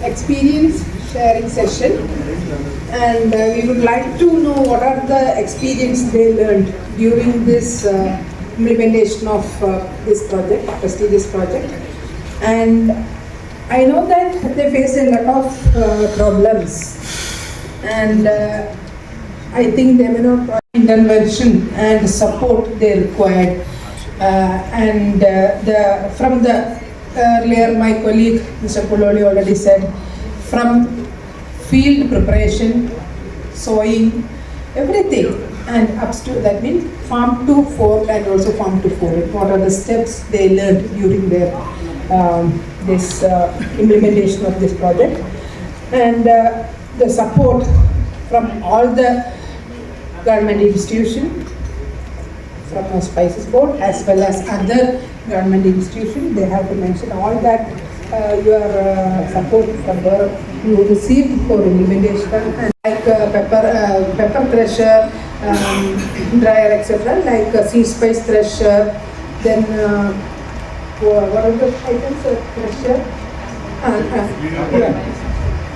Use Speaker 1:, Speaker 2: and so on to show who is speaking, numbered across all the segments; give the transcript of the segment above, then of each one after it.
Speaker 1: experience sharing session, and we would like to know what are the experience they learned during this implementation of this project, prestigious project. And I know that they face a lot of problems, and I think they may not provide intervention and support they required. From the earlier, my colleague Mr. Puloli already said, from field preparation, sowing, everything, and up to that means farm to fork and also farm to fork. What are the steps they learned during their this implementation of this project, and the support from all the government institutions, from the Spices Board as well as other government institutions. They have to mention all that your support from where you received for implementation, and like pepper thresher, dryer, etc., like seed spice thresher, then what are the items of thresher?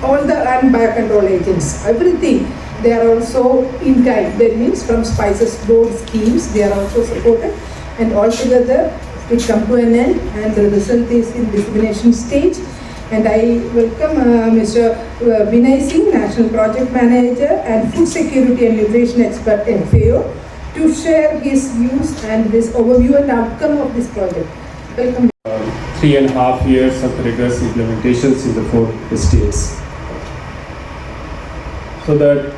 Speaker 1: All the biocontrol agents, everything. They are also in kind. That means from Spices Board schemes, they are also supported, and altogether it come to an end, and the result is in dissemination stage. And I welcome Mr. Vinay Singh, National Project Manager and Food Security and Nutrition Expert FAO, to share his views and this overview and outcome of this project. Welcome.
Speaker 2: 3.5 years of rigorous implementations in the 4 states. So the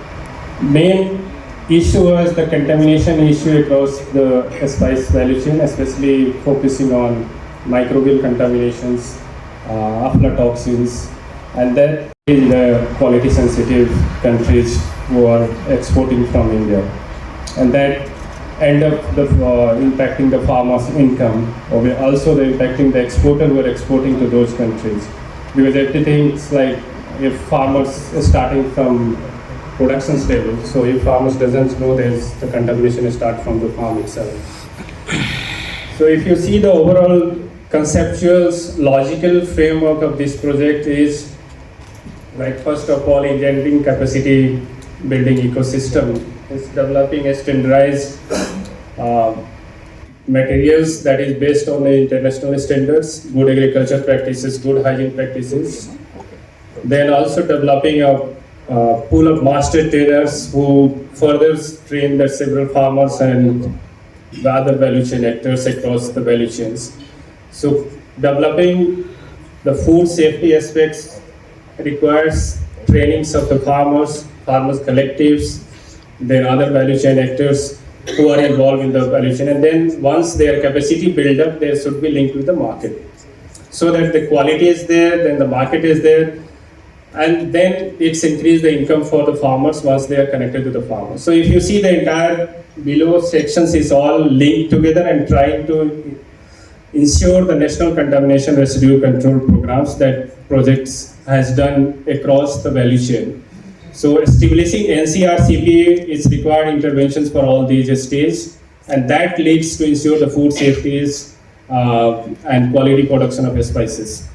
Speaker 2: main issue was the contamination issue across the spice value chain, especially focusing on microbial contaminations, aflatoxins, and that in the quality sensitive countries who are exporting from India. And that end up impacting the farmers' income, or also the impacting the exporter who are exporting to those countries. Because everything's like, if farmers are starting from production level, so if farmers doesn't know, there's the contamination start from the farm itself. So if you see the overall conceptual logical framework of this project is, like, first of all, engineering capacity building ecosystem is developing a standardized materials that is based on the international standards, good agriculture practices, good hygiene practices. Then also developing a pool of master trainers who further train the several farmers and the other value chain actors across the value chains. So developing the food safety aspects requires trainings of the farmers collectives, then other value chain actors who are involved in the value chain. And then once their capacity build up, they should be linked with the market. So that the quality is there, then the market is there, and then it's increase the income for the farmers once they are connected to the farmers. So if you see the entire below sections is all linked together and trying to ensure the national contamination residue control programs that projects has done across the value chain. So establishing NCR-CPA is required interventions for all these stages, and that leads to ensure the food safety and quality production of spices.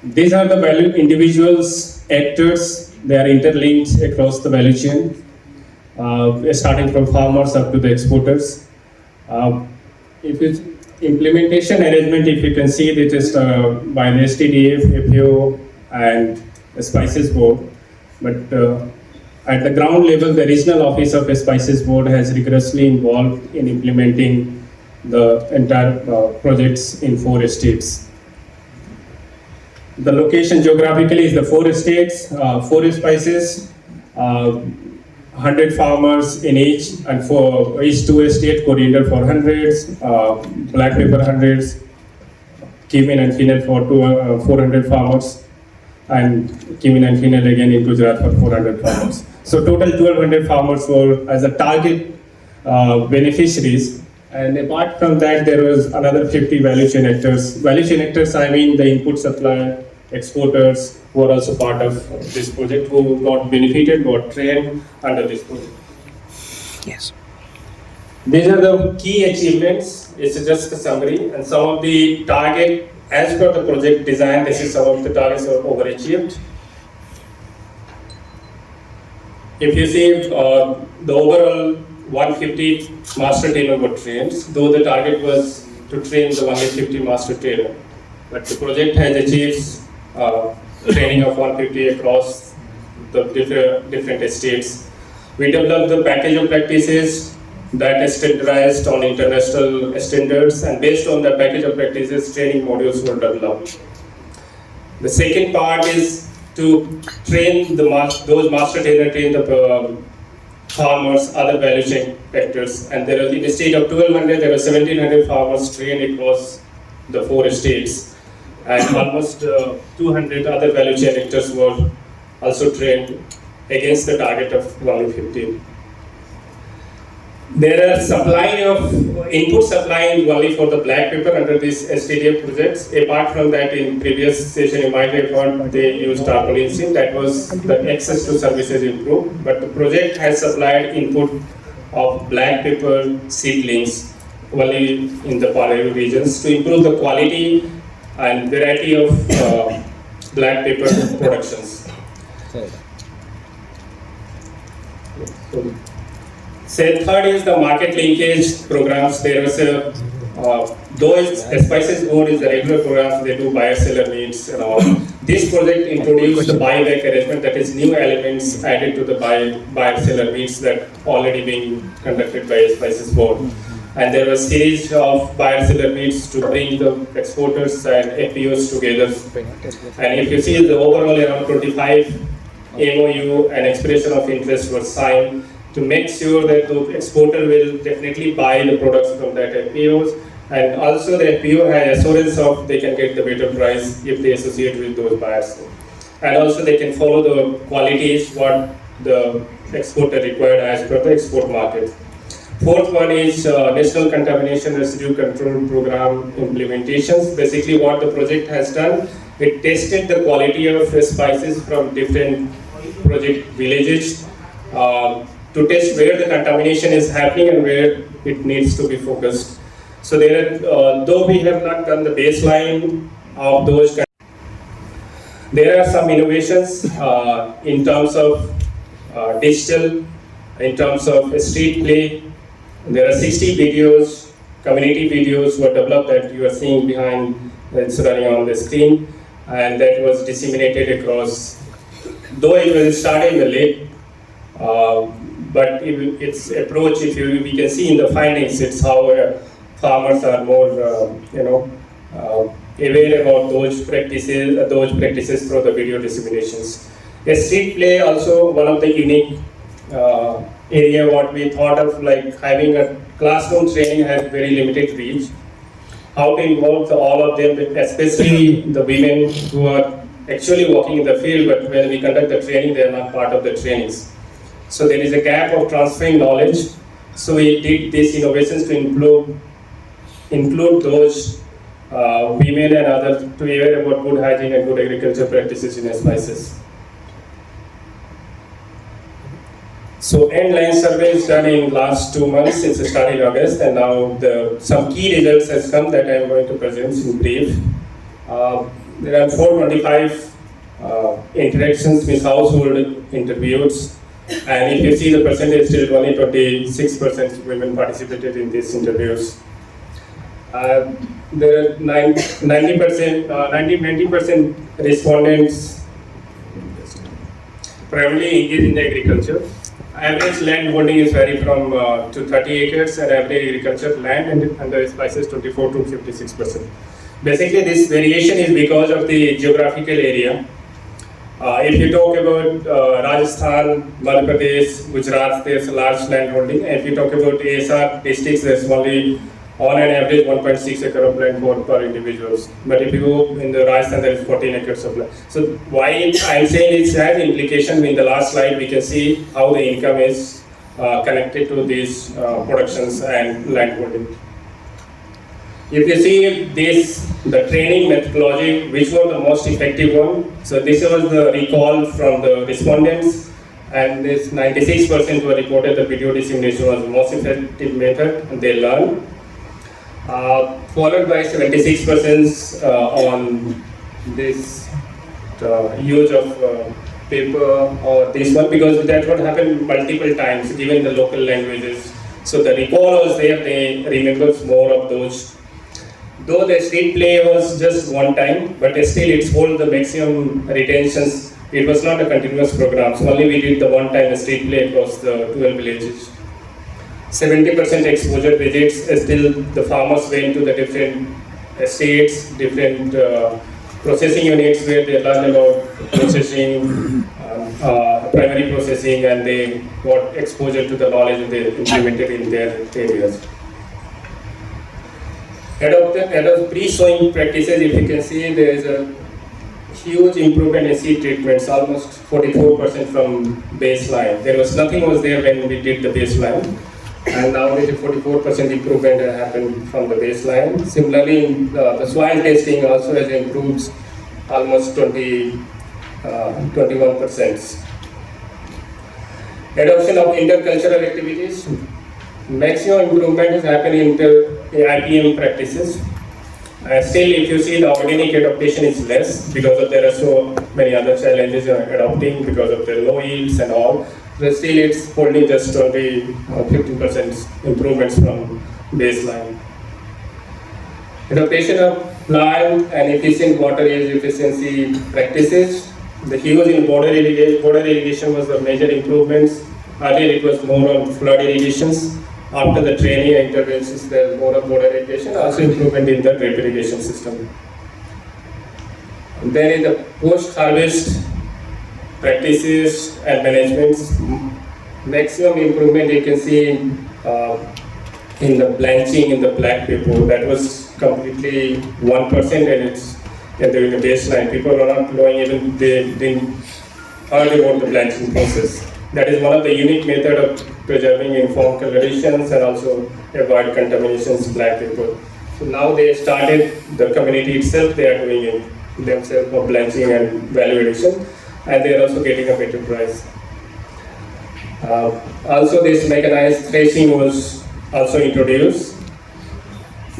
Speaker 2: These are the value individuals, actors. They are interlinked across the value chain, starting from farmers up to the exporters. If it's implementation arrangement, if you can see, it is by the STDF, FAO, and the Spices Board. But at the ground level, the regional office of the Spices Board has rigorously involved in implementing the entire projects in 4 states. The location geographically is the 4 states, 4 spices, 100 farmers in each, and for each 2 state, coriander for hundreds, black pepper hundreds, cumin and fennel for 400 farmers, and cumin and fennel again in Gujarat for 400 farmers. So total 1200 farmers were as a target beneficiaries. And apart from that, there was another 50 value chain actors. Value chain actors, I mean the input supplier, exporters who are also part of this project, who got benefited, got trained under this project.
Speaker 3: Yes.
Speaker 2: These are the key achievements. It's just a summary, and some of the target as per the project design, this is some of the targets are overachieved. If you see the overall 150 master trainer were trained, though the target was to train the 150 master trainer. But the project has achieved training of 150 across the different estates. We developed the package of practices that is standardized on international standards, and based on the package of practices, training modules were developed. The second part is to train those master trainer train the farmers, other value chain factors, and there are in the state of 1200 there are 1700 farmers trained across the 4 states, and almost 200 other value chain actors were also trained against the target of 150. There are input supplying only for the black pepper under these STDF projects. Apart from that, in previous session you might have heard they used tarpaulin seed. That was the access to services improved. But the project has supplied input of black pepper seedlings only in the Palayu regions to improve the quality and variety of black pepper productions. So third is the market linkage programs. There was though Spices Board is the regular programs, they do buyer-seller meets and all. This project introduced the buyback arrangement, that is new elements added to the buyer-seller meets that already being conducted by Spices Board. And there was series of buyer-seller meets to bring the exporters and FPOs together. And if you see the overall around 25 MOU and expression of interest were signed to make sure that the exporter will definitely buy the products from that FPOs, and also the FPO has assurance of they can get the better price if they associate with those buyers. And also they can follow the qualities what the exporter required as per the export market. Fourth one is National Contamination Residue Control Program implementations. Basically what the project has done, it tested the quality of spices from different project villages to test where the contamination is happening and where it needs to be focused. So there are, though we have not done the baseline of those, there are some innovations in terms of digital, in terms of street play. There are 60 videos, community videos were developed that you are seeing behind, it's running on the screen, and that was disseminated across, though it was started in the late, but its approach, we can see in the findings, it's how farmers are more, aware about those practices through the video disseminations. A street play also one of the unique area what we thought of, like having a classroom training has very limited reach. How to involve all of them, especially the women who are actually working in the field, but when we conduct the training, they are not part of the trainings. So there is a gap of transferring knowledge. So we did these innovations to include those women and others to be aware about good hygiene and good agriculture practices in spices. So end-line surveys done in last 2 months since it started in August, and now some key results has come that I am going to present in brief. There are 425 interactions with household interviews, and if you see the percentage, still only 26% women participated in these interviews. There are 90% respondents primarily engaged in the agriculture. Average land holding is vary from to 30 acres, and average agriculture land under spices 24 to 56%. Basically, this variation is because of the geographical area. If you talk about Rajasthan, Madhya Pradesh, Gujarat, there's a large land holding. And if you talk about ASR districts, there's only on an average 1.6 acre of land per individuals. But if you go in the Rajasthan, there is 14 acres of land. So why I'm saying it has implication. In the last slide, we can see how the income is connected to these productions and land holding. If you see this, the training methodology, which was the most effective one. So this was the recall from the respondents, and this 96% were reported the video dissemination was the most effective method, and they learned. followed by 76% on this use of paper or this one, because that would happen multiple times given the local languages. So the recall was there, they remembers more of those. Though the street play was just one time, but still it's hold the maximum retentions. It was not a continuous program, so only we did the one time street play across the 12 villages. 70% exposure visits, still the farmers went to the different estates, different processing units where they learn about processing, primary processing, and they got exposure to the knowledge and they implemented in their areas. Adopt pre-sowing practices, if you can see, there is a huge improvement in seed treatments, almost 44% from baseline. There was nothing was there when we did the baseline, and now there is a 44% improvement that happened from the baseline. Similarly, the soil testing also has improved almost 21%. Adoption of intercultural activities. Maximum improvement has happened in the IPM practices. Still, if you see, the organic adaptation is less because there are so many other challenges in adopting because of the low yields and all. But still, it's holding just 15% improvements from baseline. Adaptation of plant and efficient water use efficiency practices. The huge in border irrigation was the major improvements. Earlier, it was more on flood irrigations. After the training and interventions, there is more of border irrigation, also improvement in the drip irrigation system. Then in the post-harvest practices and managements, maximum improvement you can see in the blanching in the black pepper. That was completely 1%, and it's during the baseline. People are not knowing, even they didn't heard about the blanching process. That is one of the unique method of preserving informed colorations and also avoid contaminations black pepper. So now they started, the community itself, they are doing it themselves for blanching and value addition, and they are also getting a better price. Also this mechanized threshing was also introduced.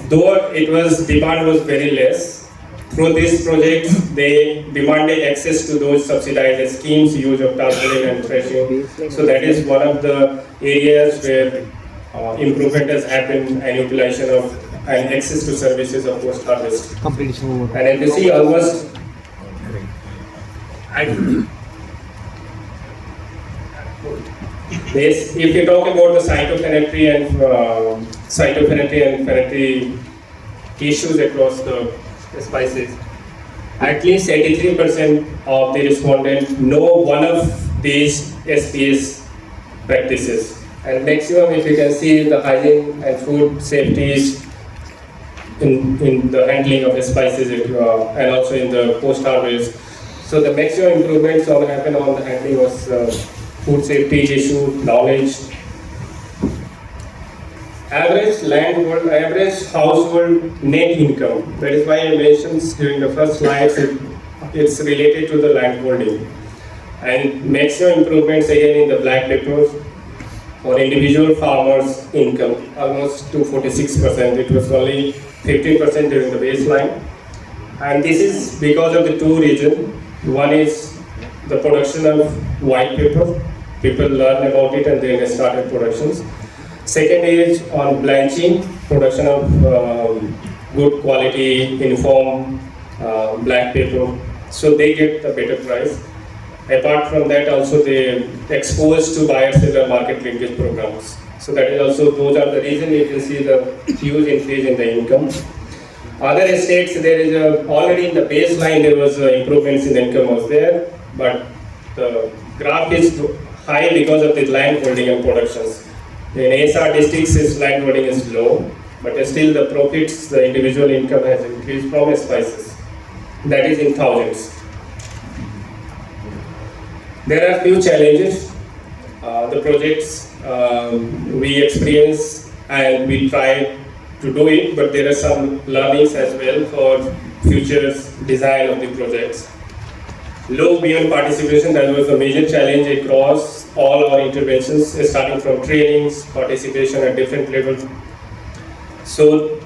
Speaker 2: Though demand was very less, through this project, they demanded access to those subsidized schemes, use of tarpaulin and threshing. So that is one of the areas where improvement has happened, and utilization of and access to services of post-harvest. And if you see almost, if you talk about the phytosanitary and sanitary issues across the spices, at least 83% of the respondents know one of these SPS practices. And maximum, if you can see, the hygiene and food safety is in the handling of the spices and also in the post-harvest. So the maximum improvements all happen on the handling was food safety issue, knowledge. Average household net income. That is why I mentioned during the first slides, it's related to the land holding. And maximum improvements again in the black pepper for individual farmers' income, almost to 46%. It was only 15% during the baseline. And this is because of the two reasons. One is the production of white pepper. People learn about it and then they started productions. Second is on blanching, production of good quality, uniform black pepper. So they get a better price. Apart from that, also they exposed to buyer-seller market linkage programs. So that is also, those are the reasons you can see the huge increase in the income. Other estates, there is already in the baseline there was improvements in the income was there, but the graph is high because of the land holding and productions. In ASR districts, land holding is low, but still the profits, the individual income has increased from spices. That is in thousands. There are few challenges. The projects we experience and we try to do it, but there are some learnings as well for future design of the projects. Low beyond participation, that was a major challenge across all our interventions, starting from trainings, participation at different levels. So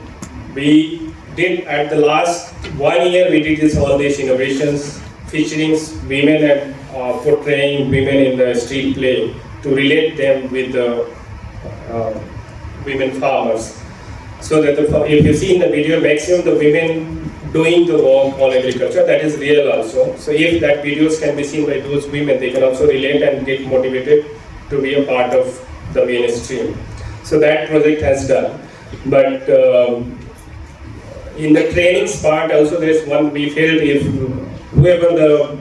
Speaker 2: We did at the last 1 year, we did all these innovations featuring women and portraying women in the street play to relate them with the women farmers. So that if you see in the video, maximum the women doing the work on agriculture, that is real also. So if that videos can be seen by those women, they can also relate and get motivated to be a part of the mainstream. So that project has done. But in the trainings part also, there's one we felt if whoever the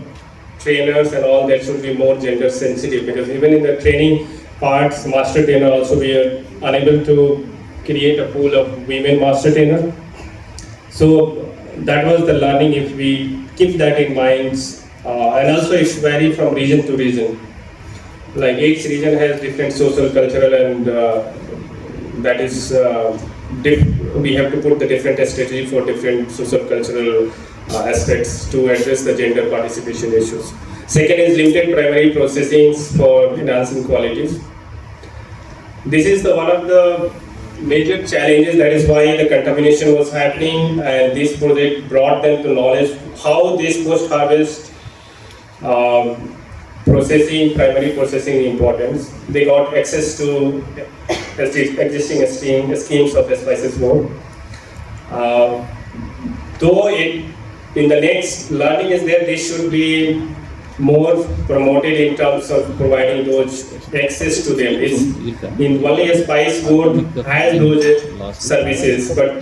Speaker 2: trainers and all that should be more gender sensitive, because even in the training parts, master trainer also we are unable to create a pool of women master trainer. So that was the learning if we keep that in mind, and also it's vary from region to region. Like each region has different social, cultural, and that is we have to put the different strategy for different social, cultural aspects to address the gender participation issues. Second is limited primary processing for enhancing qualities. This is one of the major challenges, that is why the contamination was happening, and this project brought them to knowledge how this post-harvest processing, primary processing importance. They got access to existing schemes of spices board. Though in the next learning is there, this should be more promoted in terms of providing those access to them. It's in only a spice board has those services, but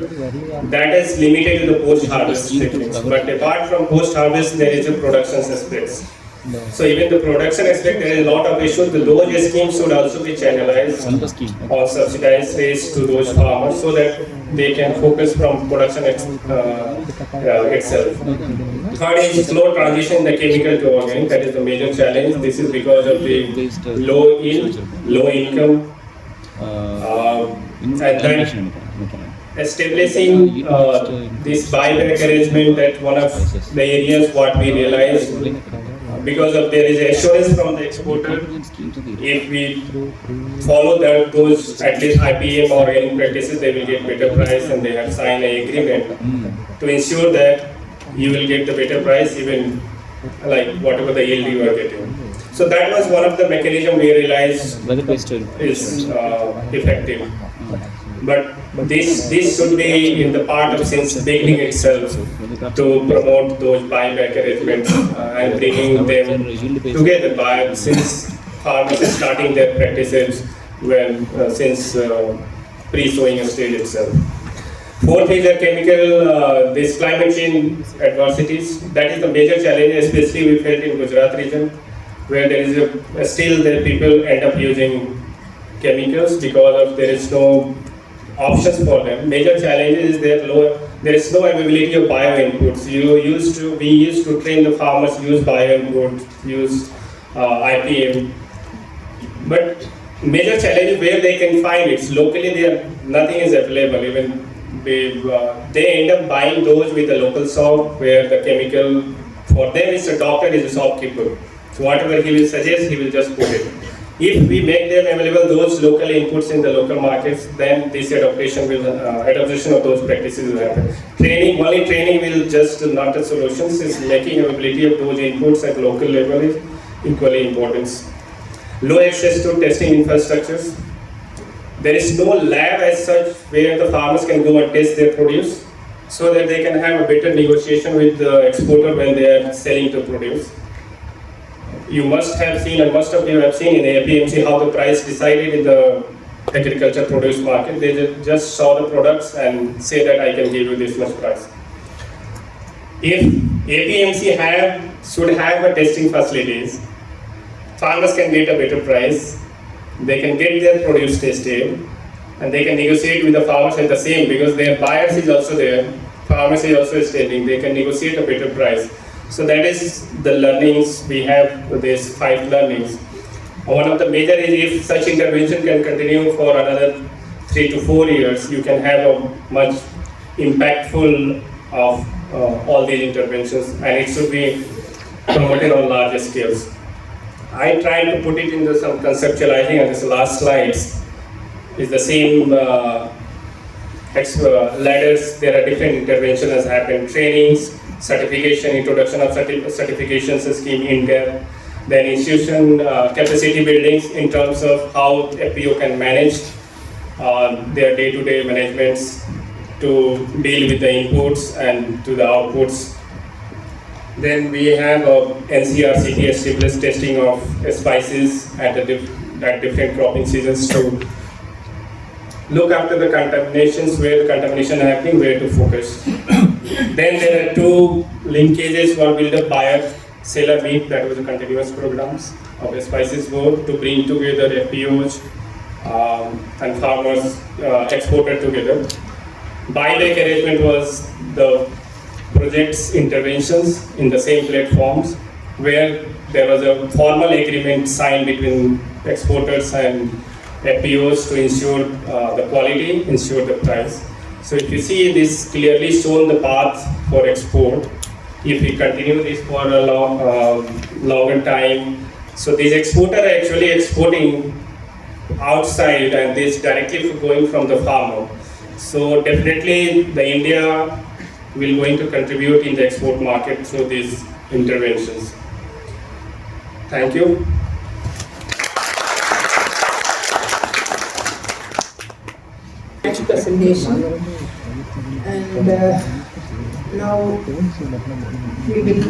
Speaker 2: that is limited to the post-harvest techniques. But apart from post-harvest, there is a production aspects. So even the production aspect, there is a lot of issues. Those schemes should also be channelized or subsidized rates to those farmers so that they can focus from production itself. Third is slow transition the chemical to organic. That is the major challenge. This is because of the low yield, low income, and then establishing this buyback arrangement at one of the areas what we realized. Because of there is assurance from the exporter, if we follow those at least IPM or any practices, they will get better price, and they have signed an agreement to ensure that you will get the better price even like whatever the yield you are getting. So that was one of the mechanism we realized is effective. But this should be in the part of since the beginning itself to promote those buyback arrangements and bringing them together by since farmers are starting their practices when since pre-sowing stage itself. Fourth is the chemical, this climate change adversities. That is the major challenge, especially we felt in Gujarat region, where there is still the people end up using chemicals because of there is no options for them. Major challenges is there is no availability of bio inputs. We used to train the farmers use bio inputs, use IPM, but major challenge is where they can find it. Locally, nothing is available. Even they end up buying those with the local shop where the chemical for them is a doctor, is a shopkeeper. So whatever he will suggest, he will just put it. If we make them available those local inputs in the local markets, then this adaptation of those practices will happen. Only training will just not a solution. Since making availability of those inputs at local level is equally important. Low access to testing infrastructures. There is no lab as such where the farmers can go and test their produce, so that they can have a better negotiation with the exporter when they are selling the produce. You must have seen, and most of you have seen in APMC how the price decided in the agriculture produce market. They just saw the products and say that I can give you this much price. If APMC should have a testing facilities, farmers can get a better price, they can get their produce tested, and they can negotiate with the farmers at the same, because their buyers is also there, farmers is also standing, they can negotiate a better price. So that is the learnings we have, these 5 learnings. One of the major is if such intervention can continue for another 3 to 4 years, you can have a much impactful of all these interventions, and it should be promoted on larger scales. I tried to put it into some conceptualizing, and this last slides is the same ladders, there are different interventions that happen, trainings, certification, introduction of certifications scheme in depth, then institution capacity buildings in terms of how FPO can manage their day-to-day managements to deal with the inputs and to the outputs. Then we have NCRCT established testing of spices at different cropping seasons to look after the contaminations, where the contamination is happening, where to focus. Then there are two linkages for build up buyer seller meet, that was a continuous programs of the spices board to bring together FPOs and farmers exported together. Buyback arrangement was the project's interventions in the same platforms where there was a formal agreement signed between exporters and FPOs to ensure the quality, ensure the price. So if you see this clearly shown the path for export, if we continue this for a longer time, so these exporters are actually exporting outside and this directly going from the farmer. So definitely the India will going to contribute in the export market through these interventions. Thank you.
Speaker 1: Presentation, and now we will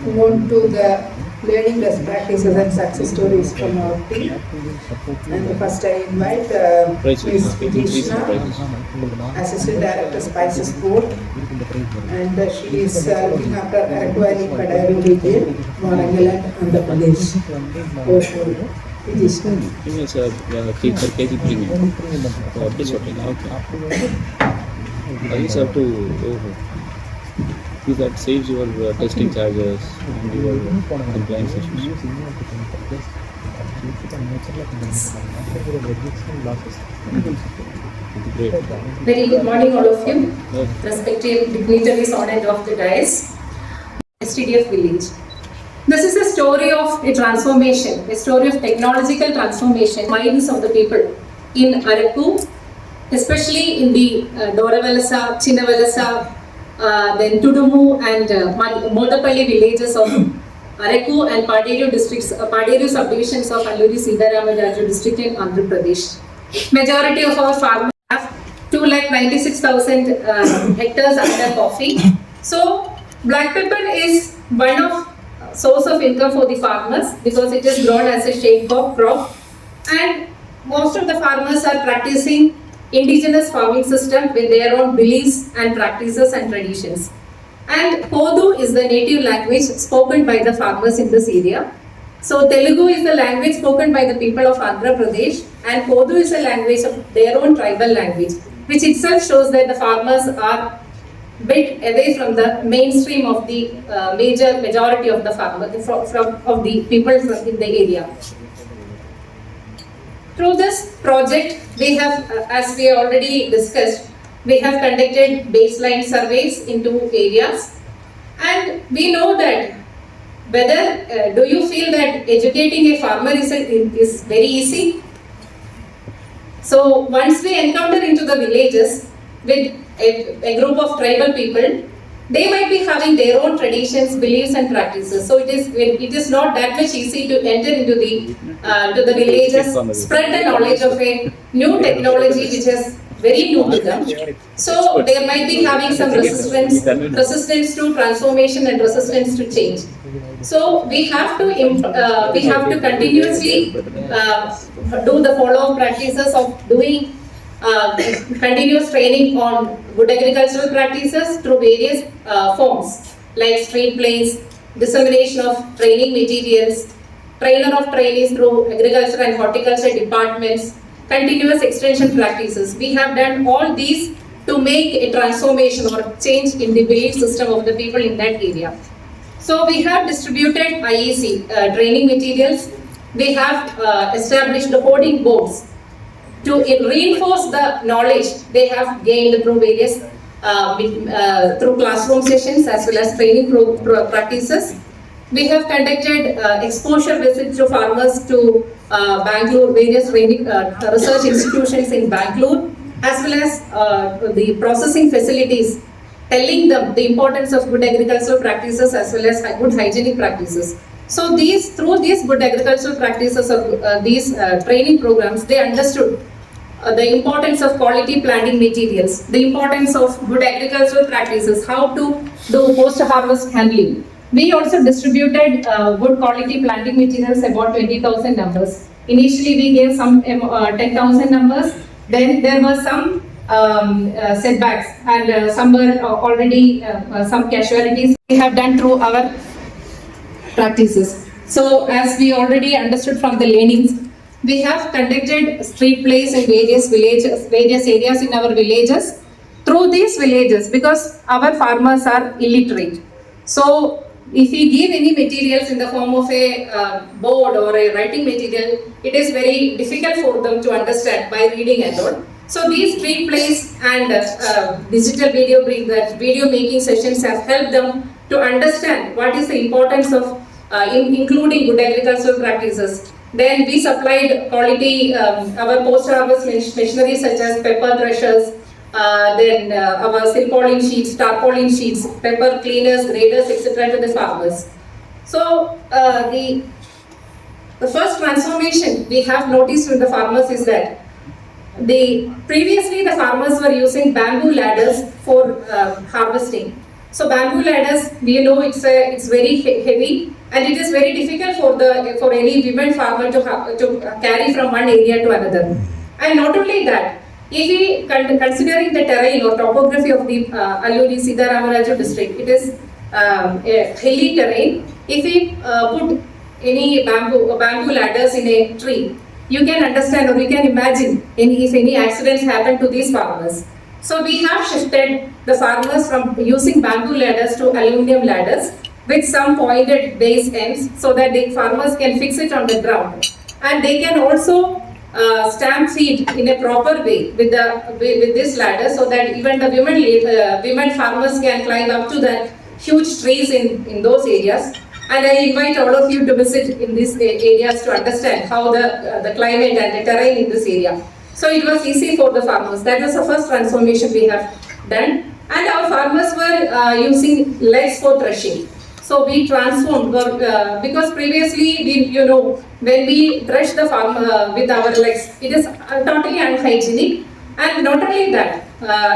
Speaker 1: move on to the learning best practices and success stories from our team. And first I invite Ms. Vijeshna, Assistant Director Spices Board, and she is looking after Aquarium Padari region, Warangal and Andhra Pradesh. Over to Vijeshna.
Speaker 3: Premium, sir, 3 per kg premium. This hotel, okay. You have to, that saves your testing charges and your compliance issues. Great.
Speaker 4: Very good morning, all of you, respective dignitaries on and off the dais. STDF village. This is a story of a transformation, a story of technological transformation, minds of the people in Araku, especially in the Doravalasa, Chinnavalasa, then Tudumu and Modapalli villages of Araku and Paderu districts, Paderu subdivisions of Alluri Siddharamajaju district in Andhra Pradesh. Majority of our farmers have 2,96,000 hectares under coffee. So black pepper is one of source of income for the farmers because it is grown as a shade crop, and most of the farmers are practicing indigenous farming system with their own beliefs and practices and traditions. And Kodu is the native language spoken by the farmers in this area. So Telugu is the language spoken by the people of Andhra Pradesh, and Kodu is a language of their own tribal language, which itself shows that the farmers are bit away from the mainstream of the majority of the farmers, of the people in the area. Through this project, we have, as we already discussed, we have conducted baseline surveys into areas, and we know that whether do you feel that educating a farmer is very easy? So once we encounter into the villages with a group of tribal people, they might be having their own traditions, beliefs and practices. So it is not that much easy to enter into the villages, spread the knowledge of a new technology which is very new to them. So they might be having some resistance to transformation and resistance to change. So we have to continuously do the follow-up practices of doing continuous training on good agricultural practices through various forms like street plays, dissemination of training materials, trainer of trainees through agriculture and horticulture departments, continuous extension practices. We have done all these to make a transformation or change in the belief system of the people in that area. So we have distributed IEC training materials. We have established the hoarding boards to reinforce the knowledge they have gained through various through classroom sessions as well as training practices. We have conducted exposure visits to farmers to Bangalore, various training research institutions in Bangalore, as well as the processing facilities, telling them the importance of good agricultural practices as well as good hygienic practices. So through these good agricultural practices or these training programs, they understood the importance of quality planting materials, the importance of good agricultural practices, how to do post-harvest handling. We also distributed good quality planting materials, about 20,000 numbers. Initially, we gave some 10,000 numbers. Then there were some setbacks, and some were already some casualties we have done through our practices. So, as we already understood from the learnings, we have conducted street plays in various villages, various areas in our villages. Through these villages, because our farmers are illiterate, so if we give any materials in the form of a board or a writing material, it is very difficult for them to understand by reading and all. So these street plays and digital video making sessions have helped them to understand what is the importance of including good agricultural practices. Then we supplied quality our post-harvest machinery such as pepper threshers, then our silpoline sheets, tarpaulin sheets, pepper cleaners, graders, etc. to the farmers. So the first transformation we have noticed with the farmers is that previously the farmers were using bamboo ladders for harvesting. So bamboo ladders, we know it's very heavy and it is very difficult for any women farmer to carry from one area to another. And not only that, if we considering the terrain or topography of the Alluri Siddharamaraju district, it is a hilly terrain. If we put any bamboo ladders in a tree, you can understand or you can imagine if any accidents happen to these farmers. So we have shifted the farmers from using bamboo ladders to aluminum ladders with some pointed base ends so that the farmers can fix it on the ground. And they can also stamp feed in a proper way with this ladder so that even the women farmers can climb up to the huge trees in those areas. And I invite all of you to visit in these areas to understand how the climate and the terrain in this area. So it was easy for the farmers. That was the first transformation we have done. And our farmers were using legs for threshing. So we transformed because previously when we thresh the farm with our legs, it is totally unhygienic. And not only that,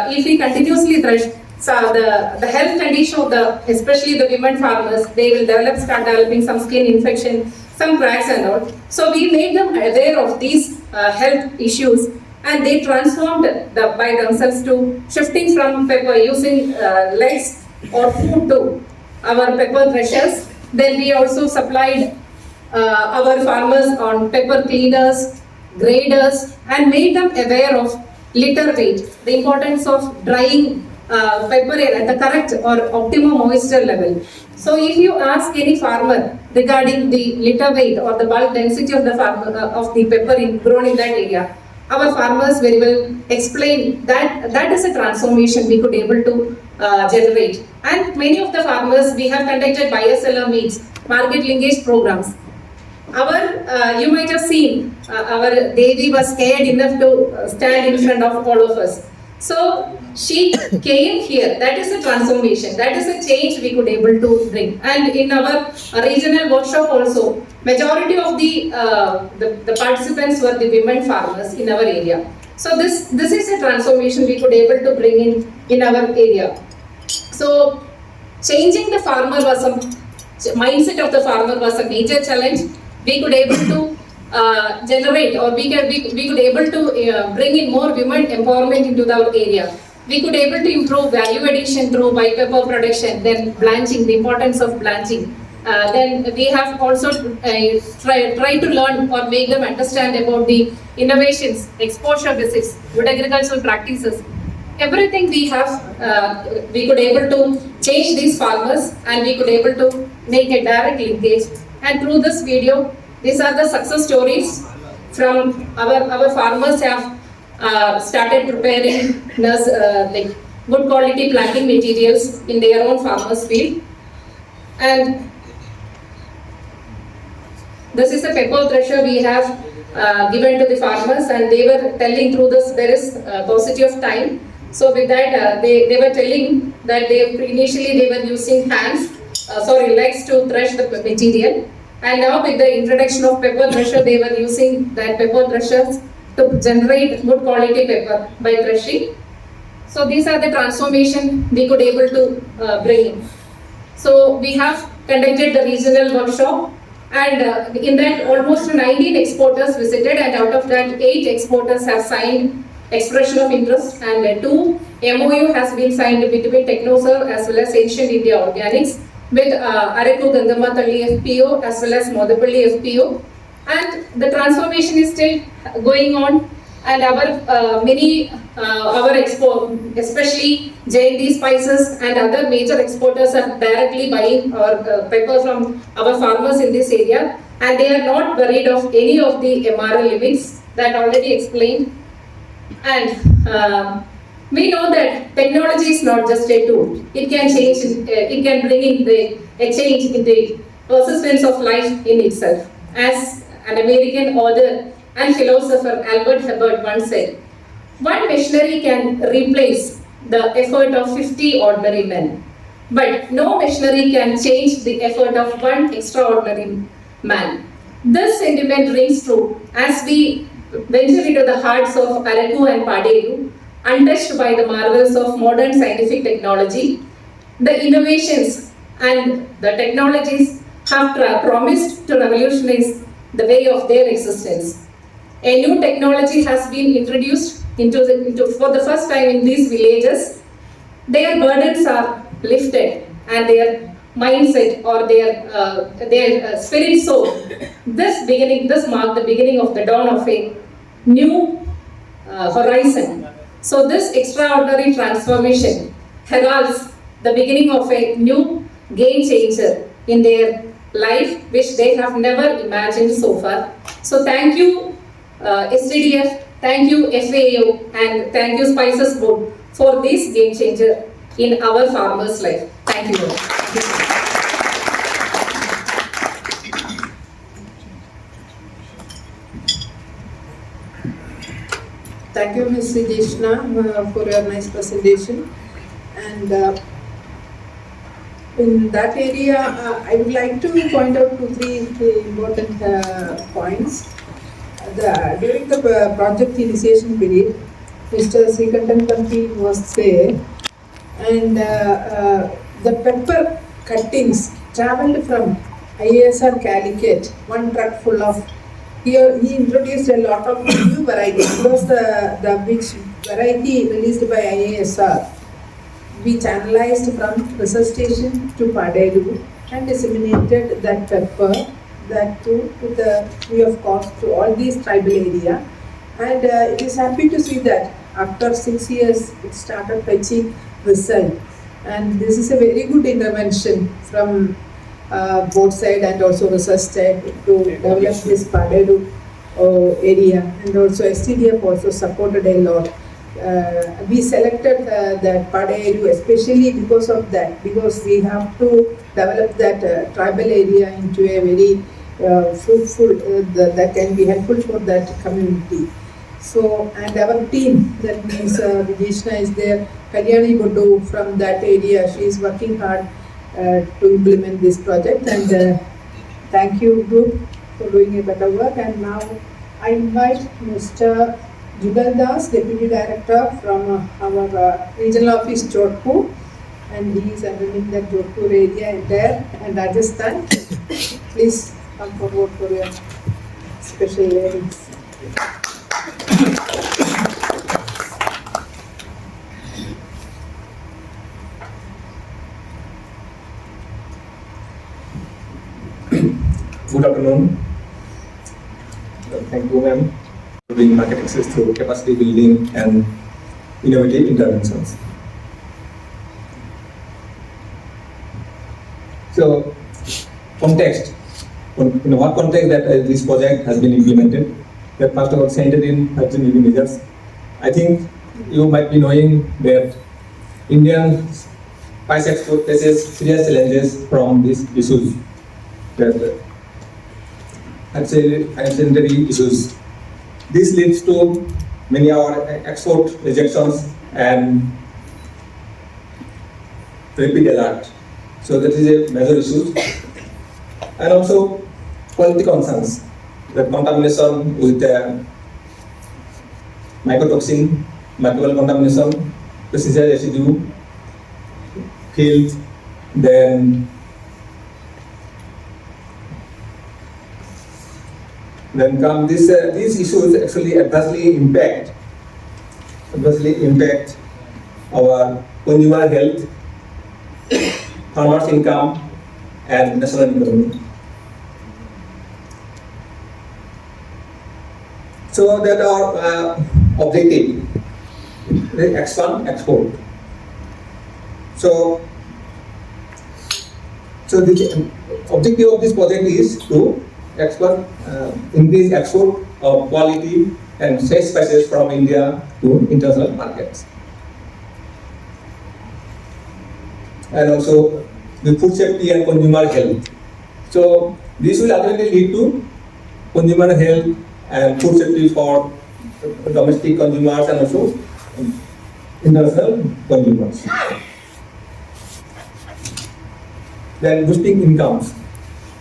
Speaker 4: if we continuously thresh, so the health condition of especially the women farmers, they will start developing some skin infection, some cracks and all. So we made them aware of these health issues, and they transformed by themselves to shifting from pepper using legs or food to our pepper threshers. Then we also supplied our farmers on pepper cleaners, graders, and made them aware of litter weight, the importance of drying pepper at the correct or optimum moisture level. So if you ask any farmer regarding the litter weight or the bulk density of the pepper grown in that area, our farmers very well explain that is a transformation we could able to generate. And many of the farmers, we have conducted buyer-seller meets, market linkage programs. You might have seen our Devi was scared enough to stand in front of all of us. So she came here. That is a transformation. That is a change we could able to bring. And in our regional workshop also, majority of the participants were the women farmers in our area. So this is a transformation we could able to bring in our area. So changing the farmer mindset of the farmer was a major challenge. We could able to generate, or we could able to bring in more women empowerment into our area. We could able to improve value addition through white pepper production, then blanching, the importance of blanching. Then we have also tried to learn or make them understand about the innovations, exposure visits, good agricultural practices. Everything we have, we could able to change these farmers, and we could able to make a direct linkage. And through this video, these are the success stories from our farmers have started preparing like good quality planting materials in their own farmers field. And this is a pepper thresher we have given to the farmers, and they were telling through this there is paucity of time. So with that, they were telling that initially they were using legs to thresh the material, and now with the introduction of pepper thresher, they were using that pepper threshers to generate good quality pepper by threshing. So these are the transformation we could able to bring in. So we have conducted the regional workshop, and in that almost 19 exporters visited, and out of that 8 exporters have signed expression of interest, and 2 MOU has been signed between Technoserve as well as Ancient India Organics with Araku Gangamathalli FPO as well as Modapalli FPO, and the transformation is still going on, and our export, especially J&D Spices and other major exporters are directly buying our pepper from our farmers in this area, and they are not worried of any of the MRL limits that already explained. And we know that technology is not just a tool. It can change, it can bring in a change in the persistence of life in itself. As an American author and philosopher Albert Hubbard once said, one machinery can replace the effort of 50 ordinary men, but no machinery can change the effort of one extraordinary man. This sentiment rings true as we venture into the hearts of Araku and Paderu, untouched by the marvels of modern scientific technology. The innovations and the technologies have promised to revolutionize the way of their existence. A new technology has been introduced for the first time in these villages. Their burdens are lifted and their mindset or their spirit soul. This marked the beginning of the dawn of a new horizon. So this extraordinary transformation heralds the beginning of a new game changer in their life, which they have never imagined so far. So thank you STDF, thank you FAO, and thank you Spices Board for this game changer in our farmers' life. Thank you.
Speaker 1: Thank you, Ms. Sujeshna, for your nice presentation. And in that area, I would like to point out 2-3 important points. During the project initiation period, Mr. Srikantan Kampi was there, and the pepper cuttings travelled from IASR Calicut, one truck full of. Here he introduced a lot of new varieties because the which variety released by IASR we channelized from research station to Paderu and disseminated that pepper, that too with the free of cost to all these tribal area. And it is happy to see that after 6 years it started fetching result, and this is a very good intervention from both side and also research side to develop this Paderu area, and also STDF also supported a lot. We selected that Paderu especially because of that, because we have to develop that tribal area into a very fruitful, that can be helpful for that community. So, and our team, that means Vijeshna is there, Kalyani Bodu from that area, she is working hard to implement this project, and thank you group for doing a better work. And now I invite Mr. Jugal Das, Deputy Director from our regional office Jodhpur, and he is handling that Jodhpur area there and Rajasthan. Please come forward for your special hearings.
Speaker 5: Good afternoon. Thank you, ma'am, for doing market access through capacity building and innovative interventions. So, context. In what context that this project has been implemented? That first of all, centered in 13 measures. I think you might be knowing that Indian spice export faces serious challenges from these issues. That and sanitary issues. This leads to many of our export rejections and repeat alert. So that is a major issue. And also quality concerns, the contamination with mycotoxin, microbial contamination, pesticide residue, field, then come these issues actually adversely impact our consumer health, farmers' income, and national economy. So that our objective, the expand export. So the objective of this project is to export, increase export of quality and safe spices from India to international markets. And also the food safety and consumer health. So this will ultimately lead to consumer health and food safety for domestic consumers and also international consumers. Then boosting incomes.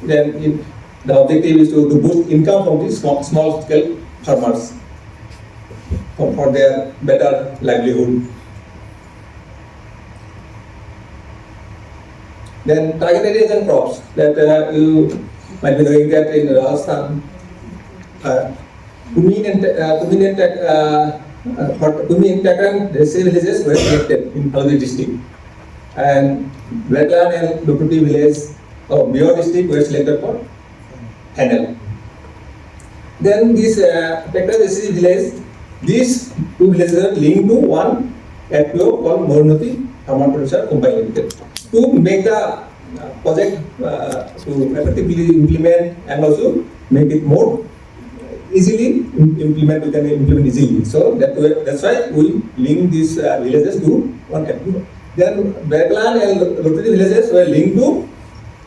Speaker 5: Then the objective is to boost income from these small scale farmers for their better livelihood. Then target areas and crops that you might be knowing that in Rajasthan, Cumin and the same villages were selected in Haldi district, and Wetland and Lokuti village of Bio district were selected for Fennel. Then this Tekra village, these two villages are linked to one FPO called Mornoti Thermal Producer Company Limited. To make the project to effectively implement and also make it more easily implement, we can implement easily. So that's why we link these villages to one FPO. Then Bergland and Lotuti villages were linked to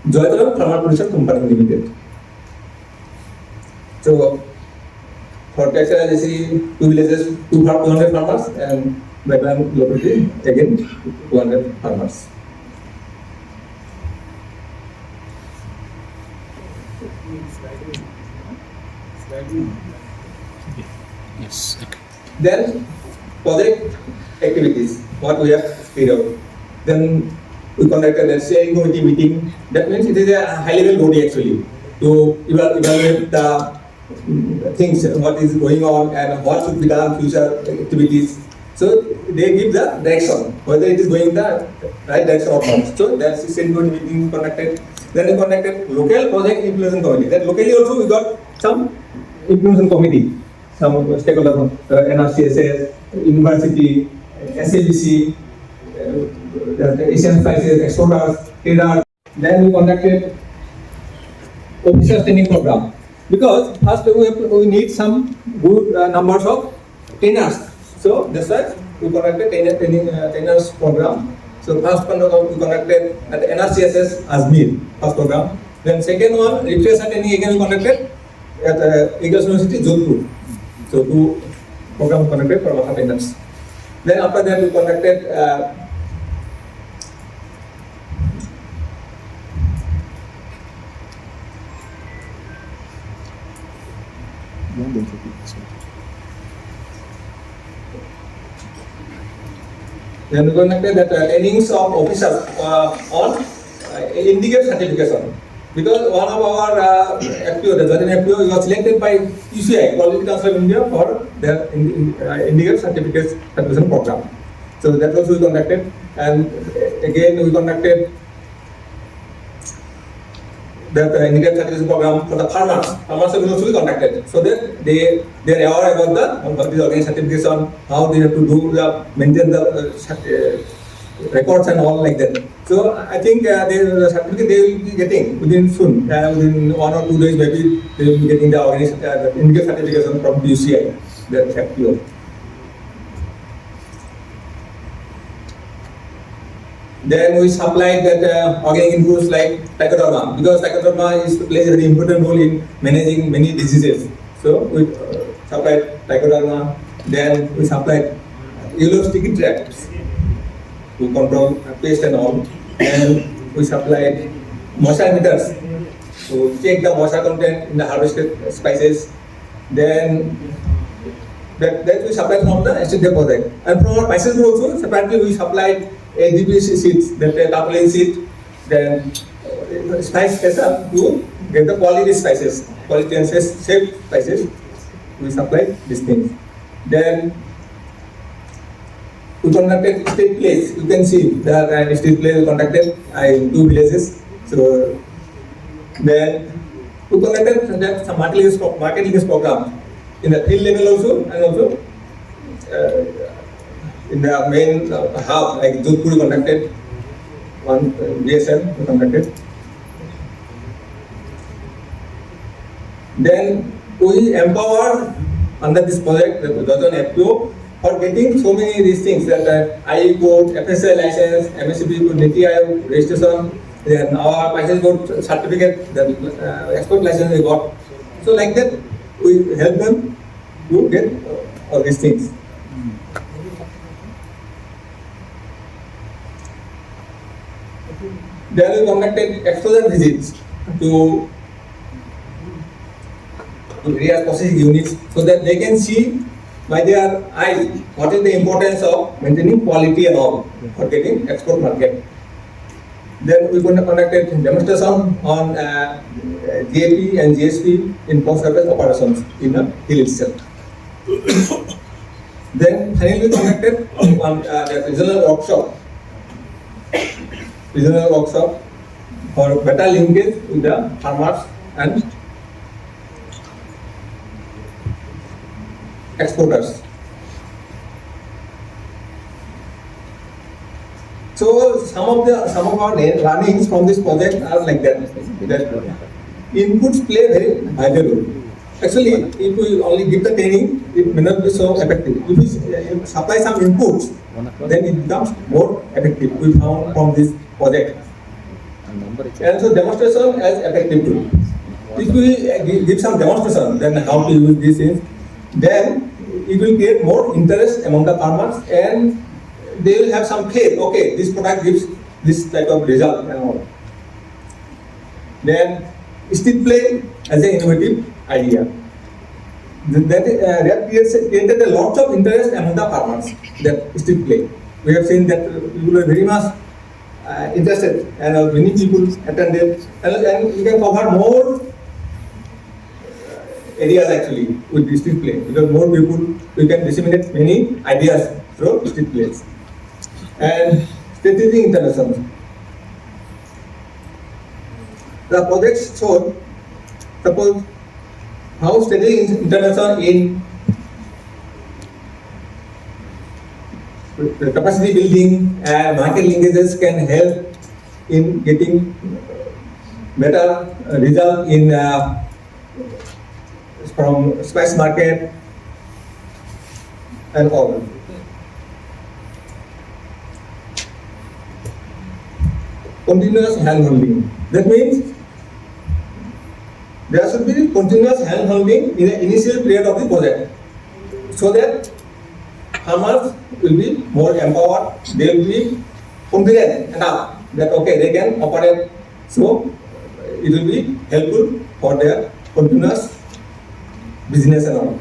Speaker 5: Joyataram Thermal Producer Company Limited. So for Texas, I see two villages, 200 farmers, and Bergland, Lotuti again 200 farmers.
Speaker 3: Yes. Okay.
Speaker 5: Then project activities, what we have carried out. Then we conducted a steering committee meeting. That means it is a high level body actually to evaluate the things, what is going on and what should be done, future activities. So they give the direction, whether it is going in the right direction or not. So that's the steering committee meeting conducted. Then we conducted local project implementation committee. Then locally also we got some implementation committee, some stakeholders from NRCSS, university, SABC, the Asian spices, exporters, traders. Then we conducted officer training program, because first we need some good numbers of trainers. So that's why we conducted trainers program. So first we conducted at NRCSS Ajmer, first program. Then second one, refresher training again we conducted at Agricultural University Jodhpur. So two programs conducted for our trainers. Then after that we conducted Then we conducted that trainings of officers on indicate certification. Because one of our FPO, the Jordan FPO, was selected by UCI, Quality Council of India, for their indicate certification program. So that also we conducted, and again we conducted that indicate certification program for the farmers. Farmers also we conducted, so that they are aware about what is organic certification, how they have to do maintain the records and all like that. So I think the certificate they will be getting within soon, within 1 or 2 days maybe they will be getting the organic indicate certification from UCI, the FPO. Then we supplied that organic inputs like trichoderma, because trichoderma plays a very important role in managing many diseases. So we supplied trichoderma. Then we supplied yellow sticky traps to control pest and all. Then we supplied moisture meters to check the moisture content in the harvested spices. Then that we supplied from the STDF project. And from our spices also, separately we supplied ADP seeds, that tarpaulin seed, then spice tester to get the quality spices, quality and safe spices. We supplied these things. Then we conducted state plays. You can see the state plays conducted in 2 villages. So then we conducted some market linkage program in the field level also, and also in the main hub, like Jodhpur conducted, one BSN we conducted. Then we empowered under this project the WTO and FAO for getting so many of these things, that IE code, FSI license, MSCP code, NITI Aayog registration, then our license code certificate, the export license we got. So like that, we help them to get all these things. Then we conducted exposure visits to various processing units, so that they can see by their eyes what is the importance of maintaining quality and all for getting export market. Then we conducted demonstration on GAP and GSP in post-harvest operations in the hill itself. Then finally we conducted the regional workshop for better linkage with the farmers and exporters. So some of our learnings from this project are like that inputs play a very vital role. Actually, if we only give the training, it may not be so effective. If we supply some inputs, then it becomes more effective. We found from this project. And so demonstration as effective tool. If we give some demonstration, then how to use these things, then it will create more interest among the farmers, and they will have some faith. Okay, this product gives this type of result and all. Then still play as an innovative idea. That created a lot of interest among the farmers. That still play. We have seen that people are very much interested, and many people attended, and we can cover more areas actually with district play, because more people, we can disseminate many ideas through district plays. And strategic intervention. The projects showed, suppose, how strategic intervention in the capacity building and market linkages can help in getting better result in from spice market and all. Continuous hand-holding. That means there should be continuous hand-holding in the initial period of the project, so that farmers will be more empowered, they will be confident enough that okay, they can operate, so it will be helpful for their continuous business and all.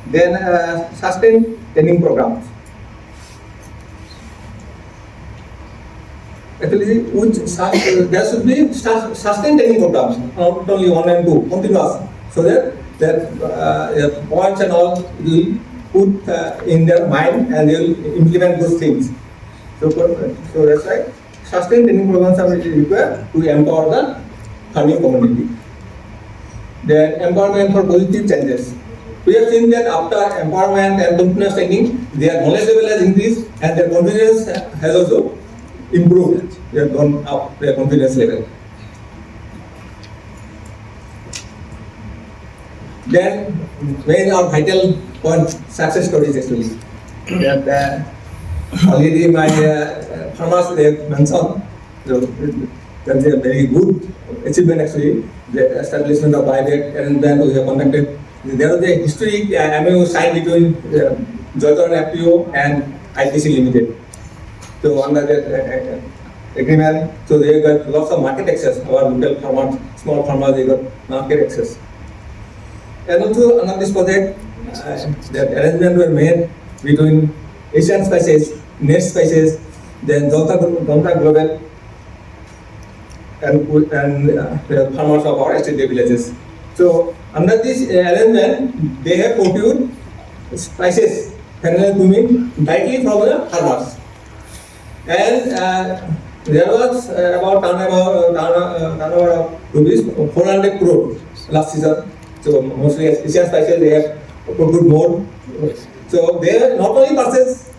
Speaker 5: Then sustained training programs. Actually, there should be sustained training programs, not only 1 and 2, continuous, so that points and all will put in their mind and they will implement those things. So that's why sustained training programs are required to empower the farming community. Then empowerment for positive changes. We have seen that after empowerment and continuous training, their knowledge level has increased and their confidence has also improved. They have gone up their confidence level. Then, main or vital point, success stories actually. That already my farmers they have mentioned. So that's a very good achievement actually. The establishment of buyback arrangement we have conducted. There was a historic MOU signed between Joyton FPO and ITC Limited. So under that agreement, so they got lots of market access. Our local farmers, small farmers, they got market access. And also under this project, the arrangement were made between Asian Spices, Nest Spices, then Donta Global, and the farmers of our STDF villages. So under this arrangement, they have procured spices, Fennel, Cumin, directly from the farmers. And there was about turnover of rupees 400 crore last season. So mostly Asian Spices they have procured more. So they not only purchase,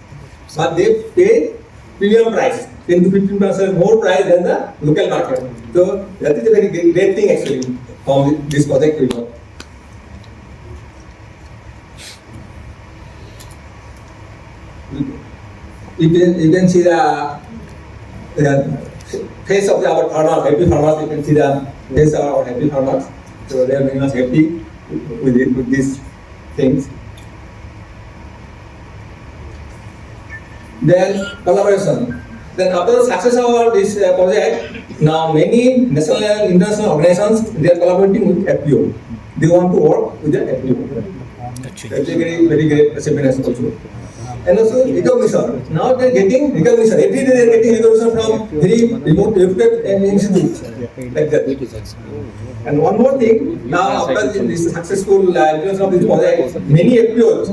Speaker 5: but they pay premium price, 10 to 15% more price than the local market. So that is a very great thing actually from this project we got. You can see the face of our farmers, happy farmers. You can see the face of our happy farmers. So they are very much happy with these things. Then collaboration. Then after the success of this project, now many national and international organizations they are collaborating with FPO. They want to work with the FPO. That's a very great achievement also. And also recognition. Now they are getting recognition. Every day they are getting recognition from very remote institutes like that. And one more thing. Now after this successful implementation of this project, many FPOs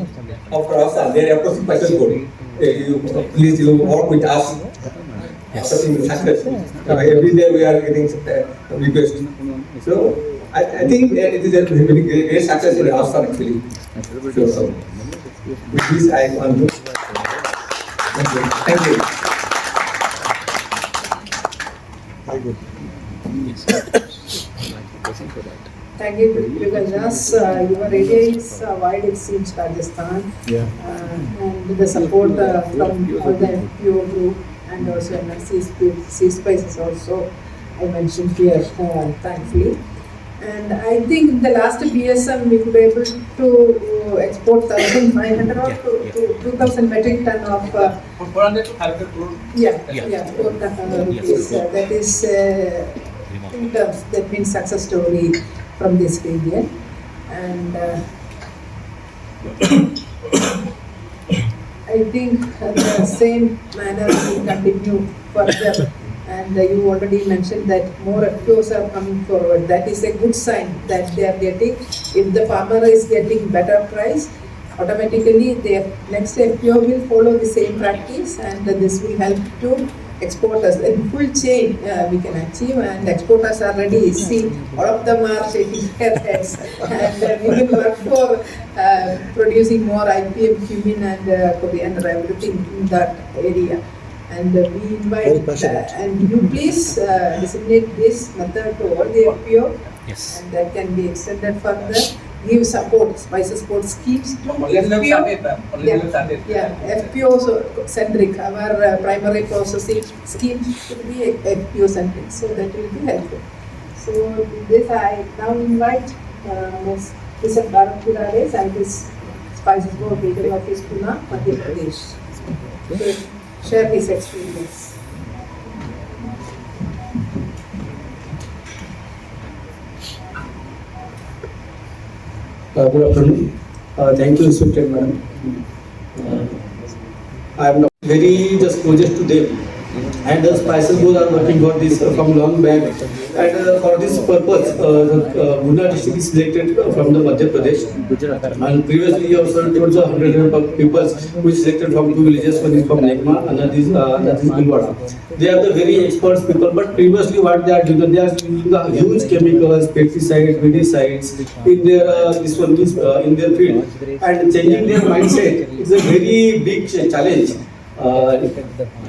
Speaker 5: of Rasa they are approaching Paisal Code. Please you work with us. After success. Every day we are getting requests. So I think it is a very great success in Rasa actually. So with this I want to thank you.
Speaker 1: Thank you, because your area is wide, it seems, Rajasthan.
Speaker 6: Yeah.
Speaker 1: And the support from all the FPO group and also NRC Spices also, I mentioned here, thankfully. And I think in the last BSM we could be able to export 1,500 or to 2,000 metric ton of
Speaker 5: 400 to 500 crore.
Speaker 1: yeah, 400 rupees. That is in terms, that means success story from this region. And I think the same manner will continue further. And you already mentioned that more FPOs are coming forward. That is a good sign that they are getting. If the farmer is getting better price, automatically their next FPO will follow the same practice, and this will help to exporters. In full chain we can achieve, and exporters are ready. See, all of them are shaking their heads, and we will work for producing more IPM, Cumin and Coriander, everything in that area. And we invite, and you please disseminate this method to all the FPO.
Speaker 3: Yes.
Speaker 1: And that can be extended further. Give support, spice support schemes to FPO. Yeah, FPO centric. Our primary processing schemes should be FPO centric, so that will be helpful. So this I now invite Ms. Bharat Purare, Scientist Spices Board, Regional Office, Pune, Madhya Pradesh, to share his experience.
Speaker 6: Good afternoon. Thank you, Inspector Madam. I am very just closest to them, and the spices board are working for this from long back. And for this purpose, Guna district is selected from the Madhya Pradesh. And previously also towards 100 people who is selected from two villages, one is from Negma, another is that is Bilwara. They are the very expert people, but previously what they are doing, they are using the huge chemicals, pesticides, weedicides in their in their field, and changing their mindset is a very big challenge.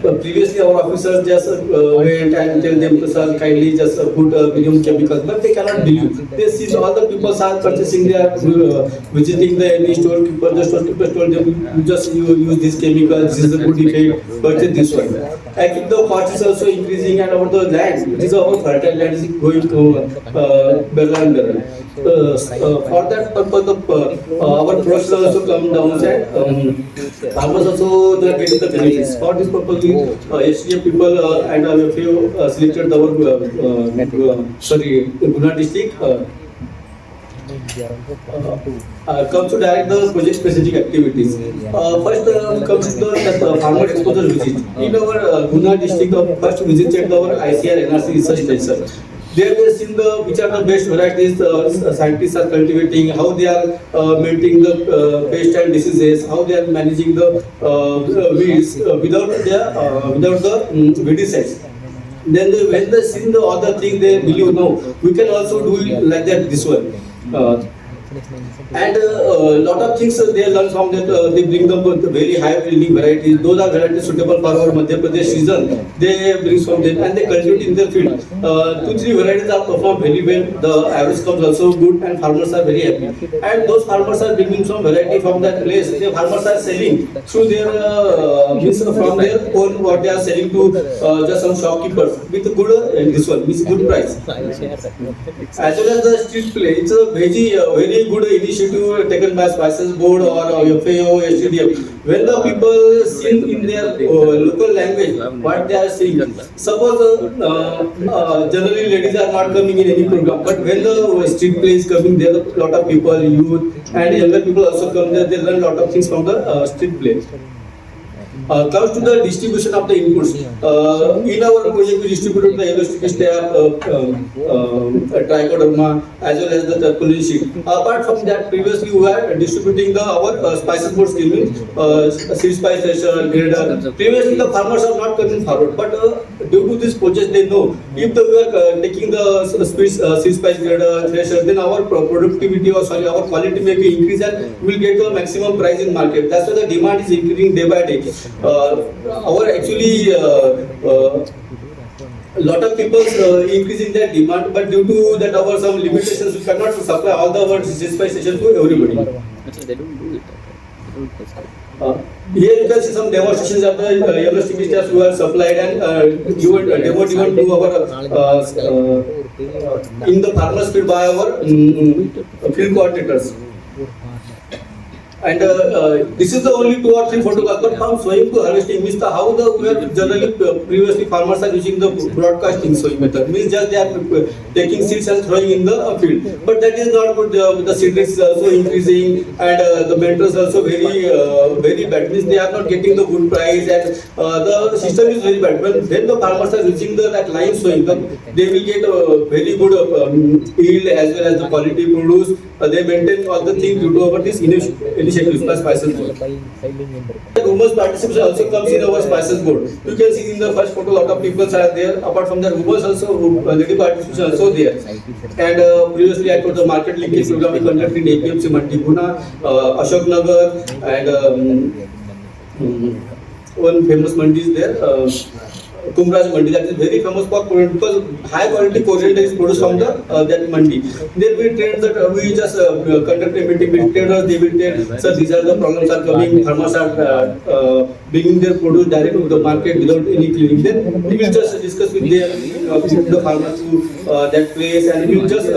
Speaker 6: previously our officers just went and tell them to sir kindly just put minimum chemicals, but they cannot believe. They see all the people are purchasing, they are visiting the any storekeeper. The storekeeper told them you just use this chemical, this is a good effect, purchase this one. Actually the cost is also increasing, and over the land, this is our fertile land is going to barrel and barrel. For that purpose, our production also come down, and farmers also they are getting the benefits. For this purpose, STDF people and FAO selected our Guna district. Comes to direct the project specific activities. First comes to the farmer exposure visit. In our Guna district, first visited our ICR NRC research station. There we have seen which are the best varieties scientists are cultivating, how they are maintaining the pest and diseases, how they are managing the weeds without the weedicides. Then when they see the other thing, they believe no, we can also do it like that. This one. And lot of things they learn from that. They bring them with very high yielding varieties. Those are varieties suitable for our Madhya Pradesh season. They bring from them and they cultivate in their field. 2-3 varieties are performed very well. The average comes also good, and farmers are very happy. And those farmers are bringing some variety from that place. The farmers are selling through their from their own what they are selling to just some shopkeepers with good this one means good price. As well as the street play, it's a very good initiative taken by Spices Board or FAO, STDF. When the people sing in their local language, what they are saying. Suppose generally ladies are not coming in any program, but when the street play is coming, there are a lot of people, youth and younger people also come there. They learn a lot of things from the street play. Comes to the distribution of the inputs. In our project, we distributed the yellow sticky staph, trichoderma, as well as the turpentine sheet. Apart from that, previously we were distributing our spices board scheme, seed spice thresher, grader. Previously, the farmers are not coming forward, but due to this project, they know if we are taking the seed spice grader, thresher, then our productivity or our quality may be increased, and we will get the maximum price in market. That's why the demand is increasing day by day. Our actually lot of people increasing their demand, but due to that our some limitations, we cannot supply all the our seed station to everybody.
Speaker 3: They don't do it. They don't test it.
Speaker 6: Here you can see some demonstrations of the yellow sticky staph who are supplied and given demo given to our in the farmers field by our field coordinators. And this is the only 2 or 3 photographs, but from sowing to harvesting means how we are generally previously farmers are using the broadcasting sowing method, means just they are taking seeds and throwing in the field. But that is not good. The seed risk is also increasing, and the maintenance also very bad. Means they are not getting the good price, and the system is very bad. When the farmers are using the line sowing, they will get very good yield as well as the quality produce. They maintain all the things due to our this initiatives by Spices Board. Women's participation also comes in our Spices Board. You can see in the first photo, a lot of people are there. Apart from that, women's also, lady participation also there. And previously, I told the market linkage program we conducted in APMC Mandi Guna, Ashok Nagar, and one famous mandi is there. Kumraj Mandi, that is very famous for coriander, because high quality coriander is produced from that mandi. Then we train that we just conduct a meeting with traders. They will tell, sir, these are the problems are coming. Farmers are bringing their produce direct to the market without any cleaning. Then we will just discuss with the farmers to that place, and we will just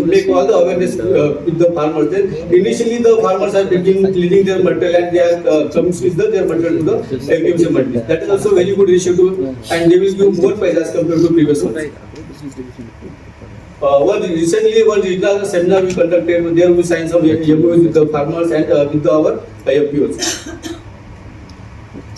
Speaker 6: make all the awareness with the farmers. Then initially the farmers are cleaning their material, and they are comes with their material to the APMC mandi. That is also very good initiative. And they will give more price as compared to previous ones. Recently, one regional seminar we conducted. There we signed some MOUs with the farmers and with our FPOs.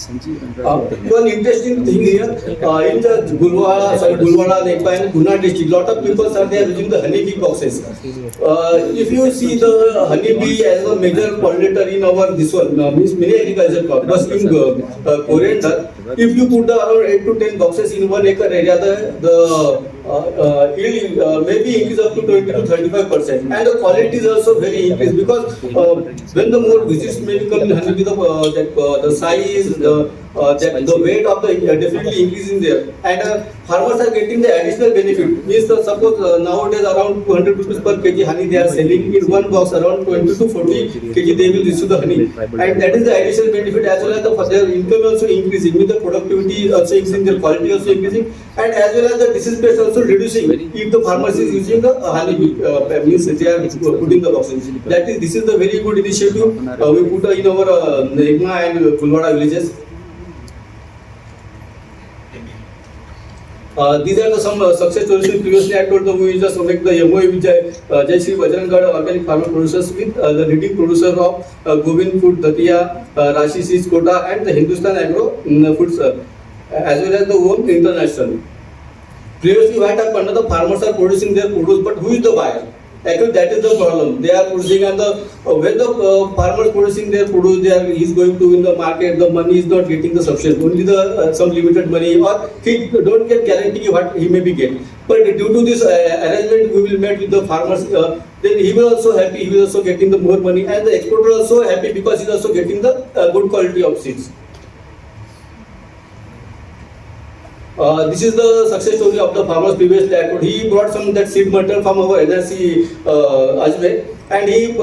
Speaker 6: One interesting thing here, in the Gulwara, Nepa and Guna district, lot of people are there using the honeybee boxes. If you see the honeybee as a major pollinator in our this one, means many agriculture crop, but in coriander, if you put around 8 to 10 boxes in 1 acre area, the yield maybe increase up to 20 to 35%, and the quality is also very increased, because when the more visits may come in honeybee, the size, that the weight of the definitely increasing there, and farmers are getting the additional benefit. Means suppose nowadays around 200 rupees per kg honey they are selling in one box, around 20 to 40 kg they will receive the honey, and that is the additional benefit, as well as their income also increasing, with the productivity also increasing, their quality also increasing, and as well as the disease pest also reducing if the farmers is using the honey means they are putting the boxes. This is the very good initiative we put in our Negma and Fulwada villages. These are some success stories. Previously, I told we just make the MOU with Jai Shri Bajrangarh Organic Farmer Producers with the leading producer of Cumin Food, Datia, Rashi Seeds Kota, and the Hindustan Agro Foods, as well as the OM International. Previously, what happened? The farmers are producing their produce, but who is the buyer? Actually, that is the problem. They are producing, and when the farmer producing their produce, he is going to in the market. The money is not getting the sufficient. Only the some limited money, or he don't get guarantee what he may be getting. But due to this arrangement, we will meet with the farmers. Then he will also happy. He will also getting the more money, and the exporter also happy because he is also getting the good quality of seeds. This is the success story of the farmers previously. He brought some that seed material from our agency Ajmer, and he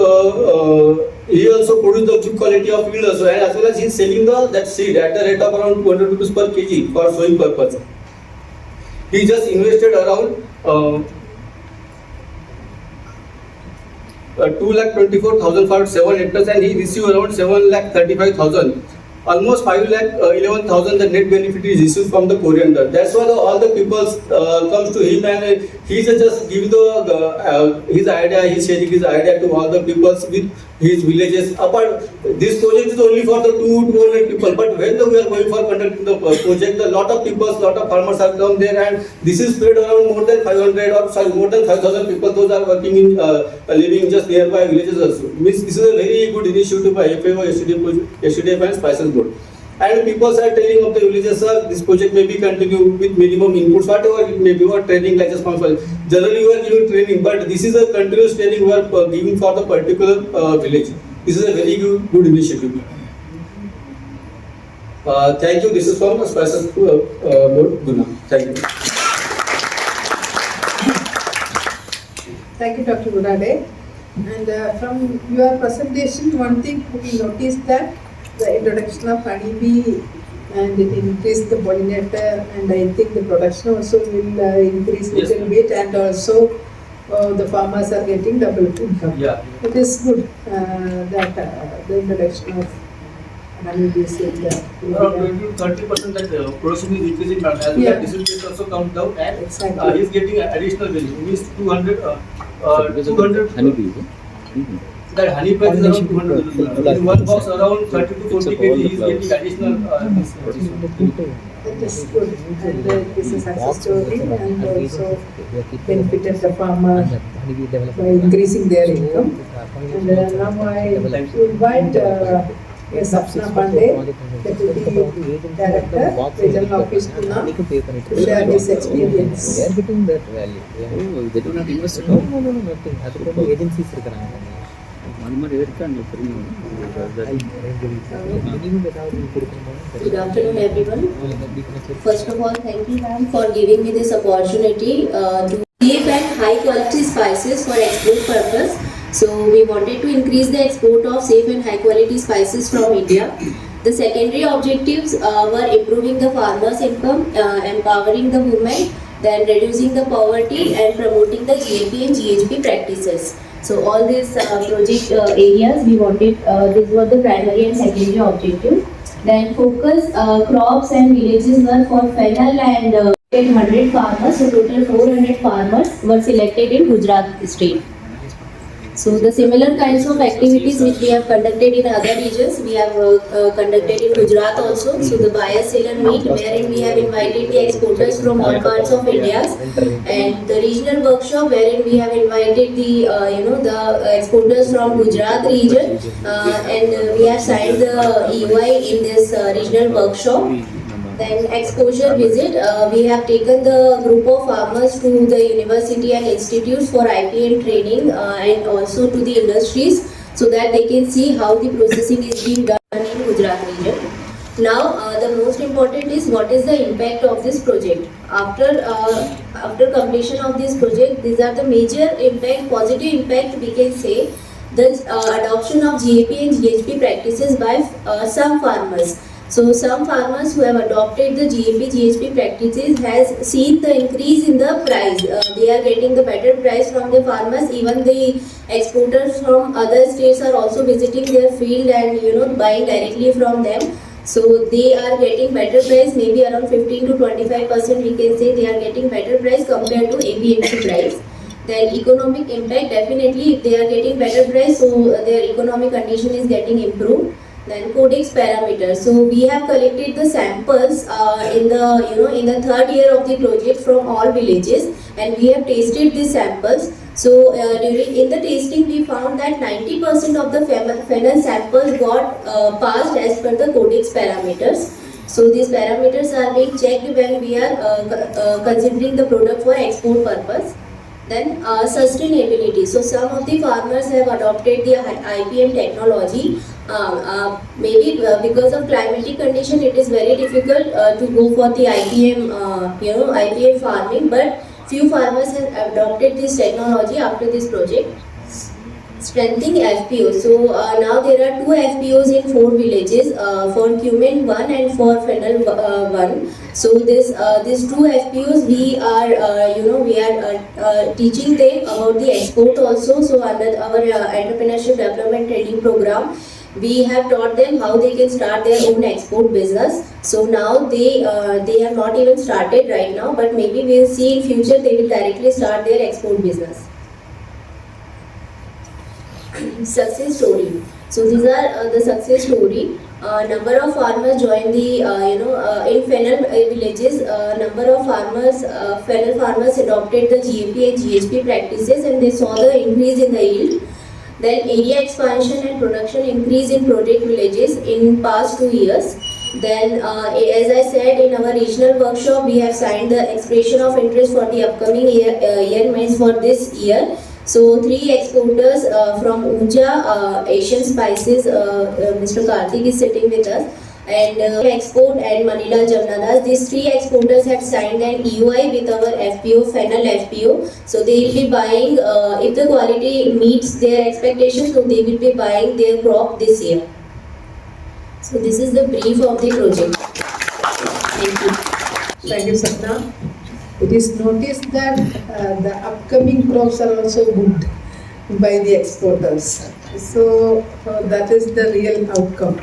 Speaker 6: also produced the good quality of yield also, and as well as he is selling that seed at the rate of around 200 rupees per kg for sowing purpose. He just invested around 2,24,000 for 7 hectares, and he received around 7,35,000. Almost 5,11,000 the net benefit is received from the Coriander. That's why all the people comes to him, and he just give his idea. He's sharing his idea to all the people with his villages. This project is only for the 200 people, but when we are going for conducting the project, a lot of people, lot of farmers have come there, and this is spread around more than 500 or sorry, more than 5,000 people. Those are working in living just nearby villages also. Means this is a very good initiative by FAO, STDF and Spices Board. And people are telling of the villages, this project may be continued with minimum inputs, whatever it may be, or training like just generally we are giving training, but this is a continuous training we are giving for the particular village. This is a very good initiative. Thank you. This is from the Spices Board, Guna. Thank you.
Speaker 1: Thank you, Dr. Gurade. And from your presentation, one thing we noticed that the introduction of honeybee, and it increased the pollinator, and I think the production also will increase little bit, and also the farmers are getting double income.
Speaker 6: Yeah.
Speaker 1: It is good that the introduction of honeybees in the
Speaker 6: Around 20-30% that production is increasing, as well
Speaker 1: Yeah.
Speaker 6: as distribution also comes down, and
Speaker 1: Exactly.
Speaker 6: he is getting additional benefit. Means 200.
Speaker 3: Honeybees.
Speaker 6: That honey price is around 200 rupees. In one box around 30 to 40 kg he is getting additional.
Speaker 1: That is good, and it is a success story, and also benefited the farmer by increasing their income. And now I invite Sapna Pandey, Deputy Director, Regional Office, Pune, to share his experience.
Speaker 3: They are getting that value. Oh, they do not invest at all? No, nothing. Other agencies இருக்கிறாங்க.
Speaker 7: Good afternoon, everyone. First of all, thank you, ma'am, for giving me this opportunity to safe and high quality spices for export purpose. So we wanted to increase the export of safe and high quality spices from India. The secondary objectives were improving the farmers' income, empowering the women, then reducing the poverty and promoting the GMP and GHP practices. So all these project areas we wanted, these were the primary and secondary objectives. Then focus crops and villages were for Fennel and 100 farmers, so total 400 farmers were selected in Gujarat state. So the similar kinds of activities which we have conducted in other regions, we have conducted in Gujarat also. So the buyer seller meet, wherein we have invited the exporters from all parts of India, and the regional workshop wherein we have invited the the exporters from Gujarat region, and we have signed the EY in this regional workshop. Then exposure visit, we have taken the group of farmers to the university and institutes for IPM training, and also to the industries, so that they can see how the processing is being done in Gujarat region. Now, the most important is what is the impact of this project. After completion of this project, these are the major impact, positive impact we can say. The adoption of GAP and GHP practices by some farmers. So some farmers who have adopted the GAP GHP practices has seen the increase in the price. They are getting the better price from the farmers. Even the exporters from other states are also visiting their field and buying directly from them. So they are getting better price, maybe around 15 to 25% we can say they are getting better price compared to APMC price. Then economic impact, definitely if they are getting better price, so their economic condition is getting improved. Then codex parameters. So we have collected the samples in the third year of the project from all villages, and we have tasted these samples. So in the tasting, we found that 90% of the Fennel samples got passed as per the codex parameters. So these parameters are being checked when we are considering the product for export purpose. Then sustainability. So some of the farmers have adopted the IPM technology. Maybe because of climatic condition, it is very difficult to go for the IPM, IPM farming. But few farmers have adopted this technology after this project. Strengthening FPO. So now there are 2 FPOs in 4 villages for Cumin 1 and for Fennel 1. So these 2 FPOs we are teaching them about the export also. So under our entrepreneurship development training program, we have taught them how they can start their own export business. So now they have not even started right now, but maybe we will see in future they will directly start their export business. Success story. So these are the success story. Number of farmers joined the in Fennel villages. Number of farmers, Fennel farmers adopted the GAP and GHP practices, and they saw the increase in the yield. Then area expansion and production increase in project villages in past 2 years. Then as I said, in our regional workshop, we have signed the expression of interest for the upcoming year means for this year. So 3 exporters from Unja, Asian Spices, Mr. Karthik is sitting with us, and Export and Manila Jamnadas. These 3 exporters have signed an EOI with our FPO, Fennel FPO. So they will be buying, if the quality meets their expectations, so they will be buying their crop this year. So this is the brief of the project. Thank you.
Speaker 1: Thank you, Sapna. It is noticed that the upcoming crops are also good by the exporters. So that is the real outcome.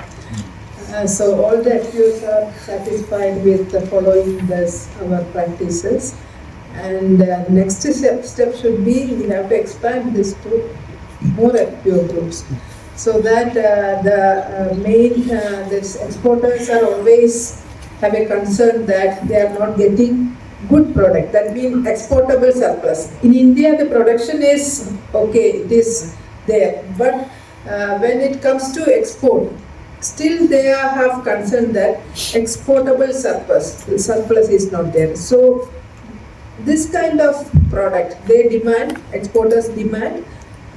Speaker 1: So all the FPOs are satisfied with following our practices. And next step should be we have to expand this to more FPO groups, so that the exporters are always have a concern that they are not getting good product, that means exportable surplus. In India, the production is okay, it is there, but when it comes to export, still they have concern that exportable surplus is not there. So this kind of product they demand, exporters demand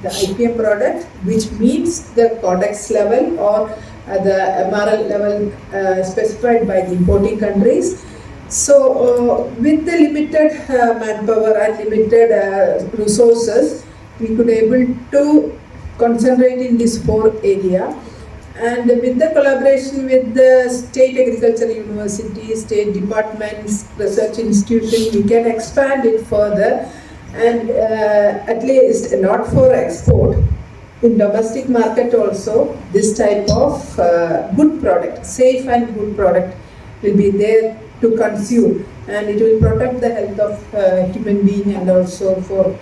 Speaker 1: the IPM product, which meets the codex level or the MRL level specified by the importing countries. So with the limited manpower and limited resources, we could able to concentrate in this 4 area, and with the collaboration with the state agricultural universities, state departments, research institutions, we can expand it further, and at least not for export, in domestic market also this type of good product, safe and good product will be there to consume, and it will protect the health of human being, and also for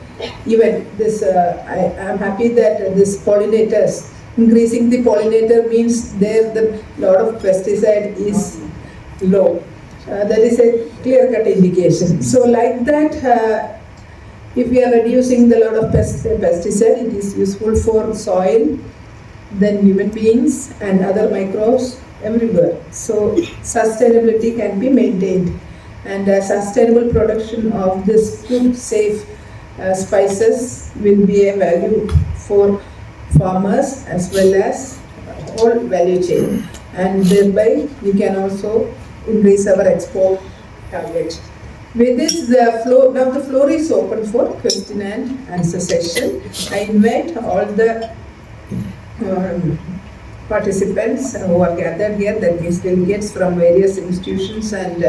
Speaker 1: even this I am happy that this pollinators, increasing the pollinator means there the lot of pesticide is low. That is a clear-cut indication. So like that, if we are reducing the lot of pesticide, it is useful for soil, then human beings and other microbes everywhere. So sustainability can be maintained, and sustainable production of this food safe spices will be a value for farmers as well as whole value chain. and thereby we can also increase our export target. With this, now the floor is open for question and answer session. I invite all the participants who are gathered here, that means delegates from various institutions and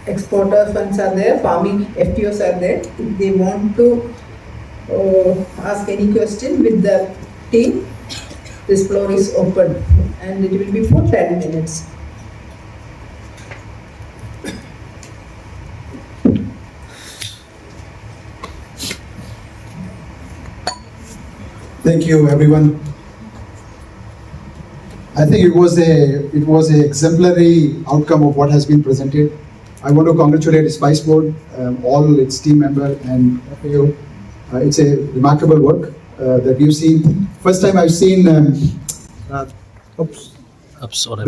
Speaker 1: exporter funds are there, farming FPOs are there. If they want to ask any question with the team, this floor is open and it will be for 10 minutes.
Speaker 8: Thank you, everyone. I think it was a exemplary outcome of what has been presented. I want to congratulate Spice Board, all its team members and FAO. It's a remarkable work that you've seen. First time I've seen the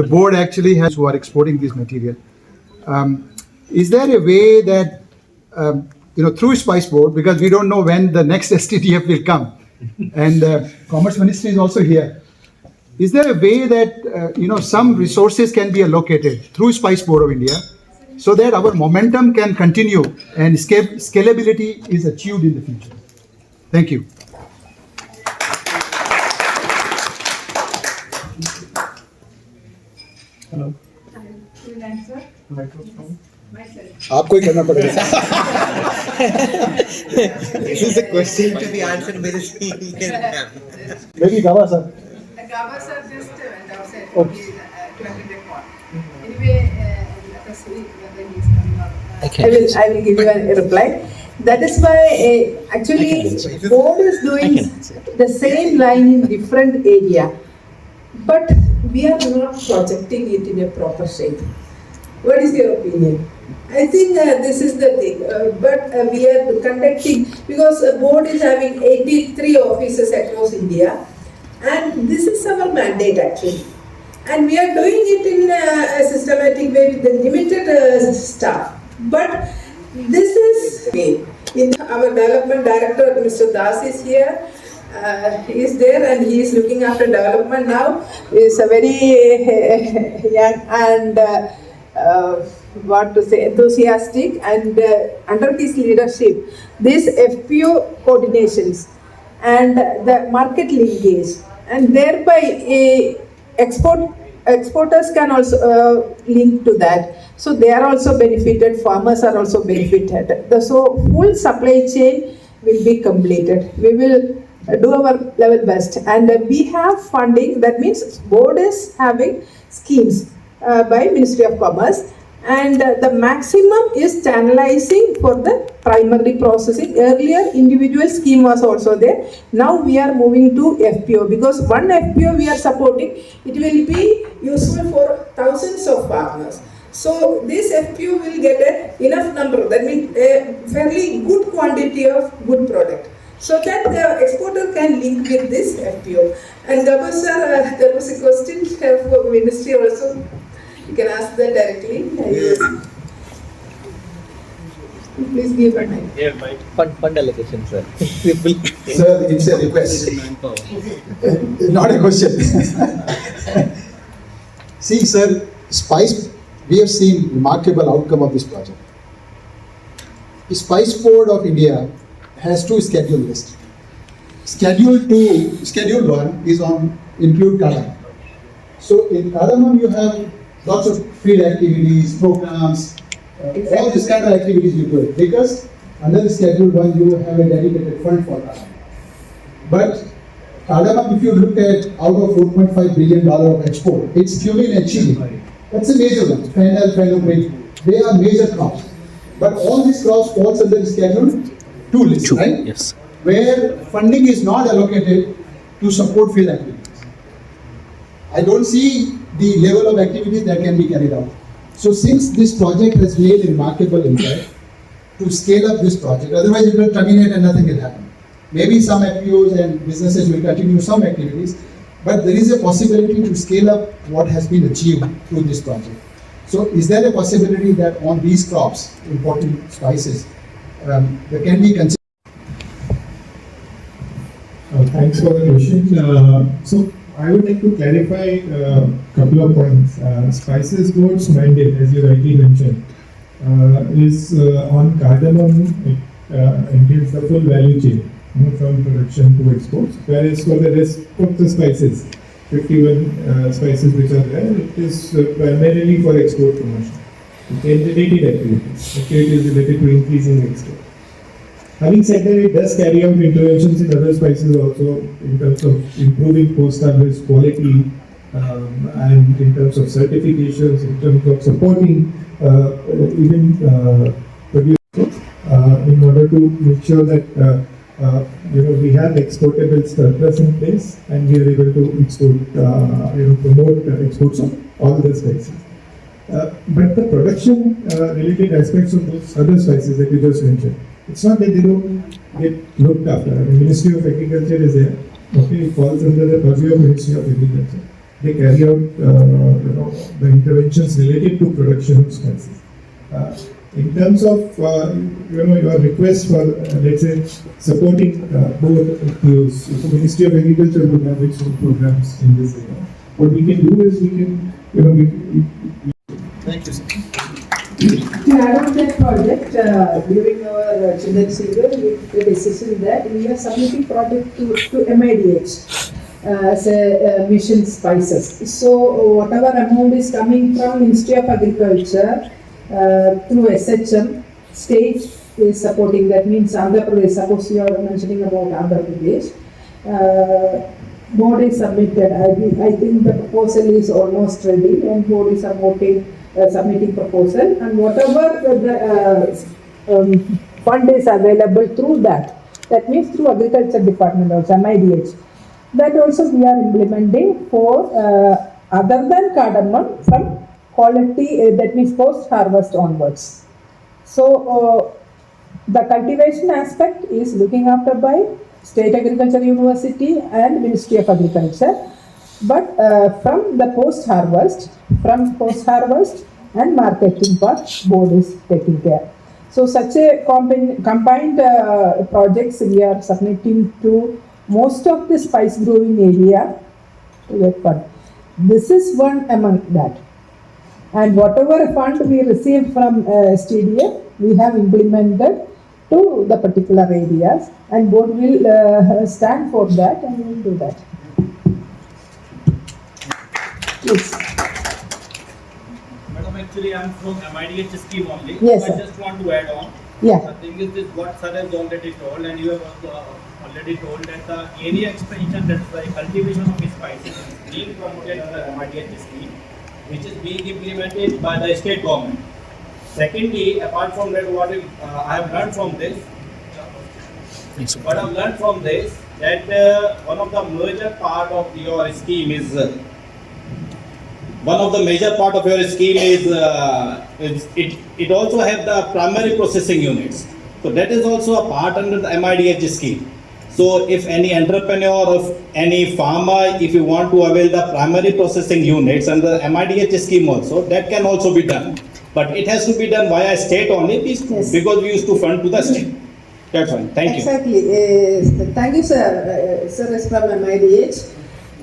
Speaker 8: board actually has who are exporting this material. Is there a way that through Spice Board, because we don't know when the next STDF will come, and Commerce Ministry is also here. Is there a way that some resources can be allocated through Spice Board of India, so that our momentum can continue and scalability is achieved in the future? Thank you. Hello. आपको ही करना पड़ेगा.
Speaker 9: This is a question to be answered by the senior.
Speaker 8: Maybe Gava sir.
Speaker 1: Gava sir just went outside
Speaker 8: Okay.
Speaker 1: to attend a call. Anyway, let us see whether he is coming up. I will give you a reply. That is why actually board is doing the same line in different area, but we are not projecting it in a proper shape. What is your opinion? I think this is the thing, but we are conducting, because the board is having 83 offices across India, and this is our mandate actually. And we are doing it in a systematic way with the limited staff. But this is in our development director, Mr. Das is here. He is there and he is looking after development now. He is a very young and enthusiastic, and under his leadership, these FPO coordinations and the market linkage, and thereby exporters can also link to that. So they are also benefited, farmers are also benefited. So full supply chain will be completed. We will do our level best, and we have funding. That means board is having schemes by Ministry of Commerce, and the maximum is channelizing for the primary processing. Earlier individual scheme was also there. Now we are moving to FPO, because one FPO we are supporting, it will be useful for thousands of farmers. So this FPO will get enough number, that means a fairly good quantity of good product, so that the exporter can link with this FPO. And Gaba sir, there was a question for ministry also. You can ask that directly. Please give a mic.
Speaker 3: Yeah, fund allocation, sir.
Speaker 8: Sir, it's a request, not a question. See, sir, Spice, we have seen remarkable outcome of this project. The Spice Board of India has two schedule lists. Schedule 1 is on include cardamom. So in cardamom you have lots of field activities, programs, all this kind of activities you do it, because under the Schedule 1 you have a dedicated fund for cardamom. But cardamom, if you look at out of $4.5 billion of export, it's cumin and chili. That's a major one. Fennel, fenugreek, they are major crops. But all these crops falls under the Schedule 2 list, right?
Speaker 3: Yes.
Speaker 8: Where funding is not allocated to support field activities. I don't see the level of activities that can be carried out. So since this project has made a remarkable impact, to scale up this project, otherwise it will terminate and nothing will happen. Maybe some FPOs and businesses will continue some activities, but there is a possibility to scale up what has been achieved through this project. So is there a possibility that on these crops, important spices, there can be considered?
Speaker 10: Thanks for the question. So I would like to clarify a couple of points. Spices Board's mandate, as you rightly mentioned, is on cardamom. It entails the full value chain, from production to exports. Whereas for the rest of the spices, 51 spices which are there, it is primarily for export promotion. Related activities related to increasing export. Having said that, it does carry out interventions in other spices also in terms of improving post-harvest quality and in terms of certifications, in terms of supporting even producers in order to make sure that we have exportable surplus in place and we are able to export, promote exports of all the spices. But the production related aspects of those other spices that you just mentioned, it's not that they don't get looked after. The Ministry of Agriculture is there. Okay, it falls under the purview of Ministry of Agriculture. They carry out the interventions related to production of spices. In terms of your request for let's say supporting more use, the Ministry of Agriculture would have its own programs in this area. What we can do is we can
Speaker 9: Thank you, sir.
Speaker 1: To add on that project, during our children's year, we took a decision that we are submitting project to MIDH as a mission spices. So whatever amount is coming from Ministry of Agriculture through SHM, state is supporting. That means Andhra Pradesh. Suppose you are mentioning about Andhra Pradesh. Board is submitted. I think the proposal is almost ready, and board is submitting proposal, and whatever the fund is available through that means through Agriculture Department also, MIDH, that also we are implementing for other than cardamom from quality, that means post harvest onwards. So the cultivation aspect is looking after by State Agriculture University and Ministry of Agriculture, but from post harvest and marketing part, board is taking care. So such a combined projects we are submitting to most of the spice growing area to that fund. This is one among that. And whatever fund we received from STDF, we have implemented to the particular areas, and board will stand for that and we will do that. Please.
Speaker 11: Madam, actually I am from MIDH scheme only.
Speaker 1: Yes,
Speaker 11: I
Speaker 1: sir.
Speaker 11: just want to add on.
Speaker 1: Yeah.
Speaker 11: The thing is this, what sir has already told, and you have also already told that the area expansion, that's the cultivation of spices, is being promoted under MIDH scheme, which is being implemented by the state government. Secondly, apart from that, what I have learned from this, that one of the major part of your scheme is it also have the primary processing units. So that is also a part under the MIDH scheme. So if any entrepreneur or any farmer, if you want to avail the primary processing units under the MIDH scheme also, that can also be done. But it has to be done via state only,
Speaker 1: Yes.
Speaker 11: because we used to fund to the state. That's fine. Thank you.
Speaker 1: Exactly. Thank you, sir. Sir is from MIDH,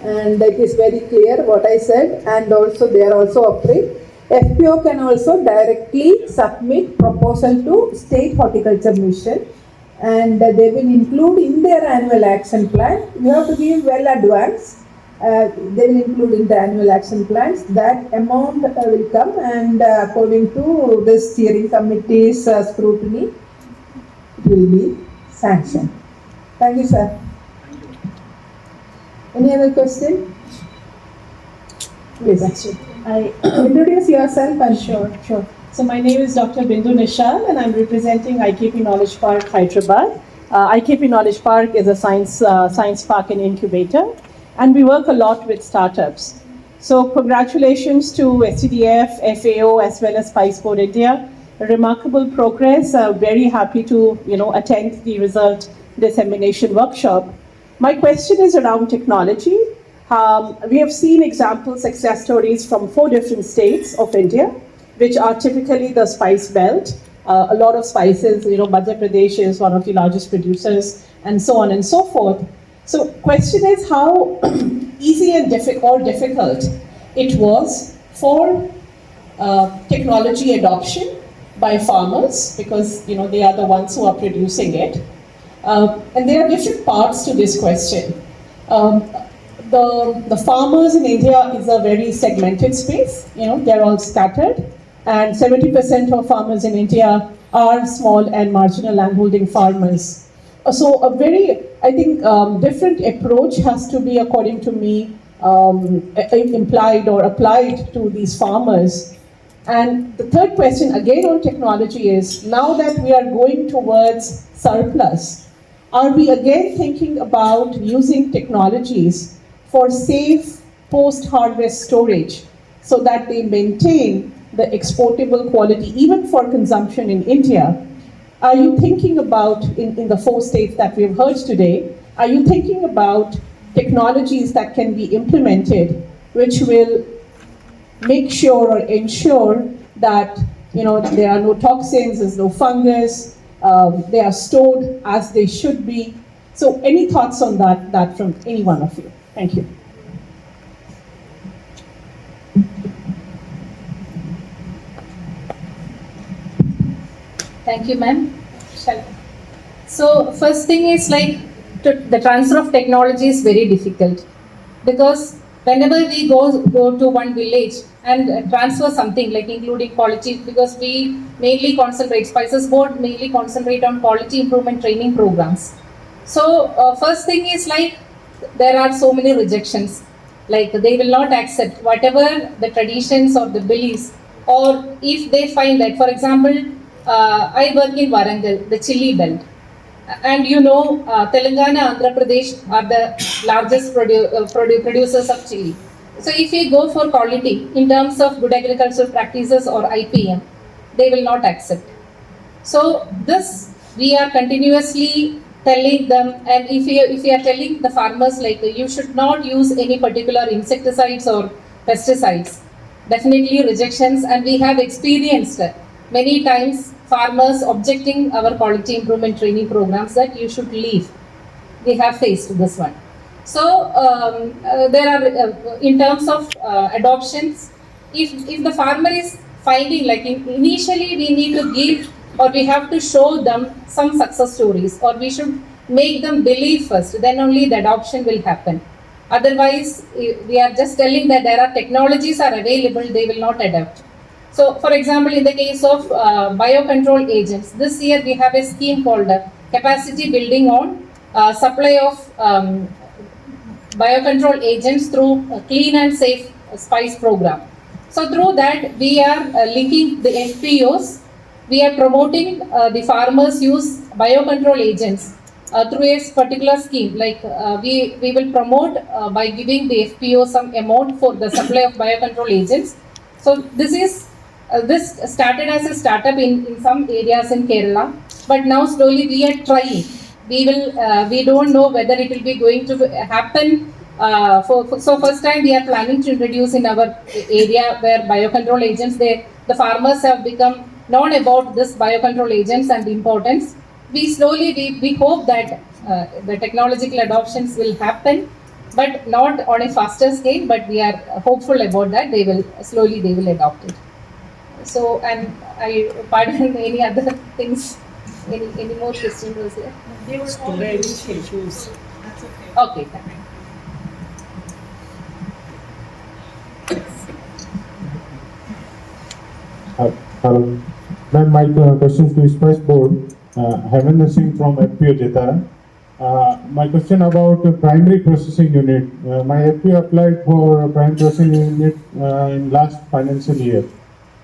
Speaker 1: and it is very clear what I said, and also they are also offering. FPO can also directly submit proposal to State Horticulture Mission, and they will include in their annual action plan. You have to give well advance. They will include in the annual action plans. That amount will come, and according to the steering committee's scrutiny, it will be sanctioned. Thank you, sir. Any other question? Please. Introduce yourself and
Speaker 12: Sure. So my name is Dr. Bindu Nishal, and I'm representing IKP Knowledge Park, Hyderabad. IKP Knowledge Park is a science park and incubator, and we work a lot with startups. So congratulations to STDF, FAO, as well as Spice Board India. A remarkable progress. Very happy to attend the result dissemination workshop. My question is around technology. We have seen example success stories from 4 different states of India, which are typically the spice belt. A lot of spices, Madhya Pradesh is one of the largest producers, and so on and so forth. So question is how easy and or difficult. It was for technology adoption by farmers, because they are the ones who are producing it. And there are different parts to this question. The farmers in India is a very segmented space. They're all scattered, and 70% of farmers in India are small and marginal landholding farmers. So a very, I think, different approach has to be, according to me, implied or applied to these farmers. And the third question, again on technology, is now that we are going towards surplus, are we again thinking about using technologies for safe post-harvest storage so that they maintain the exportable quality even for consumption in India? Are you thinking about, in the 4 states that we've heard today, are you thinking about technologies that can be implemented which will make sure or ensure that there are no toxins, there's no fungus, they are stored as they should be? So any thoughts on that from any one of you? Thank you.
Speaker 4: Thank you, ma'am. So first thing is the transfer of technology is very difficult, because whenever we go to one village and transfer something including quality, because we mainly concentrate, Spices Board mainly concentrate on quality improvement training programs. So first thing is there are so many rejections, they will not accept whatever the traditions or the beliefs, or if they find that, for example, I work in Warangal, the chili belt, and Telangana, Andhra Pradesh are the largest producers of chili. So if we go for quality in terms of good agricultural practices or IPM, they will not accept. So this we are continuously telling them, and if we are telling the farmers you should not use any particular insecticides or pesticides, definitely rejections, and we have experienced many times farmers objecting our quality improvement training programs that you should leave. We have faced this one. So there are in terms of adoptions, if the farmer is finding initially we need to give, or we have to show them some success stories, or we should make them believe first, then only the adoption will happen. Otherwise, we are just telling that there are technologies are available, they will not adopt. So, for example, in the case of biocontrol agents, this year we have a scheme called capacity building on supply of biocontrol agents through a clean and safe spice program. So, through that we are linking the FPOs. We are promoting the farmers use biocontrol agents through a particular scheme. We will promote by giving the FPO some amount for the supply of biocontrol agents. So this started as a startup in some areas in Kerala, but now slowly we are trying. We don't know whether it will be going to happen. So first time we are planning to introduce in our area where biocontrol agents, the farmers have become known about this biocontrol agents and the importance. We hope that the technological adoptions will happen, but not on a faster scale, but we are hopeful about that they will adopt it. So, and I pardon any other things, any more questions was there?
Speaker 12: They were all issues.
Speaker 4: Okay, thank you.
Speaker 10: Hello. Ma'am, my questions to Spice Board. Hemendra Singh from FPO Jetara. My question about the primary processing unit. My FPO applied for primary processing unit in last financial year,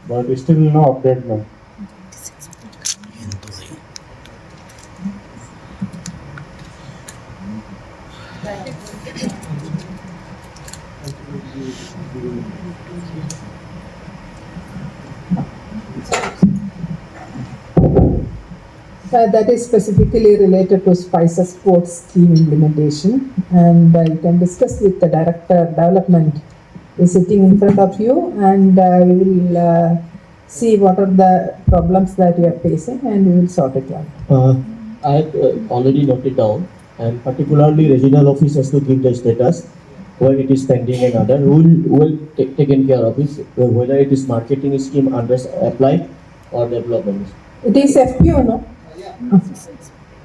Speaker 10: but still no update now.
Speaker 1: That is specifically related to Spices Board scheme implementation, and you can discuss with the Director Development who is sitting in front of you, and we will see what are the problems that you are facing, and we will sort it out.
Speaker 6: I have already noted down, and particularly regional office has to give the status.
Speaker 13: where it is pending and other, who will taken care of it, whether it is marketing scheme under applied or development.
Speaker 1: It is FPO, no?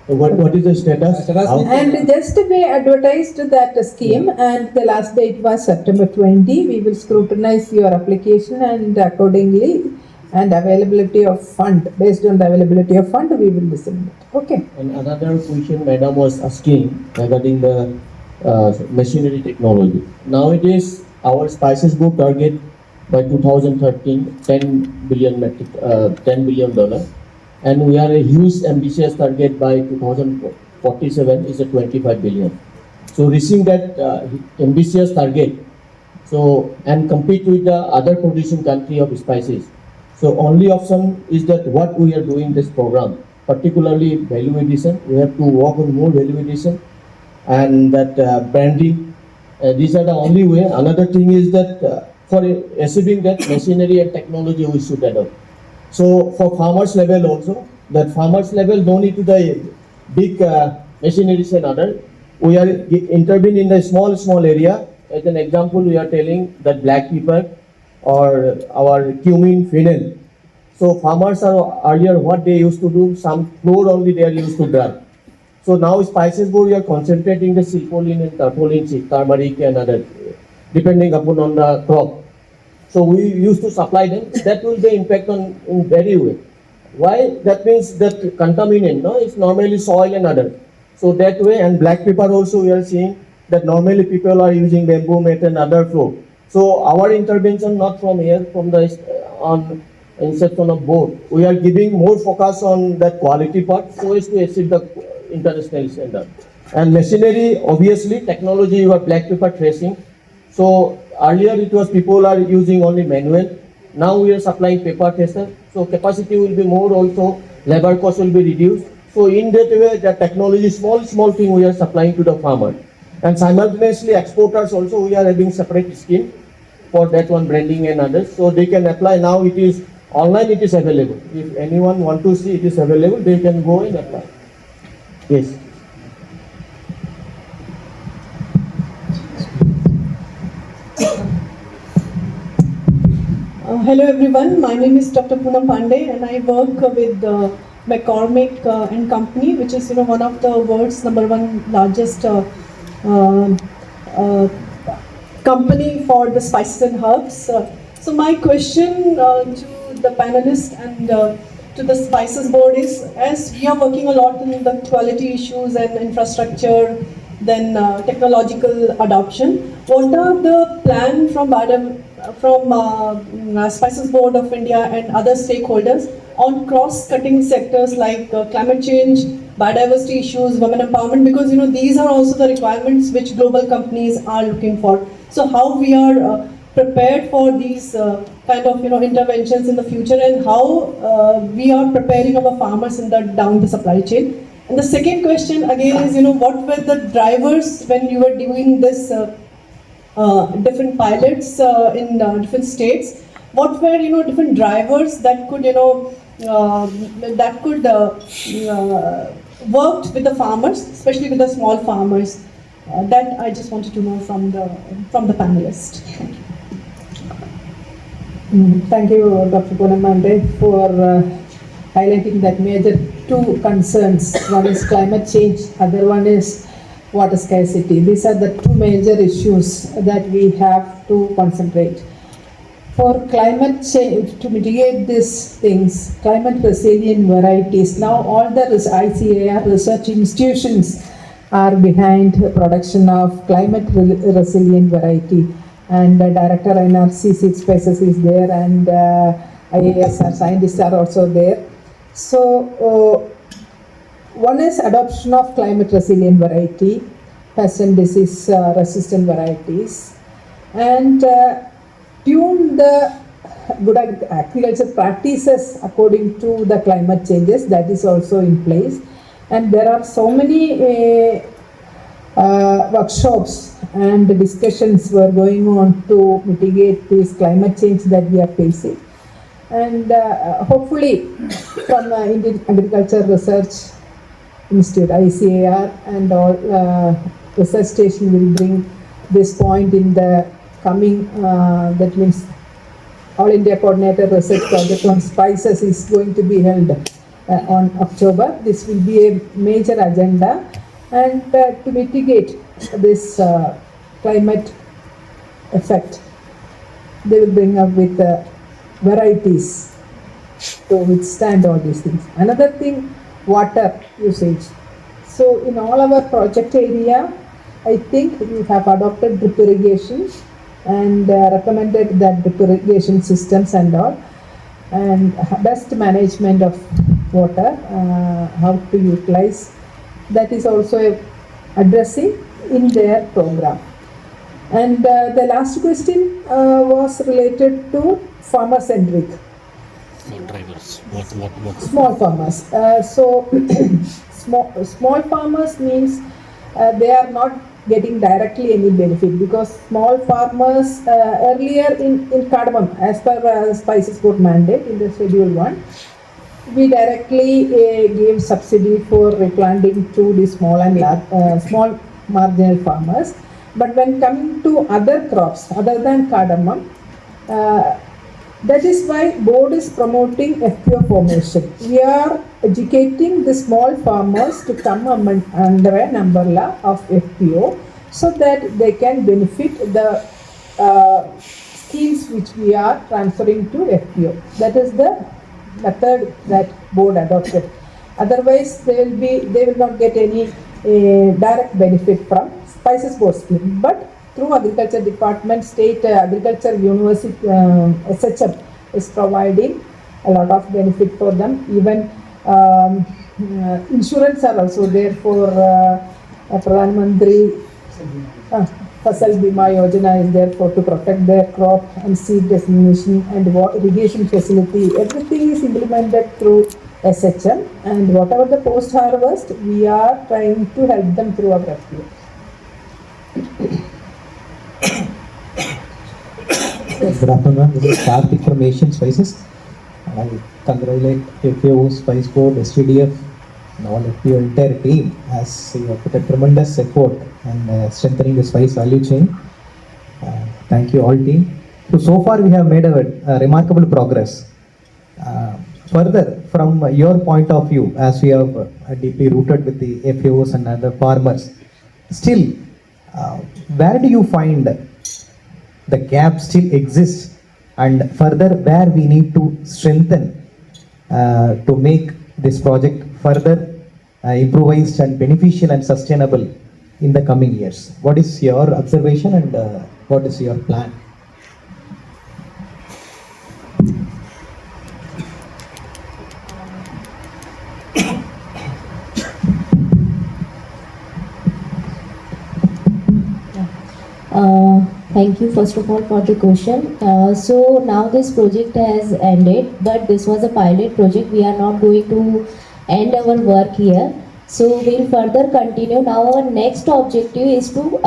Speaker 13: So what is the status? How?
Speaker 1: And just we advertised that scheme and the last date was September 20. We will scrutinize your application and accordingly and availability of fund. Based on the availability of fund, we will listen. Okay.
Speaker 13: And another question Madam was asking regarding the machinery technology. Nowadays, our spices book target by 2013, $10 billion. And we are a huge ambitious target by 2047 is a 25 billion. So reaching that ambitious target, so and compete with the other producing country of spices. So only option is that what we are doing this program, particularly value addition. We have to work on more value addition and that branding. These are the only way. Another thing is that for achieving that machinery and technology we should adopt. So for farmers level also, that farmers level don't need to the big machineries and other. We are intervene in the small area. As an example, we are telling that black pepper or our cumin, fennel. So farmers are earlier what they used to do, some floor only they are used to dry. So now spices board we are concentrating the silpolin and tarpaulin seed, turmeric and other, depending upon on the crop. So we used to supply them. That will be impact on in very way. Why? That means that contaminant, no, it's normally soil and other. So that way, and black pepper also we are seeing that normally people are using bamboo mat and other flow. So our intervention not from here, from the on inception of board. We are giving more focus on that quality part so as to achieve the international standard. And machinery, obviously, technology, you have black pepper tracing. So earlier it was people are using only manual. Now we are supplying paper tracer. So capacity will be more also, labor cost will be reduced. So in that way, the technology, small thing we are supplying to the farmer. And simultaneously exporters also we are having separate scheme for that one branding and others. So they can apply now, it is online, it is available. If anyone want to see it is available, they can go and apply. Yes.
Speaker 12: Hello everyone, my name is Dr. Poonam Pandey and I work with McCormick and Company, which is one of the world's #1 largest company for the spices and herbs. So my question to the panelists and to the spices board is, as we are working a lot in the quality issues and infrastructure, then technological adoption, what are the plan from Spices Board of India and other stakeholders on cross-cutting sectors like climate change, biodiversity issues, women empowerment, because these are also the requirements which global companies are looking for. So how we are prepared for these kind of interventions in the future, and how we are preparing our farmers in down the supply chain. And the second question again is, what were the drivers when you were doing this different pilots in different states? What were different drivers that could worked with the farmers, especially with the small farmers? That I just wanted to know from the panelists.
Speaker 1: Thank you, Dr. Poonam Pandey, for highlighting that major two concerns. One is climate change, other one is water scarcity. These are the two major issues that we have to concentrate. For climate change, to mitigate these things, climate resilient varieties, now all the ICAR research institutions are behind the production of climate resilient variety. And Director NRC Seed Spices is there, and IASR scientists are also there. So one is adoption of climate resilient variety, pest and disease resistant varieties, and tune the good agriculture practices according to the climate changes. That is also in place. And there are so many workshops and discussions were going on to mitigate this climate change that we are facing. And hopefully from Indian Agriculture Research Institute, ICAR, and all research station will bring this point in the coming, that means All India Coordinated Research Project on Spices is going to be held on October. This will be a major agenda, and to mitigate this climate effect, they will bring up with varieties to withstand all these things. Another thing, water usage. So in all our project area, I think we have adopted drip irrigation and recommended that drip irrigation systems and all, and best management of water, how to utilize, that is also addressing in their program. And the last question was related to farmer-centric.
Speaker 3: Drivers.
Speaker 1: Small farmers. So small farmers means they are not getting directly any benefit, because small farmers earlier in cardamom, as per Spices Board mandate in the Schedule 1, we directly gave subsidy for replanting to the small and large, small marginal farmers. But when coming to other crops other than cardamom, that is why board is promoting FPO formation. We are educating the small farmers to come under an umbrella of FPO, so that they can benefit the schemes which we are transferring to FPO. That is the method that board adopted. Otherwise, they will not get any direct benefit from Spices Board scheme. But through Agriculture Department, State Agriculture University, SHM is providing a lot of benefit for them. Even insurance are also there for Pradhan Mantri Fasal Bima Yojana is there for to protect their crop and seed designation and irrigation facility. Everything is implemented through SHM, and whatever the post harvest, we are trying to help them through our FPO.
Speaker 14: Good afternoon, this is Karthik from Asian Spices. I congratulate FAO, Spice Board, STDF, and all FPO entire team as you have put a tremendous effort in strengthening the spice value chain. Thank you all team. So far we have made a remarkable progress. Further, from your point of view, as we have deeply rooted with the FAOs and other farmers, still, where do you find the gap still exists, and further where we need to strengthen to make this project further improvised and beneficial and sustainable in the coming years? What is your observation and what is your plan?
Speaker 7: Thank you first of all for the question. So now this project has ended, but this was a pilot project. We are not going to end our work here. So we'll further continue. Now our next objective is to,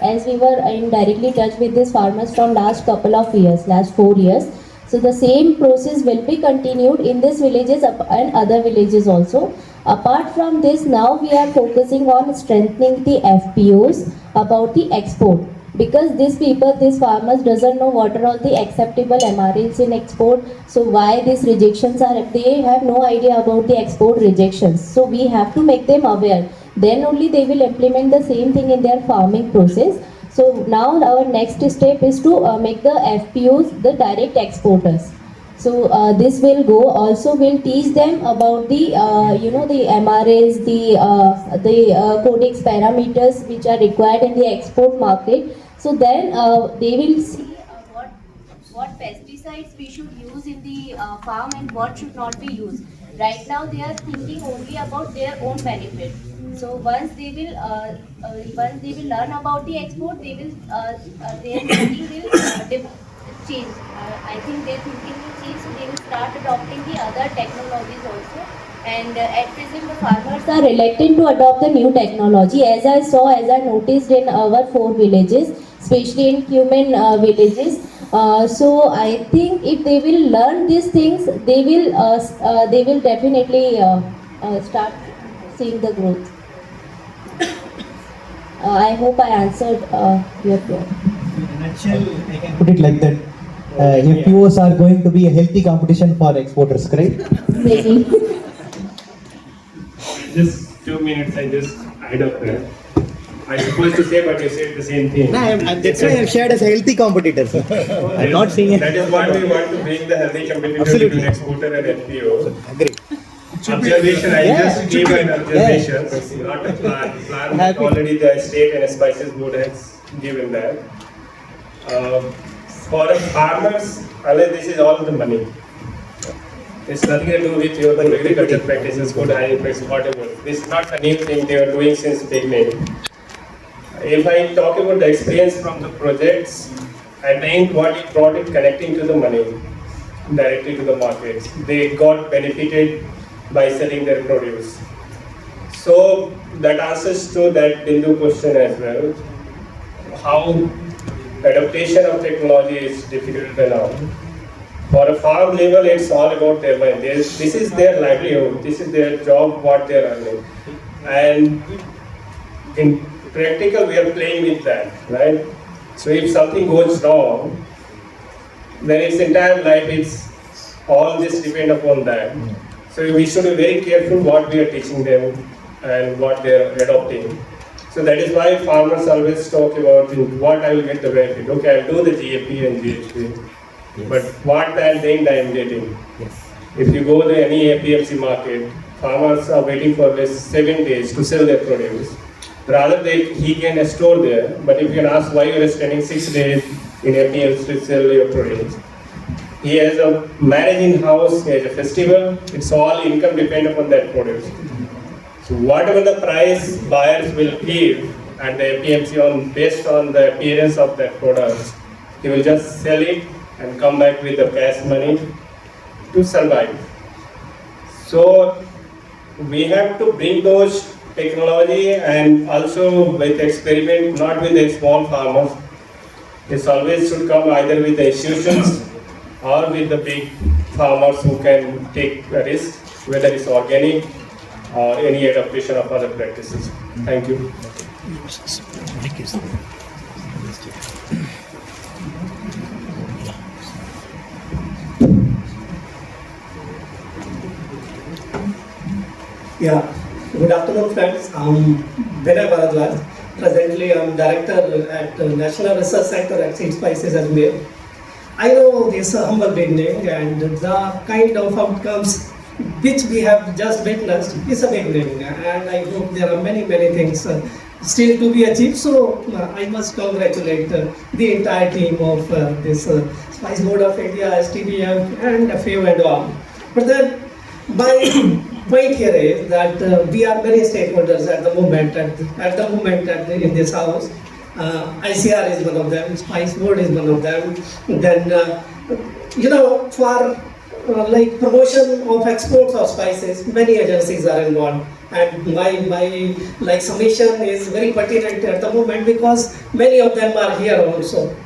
Speaker 7: as we were in directly touch with these farmers from last couple of years, last 4 years. So the same process will be continued in these villages and other villages also. Apart from this, now we are focusing on strengthening the FPOs about the export. Because these farmers doesn't know what are all the acceptable MRLs in export. So why these rejections are, they have no idea about the export rejections. So we have to make them aware. Then only they will implement the same thing in their farming process. So now our next step is to make the FPOs the direct exporters. So this will go, also will teach them about the, the MRAs, the codex parameters which are required in the export market. So then they will see what pesticides we should use in the farm and what should not be used. Right now they are thinking only about their own benefit. So once they will learn about the export, they will their thinking will change. I think their thinking will change, so they will start adopting the other technologies also. And at present the farmers are reluctant to adopt the new technology. As I noticed in our 4 villages, especially in Cumin villages. So I think if they will learn these things, they will definitely start seeing the growth. I hope I answered your query.
Speaker 14: Put it like that. FPOs are going to be a healthy competition for exporters, correct?
Speaker 7: Maybe.
Speaker 2: Just 2 minutes, I just add up there. I supposed to say, but you said the same thing.
Speaker 9: No, that's why I've shared as a healthy competitor. Sir. I'm not saying it.
Speaker 2: That is what we want to bring the healthy competitor
Speaker 9: Absolutely.
Speaker 2: between exporter and FPO.
Speaker 9: Agree.
Speaker 2: Observation, I
Speaker 9: Yeah,
Speaker 2: just
Speaker 9: it
Speaker 2: give
Speaker 9: should
Speaker 2: an
Speaker 9: be.
Speaker 2: observation, not a plan. Plan
Speaker 9: Happy.
Speaker 2: already the state and spices board has given that. For the farmers, unless this is all the money. It's nothing to do with your good agriculture practices, good high practices, whatever. This is not a new thing they are doing since beginning. If I talk about the experience from the projects, at the end what it brought it connecting to the money directly to the markets. They got benefited by selling their produce. So that answers to that Bindu question as well. How adaptation of technology is difficult now. For a farm level, it's all about their money. This is their livelihood. This is their job, what they are earning. And in practical, we are playing with that, right? So if something goes wrong, then its entire life, it's all this depend upon that. So we should be very careful what we are teaching them and what they are adopting. So that is why farmers always talk about what I will get the benefit. Okay, I'll do the GAP and GHP. Yes. But what at the end I am getting?
Speaker 9: Yes.
Speaker 2: If you go to any APMC market, farmers are waiting for less 7 days to sell their produce. Rather, he can store there. But if you can ask why you are spending 6 days in APMC to sell your produce, he has a marriage in house, he has a festival. It's all income depend upon that produce. So whatever the price buyers will give at the APMC based on the appearance of that product, he will just sell it and come back with the cash money to survive. So we have to bring those technology and also with experiment, not with the small farmers. This always should come either with the institutions or with the big farmers who can take a risk, whether it's organic or any adaptation of other practices. Thank you.
Speaker 6: Yeah, good afternoon friends. I'm Vinay Bharadwaj. Presently I'm Director at the National Research Center at Seed Spices Ajmer. I know this humble beginning and the kind of outcomes which we have just witnessed is a beginning, and I hope there are many things still to be achieved. So I must congratulate the entire team of this Spice Board of India, STDF and FAO and all. But then my point here is that we are many stakeholders at the moment in this house. ICR is one of them, Spice Board is one of them. Then for like promotion of exports of spices, many agencies are involved, and my like submission is very pertinent at the moment because many of them are here also.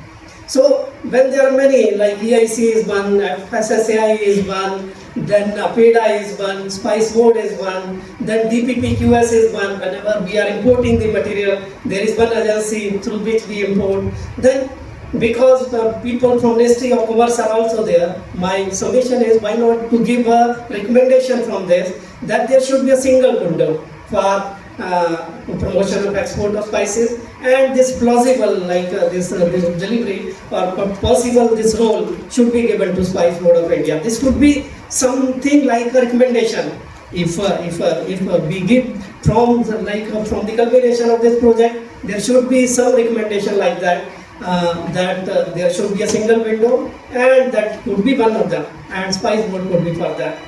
Speaker 6: So when there are many, like EIC is one, FSSAI is one, then APEDA is one, Spice Board is one, then DPPQS is one. Whenever we are importing the material, there is one agency through which we import. Then because the people from Ministry of Commerce are also there, my submission is why not to give a recommendation from this that there should be a single window for promotion of export of spices, and this plausible like this delivery or possible this role should be given to Spice Board of India. This could be something like a recommendation. If we give from the culmination of this project, there should be some recommendation like that. There should be a single window, and that could be one of them, and Spice Board could be for that.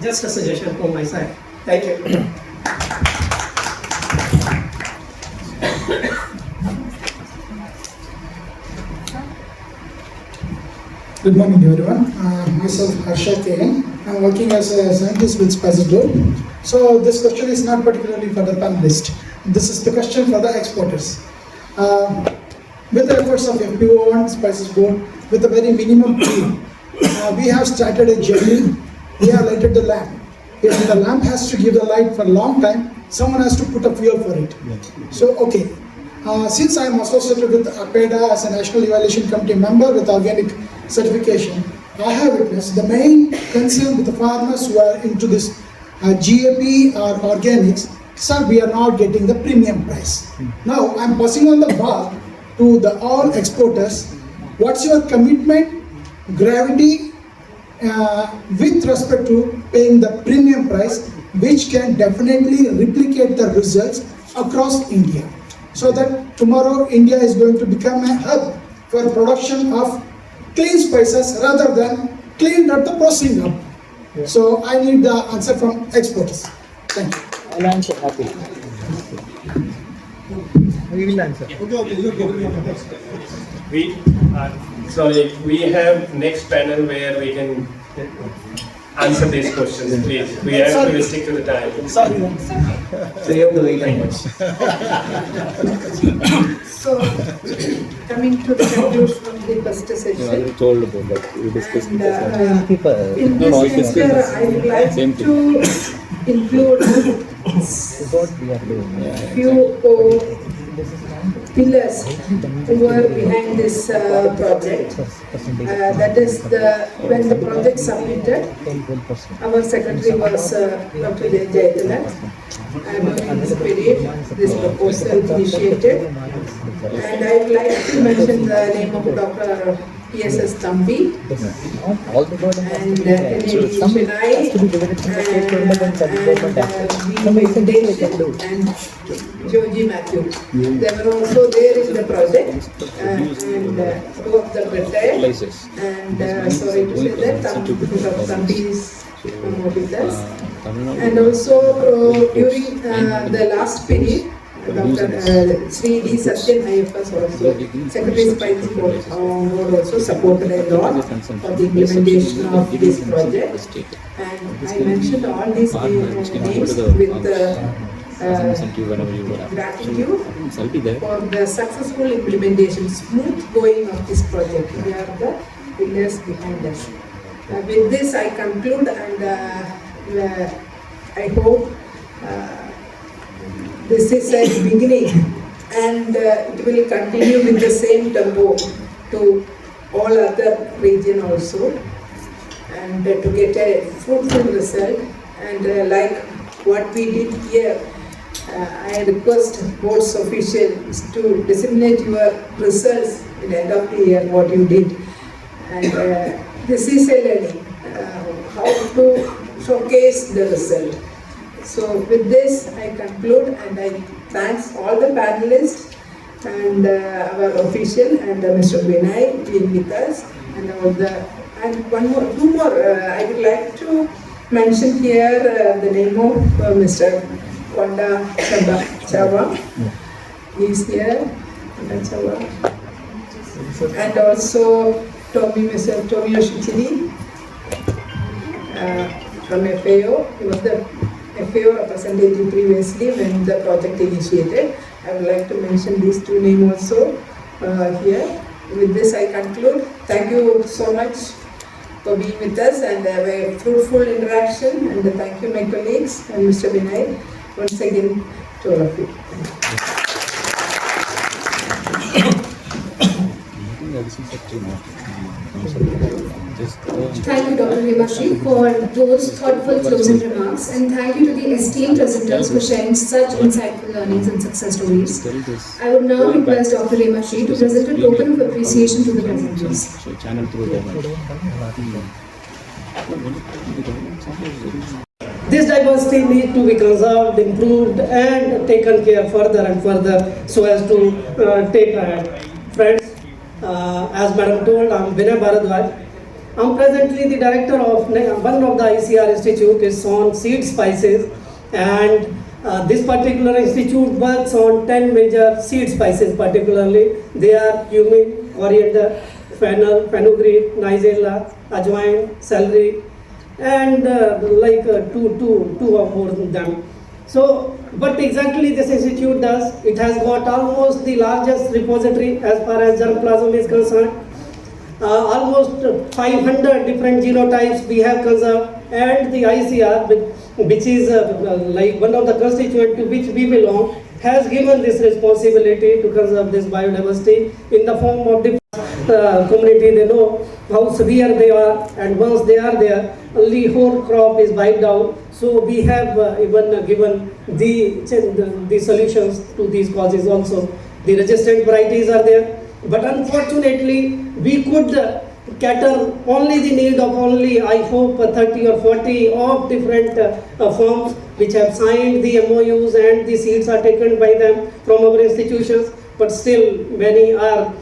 Speaker 6: Just a suggestion from my side. Thank you.
Speaker 15: Good morning everyone. Myself Harsha KN. I'm working as a scientist with Spices Board. So this question is not particularly for the panelist. This is the question for the exporters. With the efforts of FPO and Spices Board, with a very minimum fee, we have started a journey. We have lighted the land. If the lamp has to give the light for a long time, someone has to put a fuel for it. So, okay. Since I am associated with APEDA as a National Evaluation Committee member with organic certification, I have witnessed the main concern with the farmers who are into this GAP or organics. Sir, we are not getting the premium price. Now, I am passing on the bar to the all exporters. What's your commitment, gravity, with respect to paying the premium price, which can definitely replicate the results across India, so that tomorrow India is going to become a hub for production of clean spices rather than clean at the processing hub. So I need the answer from exporters. Thank you.
Speaker 14: I'll answer happily. We will answer.
Speaker 2: We have next panel where we can answer these questions, please. We have to stick to the time.
Speaker 15: Sorry.
Speaker 14: So you have to wait and watch.
Speaker 1: So, coming to the conclusion of the first session.
Speaker 3: I already told about that. We discussed
Speaker 1: And,
Speaker 3: it.
Speaker 1: in this lecture, I would like
Speaker 3: Same thing.
Speaker 1: to include
Speaker 14: What we are doing.
Speaker 1: few pillars who are behind this project. That is when the project submitted, our secretary was Dr. Jayathanan. During this period, this proposal initiated. And I would like to mention the name of Dr. PSS Thambi and Vinay and Joji Matthew. They were also there in the project and two of them retired. And sorry to say that Dr. Thambi is no more with us. And also during the last period, Dr. Sri D. Satyan IFS also, Secretary Spice Board also supported a lot for the implementation of this project. And I mentioned all these names with gratitude for the successful implementation, smooth going of this project. We are the pillars behind us. With this I conclude, and I hope this is a beginning, and it will continue with the same tempo to all other region also, and to get a fruitful result. And like what we did here, I request board's officials to disseminate your results in the end of the year, what you did. And this is a learning, how to showcase the result. So with this I conclude, and I thanks all the panelists and our official and Mr. Vinay being with us, and all the, and two more. I would like to mention here the name of Mr. Konda Chava. He is here, Konda Chava. And also Mr. Tomio Shichiri from FAO. He was the FAO representative previously when the project initiated. I would like to mention these two names also here. With this I conclude. Thank you so much for being with us and have a fruitful interaction, and thank you my colleagues and Mr. Vinay once again to all of you.
Speaker 16: Thank you, Dr. Hemashi, for those thoughtful closing remarks, and thank you to the esteemed presenters for sharing such insightful learnings and success stories. I would now request Dr. Hemashi to present a token of appreciation to the presenters.
Speaker 6: This diversity needs to be conserved, improved, and taken care further and further so as to take ahead. Friends, as Madam told, I am Vinay Bharadwaj. I am presently the director of one of the ICR Institute is on seed spices, and this particular institute works on 10 major seed spices particularly. They are cumin, coriander, fennel, fenugreek, nigella, ajwain, celery, and two or more of them. So, what exactly this institute does, it has got almost the largest repository as far as germplasm is concerned. Almost 500 different genotypes we have conserved, and the ICR, which is like one of the constituent to which we belong, has given this responsibility to conserve this biodiversity in the form of the community. They know how severe they are, and once they are there, only whole crop is wiped out. So we have even given the solutions to these causes also. The resistant varieties are there, but unfortunately we could cater only the need of only, I hope, 30 or 40 of different firms which have signed the MOUs, and the seeds are taken by them from our institutions, but still many are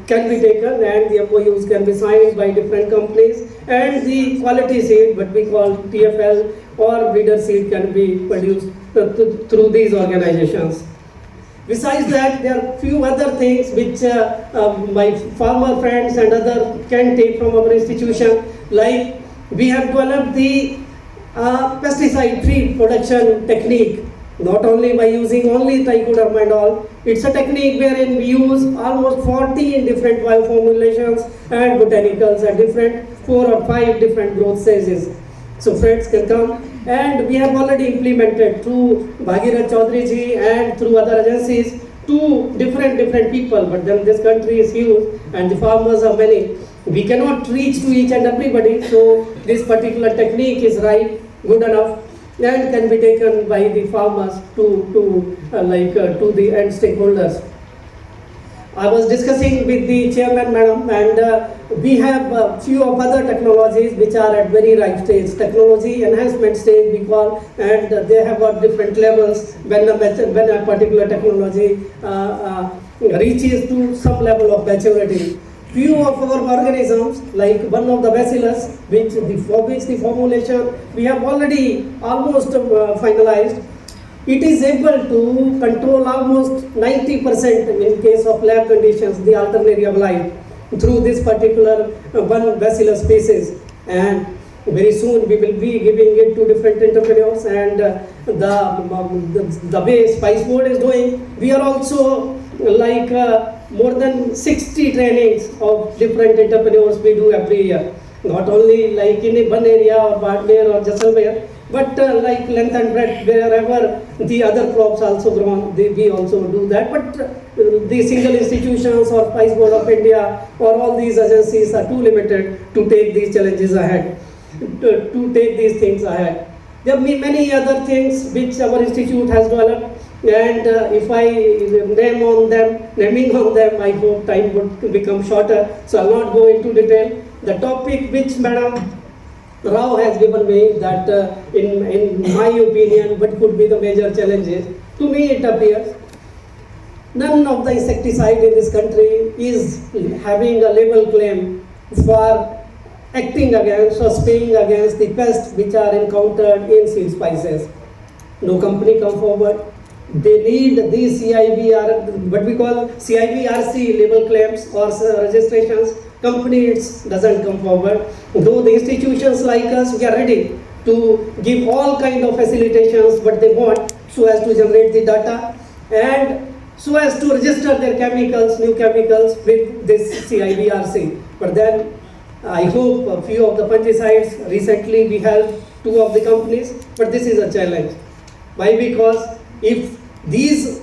Speaker 6: can be taken, and the MOUs can be signed by different companies, and the quality seed, what we call TFL or breeder seed, can be produced through these organizations. Besides that, there are few other things which my farmer friends and other can take from our institution, like we have developed the pesticide-free production technique, not only by using only trichoderma and all. It's a technique wherein we use almost 14 different bioformulations and botanicals at different 4 or 5 different growth stages. So friends can come, and we have already implemented through Bhagirath Chaudhary ji and through other agencies to different people, but then this country is huge and the farmers are many. We cannot reach to each and everybody, so this particular technique is right, good enough, and can be taken by the farmers to the end stakeholders. I was discussing with the chairman, madam, and we have a few of other technologies which are at very ripe stage. Technology enhancement stage we call, and they have got different levels when a particular technology reaches to some level of maturity. Few of our organisms, like one of the bacillus, for which the formulation we have already almost finalized, it is able to control almost 90% in case of lab conditions, the alternaria of life, through this particular one bacillus species. And very soon we will be giving it to different entrepreneurs, and the way Spice Board is doing, we are also like more than 60 trainings of different entrepreneurs we do every year. Not only like in one area or Badmer or Jaisalmer, but like length and breadth, wherever the other crops also grown, we also do that. But the single institutions or Spice Board of India or all these agencies are too limited to take these challenges ahead, to take these things ahead. There are many other things which our institute has developed, and if I naming on them, I hope time would become shorter, so I'll not go into detail. The topic which Madam Rao has given me, that in my opinion, what could be the major challenges, to me it appears none of the insecticide in this country is having a label claim for acting against or spraying against the pests which are encountered in seed spices. No company come forward. They need these CIBR, what we call CIBRC label claims or registrations. Companies doesn't come forward. Though the institutions like us, we are ready to give all kind of facilitations what they want, so as to generate the data and so as to register their chemicals, new chemicals with this CIBRC. But then I hope a few of the fungicides, recently we helped 2 of the companies, but this is a challenge. Why? Because if these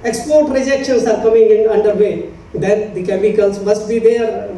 Speaker 6: export rejections are coming in underway, then the chemicals must be there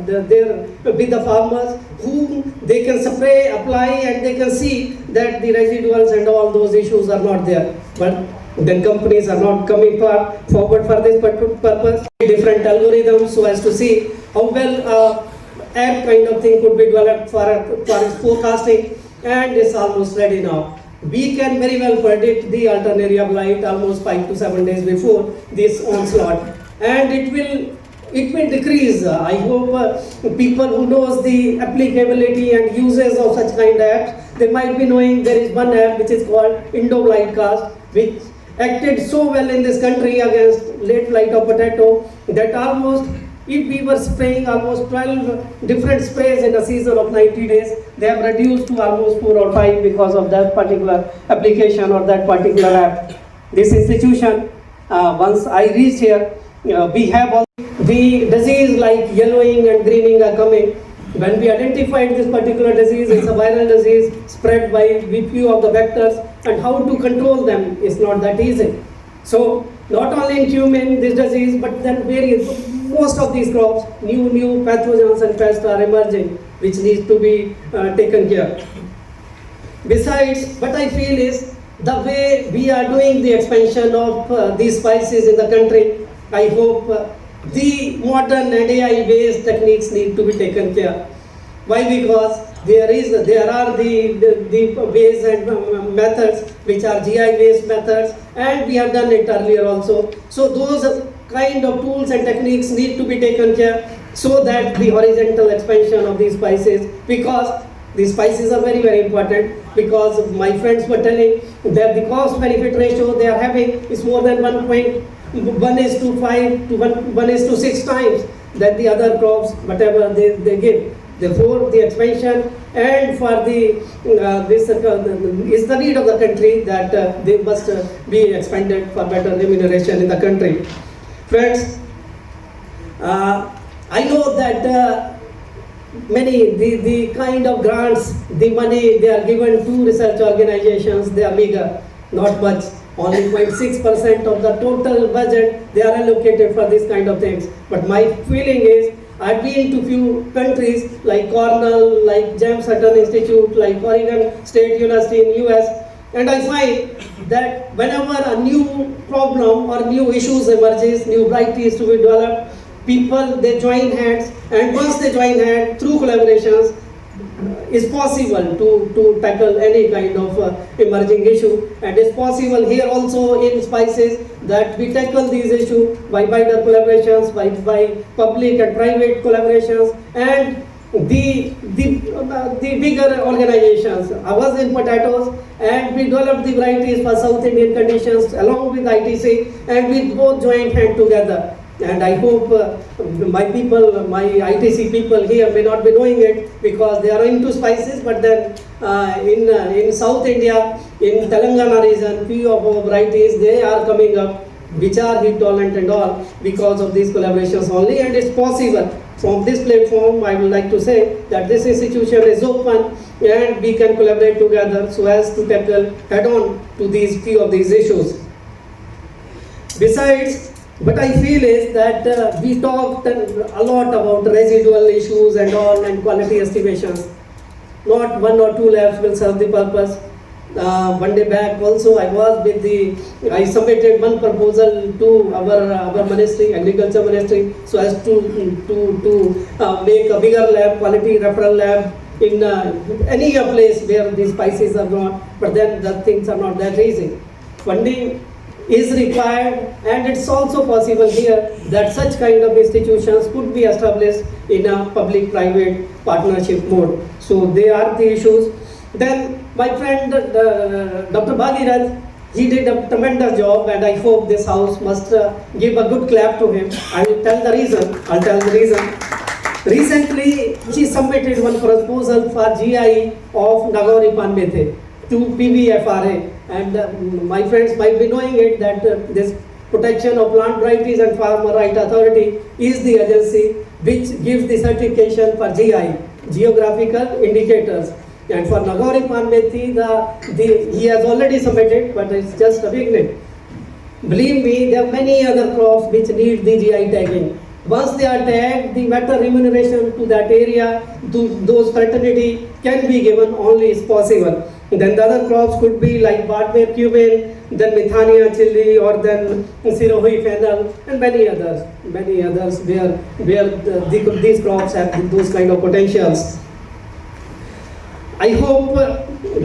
Speaker 6: with the farmers, whom they can spray, apply, and they can see that the residuals and all those issues are not there. But then companies are not coming forward for this purpose. Different algorithms so as to see how well app kind of thing could be developed for its forecasting, and it's almost ready now. We can very well predict the alternaria of light almost 5 to 7 days before this onslaught, and it will decrease. I hope people who knows the applicability and uses of such kind of apps, they might be knowing there is one app which is called Indo-Blight-Cast, which acted so well in this country against late flight of potato that almost, if we were spraying almost 12 different sprays in a season of 90 days, they have reduced to almost 4 or 5 because of that particular application or that particular app. This institution, once I reach here, we have all the disease like yellowing and greening are coming. When we identified this particular disease, it's a viral disease spread by few of the vectors, and how to control them is not that easy. So not only in cumin this disease, but then most of these crops, new pathogens and pests are emerging, which needs to be taken care. Besides, what I feel is the way we are doing the expansion of these spices in the country, I hope the modern and AI-based techniques need to be taken care. Why? Because there are the ways and methods which are GI-based methods, and we have done it earlier also. So those kind of tools and techniques need to be taken care, so that the horizontal expansion of these spices, because these spices are very, very important, because my friends were telling that the cost benefit ratio they are having is more than 1:5 to 1:6 times than the other crops, whatever they give. Therefore, the expansion and for the this is the need of the country, that they must be expanded for better remuneration in the country. Friends, I know that the kind of grants, the money they are given to research organizations, they are meager, not much. Only 0.6% of the total budget they are allocated for this kind of things. But my feeling is, I've been to few countries like Cornell, like James Hutton Institute, like Oregon State University in US, and I find that whenever a new problem or new issues emerges, new varieties to be developed, people they join hands, and once they join hands through collaborations, is possible to tackle any kind of emerging issue. And it's possible here also in spices that we tackle these issues by wider collaborations, by public and private collaborations, and the bigger organizations. I was in potatoes, and we developed the varieties for South Indian conditions along with ITC, and we both joined hand together. And I hope my ITC people here may not be knowing it, because they are into spices, but then in South India, in Telangana region, few of our varieties, they are coming up, which are heat tolerant and all, because of these collaborations only. And it's possible. From this platform, I would like to say that this institution is open, and we can collaborate together so as to tackle head-on to these few of these issues. Besides, what I feel is that we talked a lot about residual issues and all, and quality estimations. Not 1 or 2 labs will serve the purpose. One day back also, I submitted one proposal to our ministry, agriculture ministry, so as to make a bigger lab, quality referral lab in any place where these spices are not, but then the things are not that easy. Funding is required, and it's also possible here that such kind of institutions could be established in a public-private partnership mode. So they are the issues. Then my friend Dr. Bhagirath, he did a tremendous job, and I hope this house must give a good clap to him. I will tell the reason. I'll tell the reason. Recently, he submitted one proposal for GI of Nagori Panbethe to PBFRA, and my friends might be knowing it that this Protection of Plant Varieties and Farmer Right Authority is the agency which gives the certification for GI, geographical indicators. And for Nagori Panbethe, he has already submitted, but it's just a beginning. Believe me, there are many other crops which need the GI tagging. Once they are tagged, the better remuneration to that area, to those fraternity can be given only is possible. Then the other crops could be like Badmer cumin, then Methania chili, or then Sirohi fennel, and many others where these crops have those kind of potentials. I hope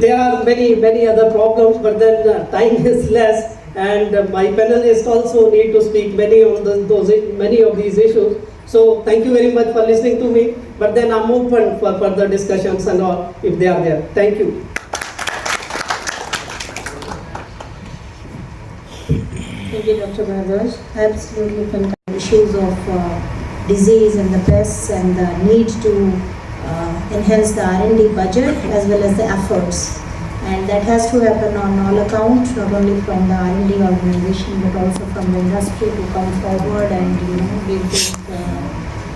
Speaker 6: there are many other problems, but then time is less, and my panelists also need to speak many of these issues. So thank you very much for listening to me, but then I'm open for further discussions and all if they are there. Thank you.
Speaker 17: Thank you, Dr. Bharadwaj. Absolutely fantastic issues of disease and the pests, and the need to enhance the R&D budget as well as the efforts. And that has to happen on all accounts, not only from the R&D organization, but also from the industry to come forward and give this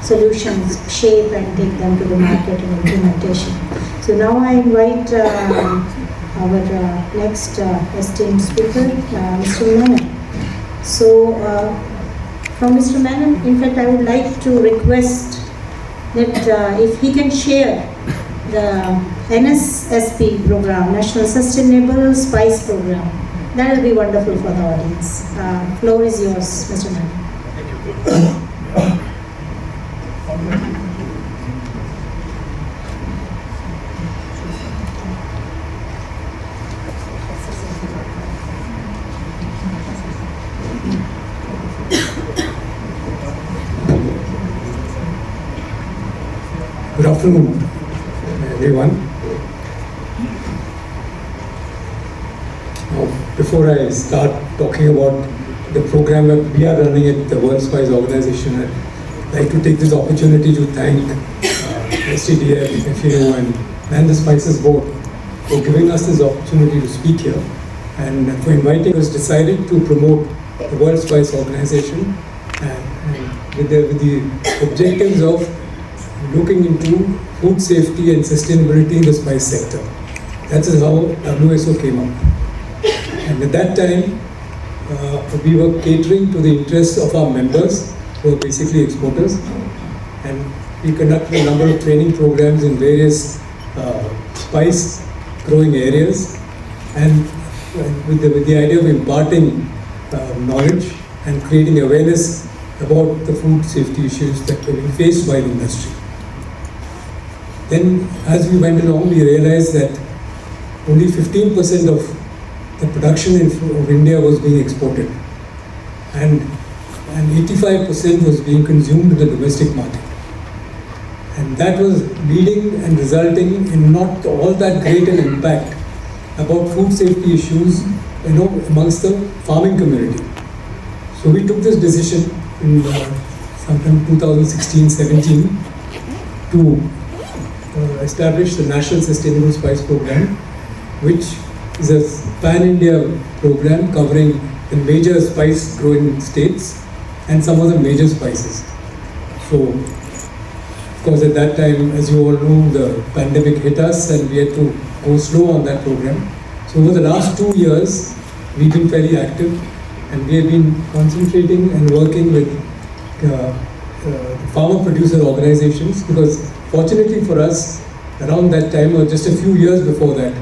Speaker 17: solutions shape and take them to the market and implementation. So now I invite our next esteemed speaker, Mr. Menon. So from Mr. Menon, in fact, I would like to request that if he can share the NSSP program, National Sustainable Spice Program, that will be wonderful for the audience. Floor is yours, Mr. Menon.
Speaker 18: Good afternoon, everyone. Now, before I start talking about the program that we are running at the World Spice Organization, I'd like to take this opportunity to thank STDF, FAO and the Spices Board for giving us this opportunity to speak here and for inviting us. Decided to promote the World Spice Organization and with the objectives of looking into food safety and sustainability in the spice sector. That is how WSO came up. And at that time, we were catering to the interests of our members, who are basically exporters. And we conducted a number of training programs in various spice growing areas, and with the idea of imparting knowledge and creating awareness about the food safety issues that were being faced by the industry. Then, as we went along, we realized that only 15% of the production of India was being exported, and 85% was being consumed in the domestic market. And that was leading and resulting in not all that great an impact about food safety issues, amongst the farming community. So we took this decision in sometime 2016-17 to establish the National Sustainable Spice Program, which is a pan-India program covering the major spice growing states and some of the major spices. So, of course, at that time, as you all know, the pandemic hit us and we had to go slow on that program. So over the last 2 years, we've been fairly active and we have been concentrating and working with farmer producer organizations, because fortunately for us, around that time, or just a few years before that,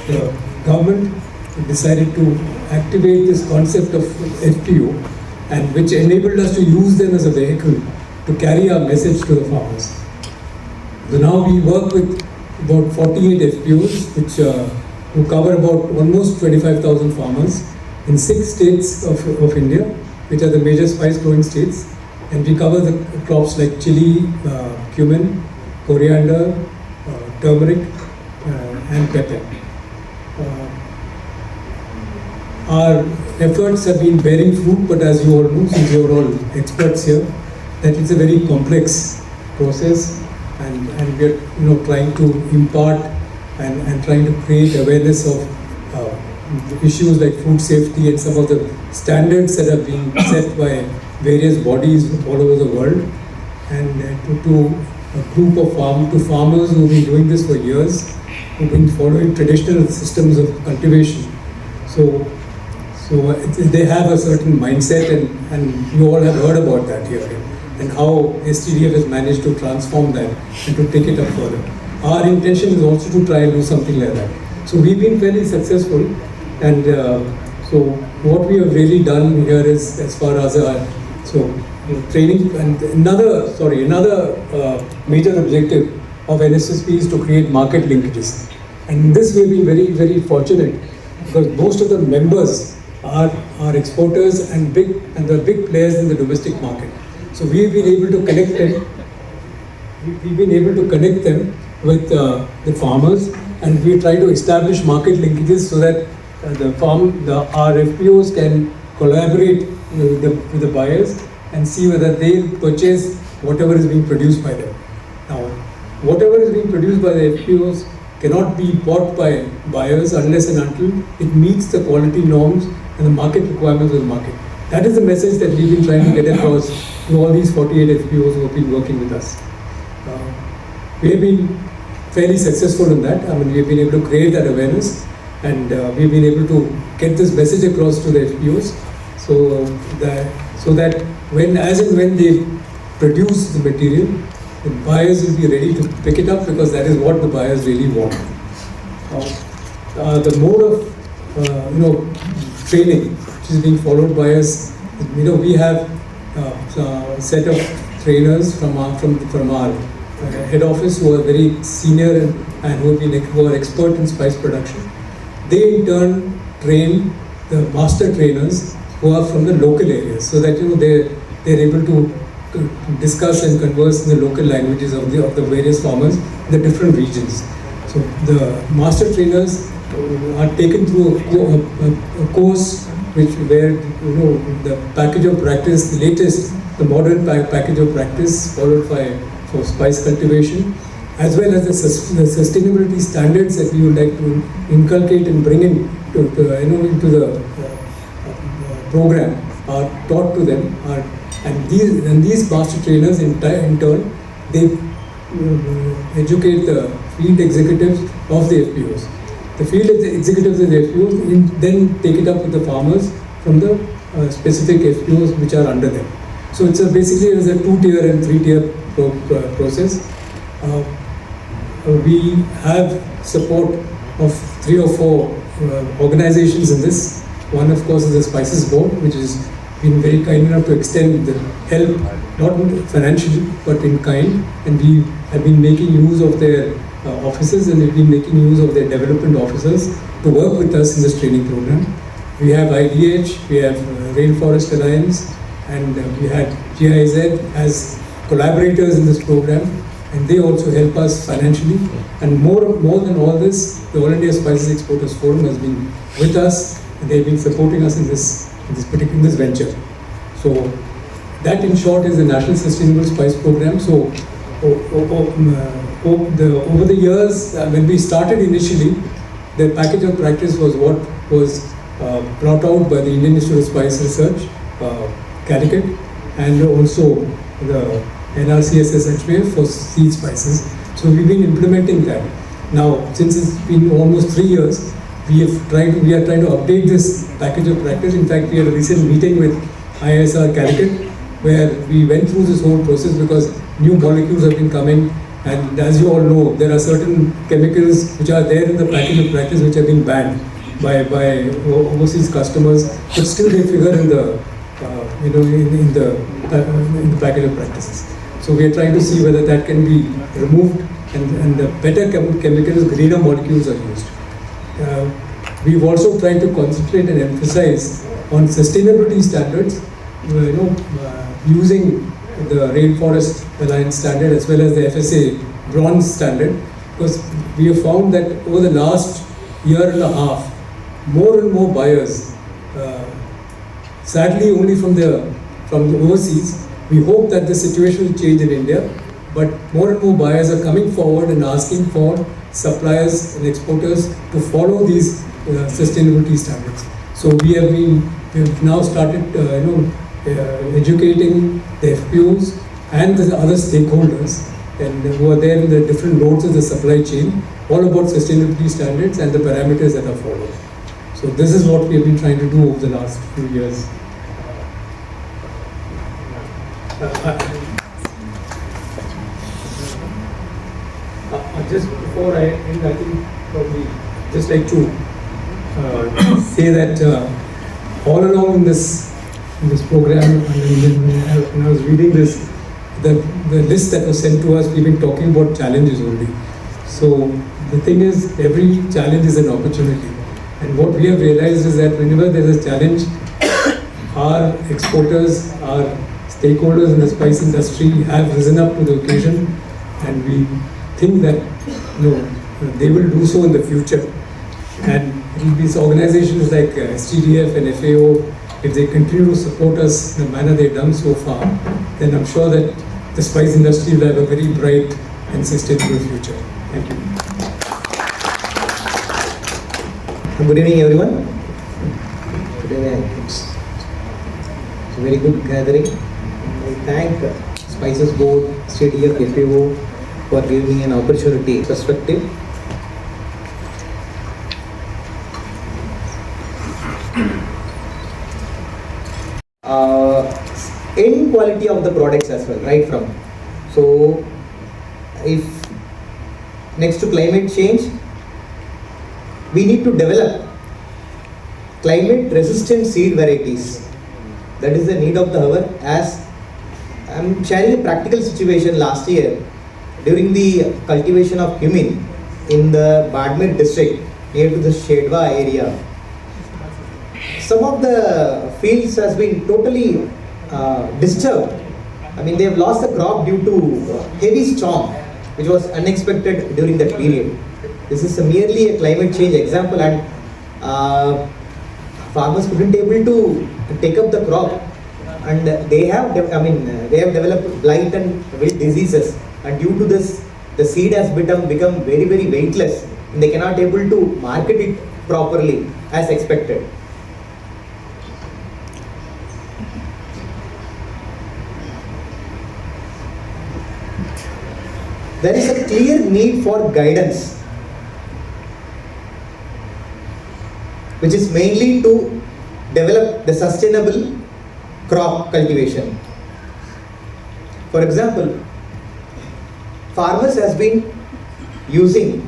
Speaker 18: the government decided to activate this concept of FPO, and which enabled us to use them as a vehicle to carry our message to the farmers. So now we work with about 48 FPOs, which who cover about almost 25,000 farmers in 6 states of India, which are the major spice growing states. And we cover the crops like chili, cumin, coriander, turmeric, and pepper. Our efforts have been bearing fruit, but as you all know, since you are all experts here, that it's a very complex process, and we are trying to impart and trying to create awareness of issues like food safety and some of the standards that are being set by various bodies all over the world, and to a group of farmers who have been doing this for years, who have been following traditional systems of cultivation. So they have a certain mindset, and you all have heard about that here, and how STDF has managed to transform that and to take it up further. Our intention is also to try and do something like that. So we've been fairly successful, and so what we have really done here is, as far as our training, and another major objective of NSSP is to create market linkages. And in this we've been very, very fortunate, because most of the members are exporters and the big players in the domestic market. So we've been able to connect them. We've been able to connect them with the farmers, and we try to establish market linkages so that our FPOs can collaborate with the buyers and see whether they purchase whatever is being produced by them. Now, whatever is being produced by the FPOs cannot be bought by buyers unless and until it meets the quality norms and the market requirements of the market. that is the message that we've been trying to get across to all these 48 FPOs who have been working with us. We have been fairly successful in that. I mean, we have been able to create that awareness, and we've been able to get this message across to the FPOs, so that as and when they produce the material, the buyers will be ready to pick it up, because that is what the buyers really want. The mode of training which is being followed by us, we have a set of trainers from our head office who are very senior and who are expert in spice production. They in turn train the master trainers who are from the local areas, so that they're able to discuss and converse in the local languages of the various farmers in the different regions. So the master trainers are taken through a course where the package of practice, the latest, the modern package of practice followed for spice cultivation, as well as the sustainability standards that we would like to inculcate and bring into the program are taught to them. And these master trainers in turn, they educate the field executives of the FPOs. The field executives of the FPOs then take it up with the farmers from the specific FPOs which are under them. So it's basically a 2-tier and 3-tier process. We have support of 3 or 4 organizations in this. One, of course, is the Spices Board, which has been very kind enough to extend the help, not financially, but in kind. And we have been making use of their offices, and we've been making use of their development officers to work with us in this training program. We have IDH, we have Rainforest Alliance, and we had GIZ as collaborators in this program, and they also help us financially. And more than all this, the All India Spices Exporters Forum has been with us, and they've been supporting us in this venture. So that, in short, is the National Sustainable Spice Program. So over the years, when we started initially, the package of practice was what was brought out by the Indian Institute of Spice Research, Calicut, and also the NRCS for seed spices. So we've been implementing that. Now, since it's been almost 3 years, we are trying to update this package of practice. In fact, we had a recent meeting with ISR Calicut, where we went through this whole process, because new molecules have been coming, and as you all know, there are certain chemicals which are there in the package of practice which have been banned by overseas customers, but still they figure in the in the package of practices. So we are trying to see whether that can be removed, and the better chemicals, greener molecules are used. We've also tried to concentrate and emphasize on sustainability standards, using the Rainforest Alliance standard as well as the FSA bronze standard, because we have found that over the last year and a half, more and more buyers, sadly only from the overseas. We hope that the situation will change in India, but more and more buyers are coming forward and asking for suppliers and exporters to follow these sustainability standards. So we've now started educating the FPOs and the other stakeholders, and who are there in the different nodes of the supply chain, all about sustainability standards and the parameters that are followed. So this is what we have been trying to do over the last few years. Just before I end, I think probably just like to say that all along in this program, when I was reading this, the list that was sent to us, we've been talking about challenges only. So the thing is, every challenge is an opportunity. And what we have realized is that whenever there is a challenge, our exporters, our stakeholders in the spice industry have risen up to the occasion, and we think that they will do so in the future. And these organizations like STDF and FAO, if they continue to support us in the manner they've done so far, then I'm sure that the spice industry will have a very bright and sustainable future. Thank you.
Speaker 9: Good evening, everyone. Good evening.
Speaker 14: It's a very good gathering. I thank Spices Board, STDF, FAO for giving me an opportunity perspective. End quality of the products as well, right from. So, if next to climate change, we need to develop climate resistant seed varieties. That is the need of the hour. As I'm sharing a practical situation last year during the cultivation of Cumin in the Badmer district near to the Shedwa area. Some of the fields has been totally disturbed. I mean, they have lost the crop due to heavy storm, which was unexpected during that period. This is merely a climate change example, and farmers couldn't able to take up the crop, and they have developed blight and wilt diseases, and due to this, the seed has become very weightless, and they cannot able to market it properly as expected. There is a clear need for guidance, which is mainly to develop the sustainable crop cultivation. For example, farmers has been using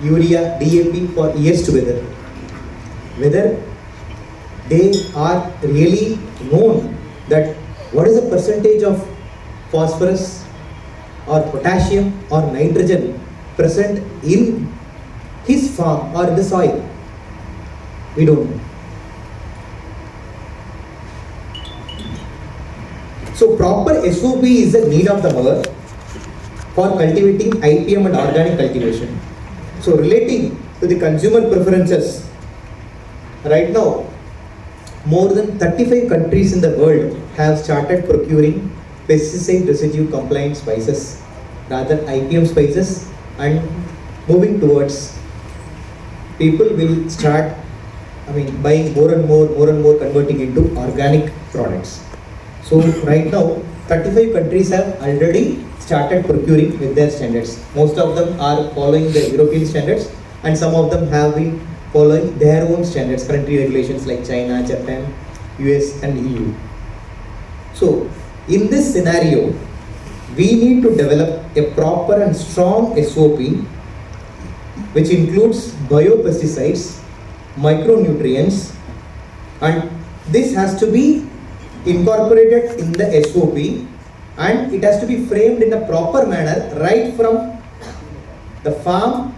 Speaker 14: urea, DAP for years together. Whether they are really known that what is the percentage of phosphorus or potassium or nitrogen present in his farm or in the soil, we don't know. So proper SOP is the need of the hour for cultivating IPM and organic cultivation. So relating to the consumer preferences, right now more than 35 countries in the world have started procuring pesticide residue compliant spices, rather IPM spices, and moving towards people will start buying more and more converting into organic products. So right now 35 countries have already started procuring with their standards. Most of them are following the European standards, and some of them have been following their own standards, country regulations like China, Japan, US and EU. So in this scenario, we need to develop a proper and strong SOP which includes biopesticides, micronutrients, and this has to be incorporated in the SOP, and it has to be framed in a proper manner right from the farm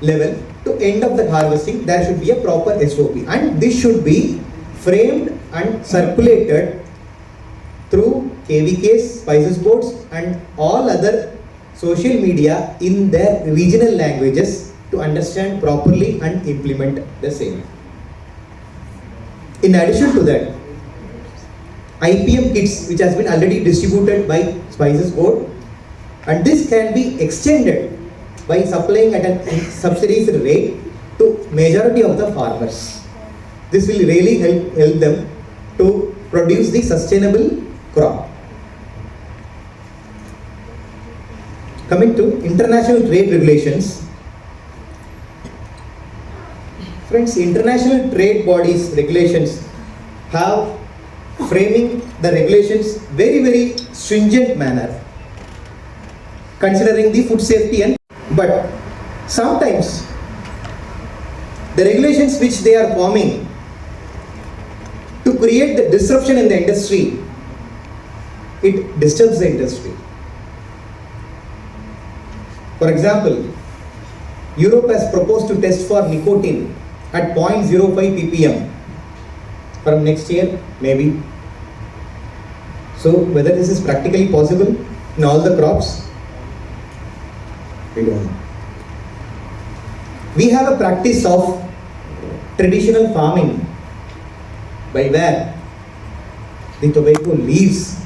Speaker 14: level to end of the harvesting. There should be a proper SOP, and this should be framed and circulated through KVKs, Spices Boards and all other social media in their regional languages to understand properly and implement the same. In addition to that, IPM kits which has been already distributed by Spices Board, and this can be extended by supplying at a subsidized rate to majority of the farmers. This will really help them to produce the sustainable crop. Coming to international trade regulations, friends, international trade bodies regulations have framing the regulations very stringent manner, considering the food safety but sometimes the regulations which they are forming to create the disruption in the industry, it disturbs the industry. For example, Europe has proposed to test for nicotine at 0.05 ppm from next year, maybe. So whether this is practically possible in all the crops, we don't know. We have a practice of traditional farming by where the tobacco leaves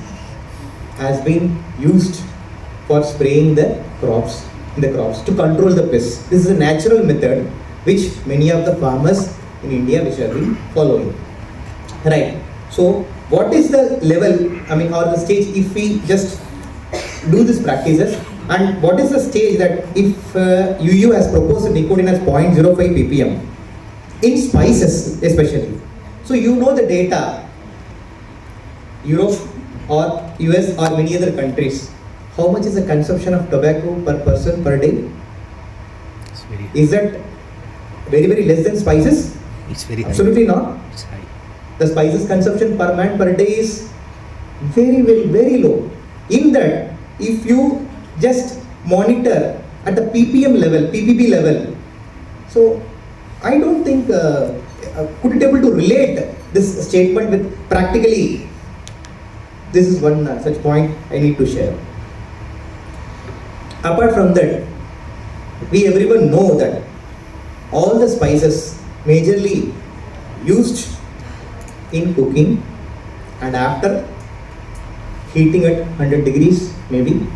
Speaker 14: has been used for spraying the crops to control the pests. This is a natural method which many of the farmers in India which have been following. Right.
Speaker 9: So what is the level, I mean, or the stage if we just do these practices, and what is the stage that if UU has proposed nicotine as 0.05 ppm in spices especially. So you know the data, Europe or US or many other countries, how much is the consumption of tobacco per person per day? Is that very, very less than spices? It's very high. Absolutely not. It's high. The spices consumption per man per day is very, very, very low. In that, if you just monitor at the ppm level, ppb level, so I don't think could it able to relate this statement with practically. This is one such point I need to share. Apart from that, we everyone know that all the spices majorly used in cooking and after heating at 100 degrees maybe,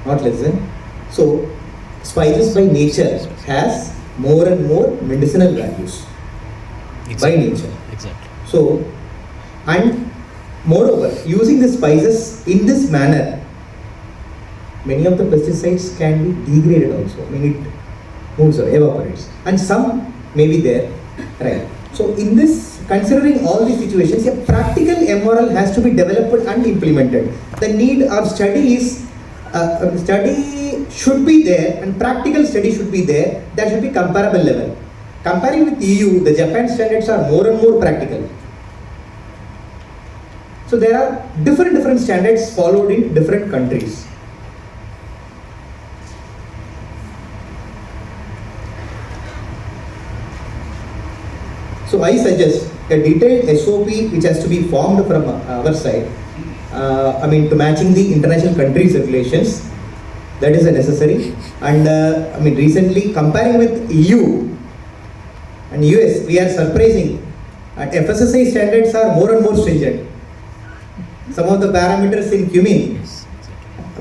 Speaker 9: not less than. So spices by nature has more and more medicinal values. By nature.
Speaker 3: Exactly.
Speaker 9: So, and moreover, using the spices in this manner, many of the pesticides can be degraded also. I mean, it moves or evaporates, and some may be there, right? So, in this, considering all these situations, a practical MRL has to be developed and implemented. The need of study is study should be there, and practical study should be there. That should be comparable level. Comparing with EU, the Japan standards are more and more practical. So there are different standards followed in different countries. So I suggest a detailed SOP which has to be formed from our side. To matching the international countries' regulations, that is necessary. And recently comparing with EU and US, we are surprising. FSSAI standards are more and more stringent. Some of the parameters in Cumin,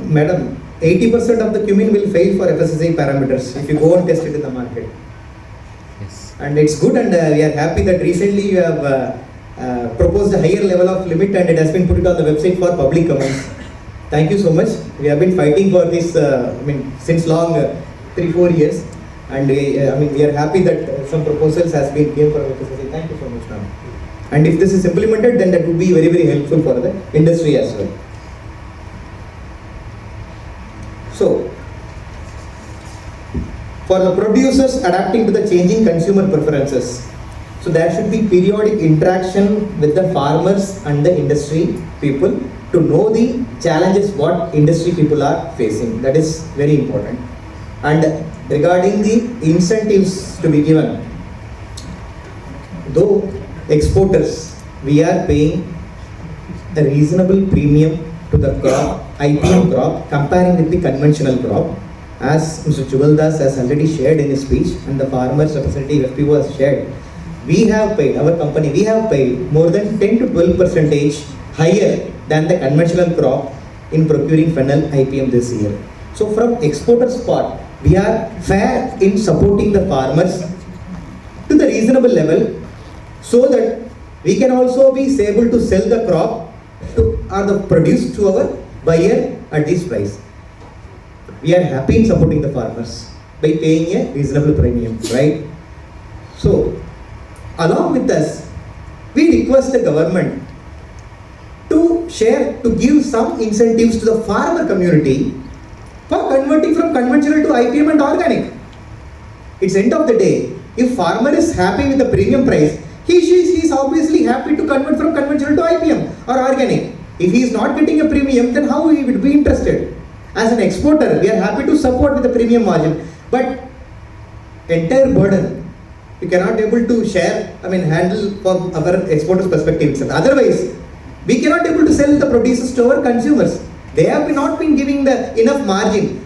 Speaker 9: madam, 80% of the Cumin will fail for FSSAI parameters if you go and test it in the market.
Speaker 3: Yes.
Speaker 9: And it's good, and we are happy that recently you have proposed a higher level of limit, and it has been put on the website for public comments. Thank you so much. We have been fighting for this since long, 3-4 years, and we are happy that some proposals has been given for FSSAI. Thank you so much, ma'am. And if this is implemented, then that would be very, very helpful for the industry as well. So, for the producers adapting to the changing consumer preferences, so there should be periodic interaction with the farmers and the industry people to know the challenges what industry people are facing. That is very important. And regarding the incentives to be given, though exporters, we are paying a reasonable premium to the crop, IPM crop, comparing with the conventional crop. As Mr. Jugaldas has already shared in his speech, and the farmers representative FPO has shared, we have paid, our company, we have paid more than 10 to 12% higher than the conventional crop in procuring Fennel IPM this year. So from exporters' part, we are fair in supporting the farmers to the reasonable level, so that we can also be able to sell the crop to or the produce to our buyer at this price. We are happy in supporting the farmers by paying a reasonable premium, right? So, along with us, we request the government to give some incentives to the farmer community for converting from conventional to IPM and organic. It's end of the day. If farmer is happy with the premium price, he is obviously happy to convert from conventional to IPM or organic. If he is not getting a premium, then how he would be interested? As an exporter, we are happy to support with the premium margin, but entire burden we cannot able to share, handle from our exporters' perspective itself. Otherwise, we cannot able to sell the produces to our consumers. They have not been giving the enough margin.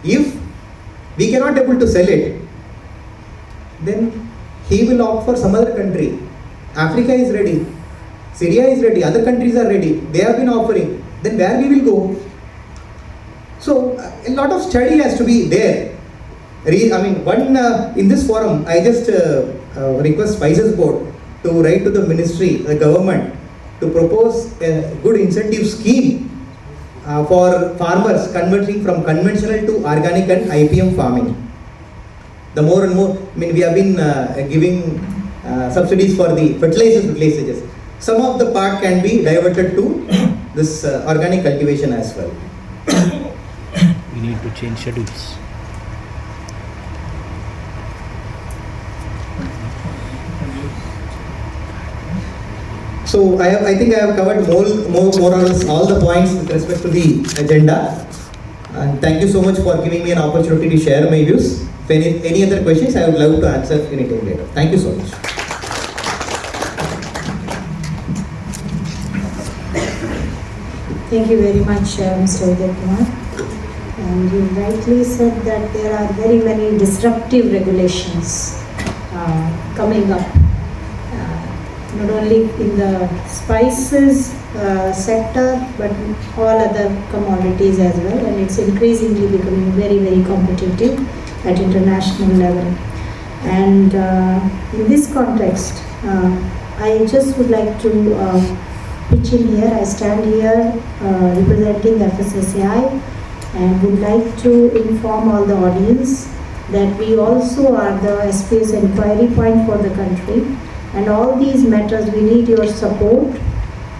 Speaker 9: If we cannot able to sell it, then he will opt for some other country. Africa is ready, Syria is ready, other countries are ready. They have been offering. Then where we will go? So a lot of study has to be there. In this forum, I just request Spices Board to write to the ministry, the government, to propose a good incentive scheme for farmers converting from conventional to organic and IPM farming. The more and more, I mean, we have been giving subsidies for the fertilizers. Some of the part can be diverted to this organic cultivation as well.
Speaker 3: We need to change schedules.
Speaker 9: So I think I have covered more or less all the points with respect to the agenda. And thank you so much for giving me an opportunity to share my views. If any other questions, I would love to answer anything later. Thank you so much.
Speaker 17: Thank you very much, Mr. Udai Kumar. And you rightly said that there are very many disruptive regulations coming up, not only in the spices sector, but all other commodities as well. And it's increasingly becoming very, very competitive at international level. And in this context, I just would like to pitch in here. I stand here representing FSSAI and would like to inform all the audience that we also are the SPS inquiry point for the country, and all these matters we need your support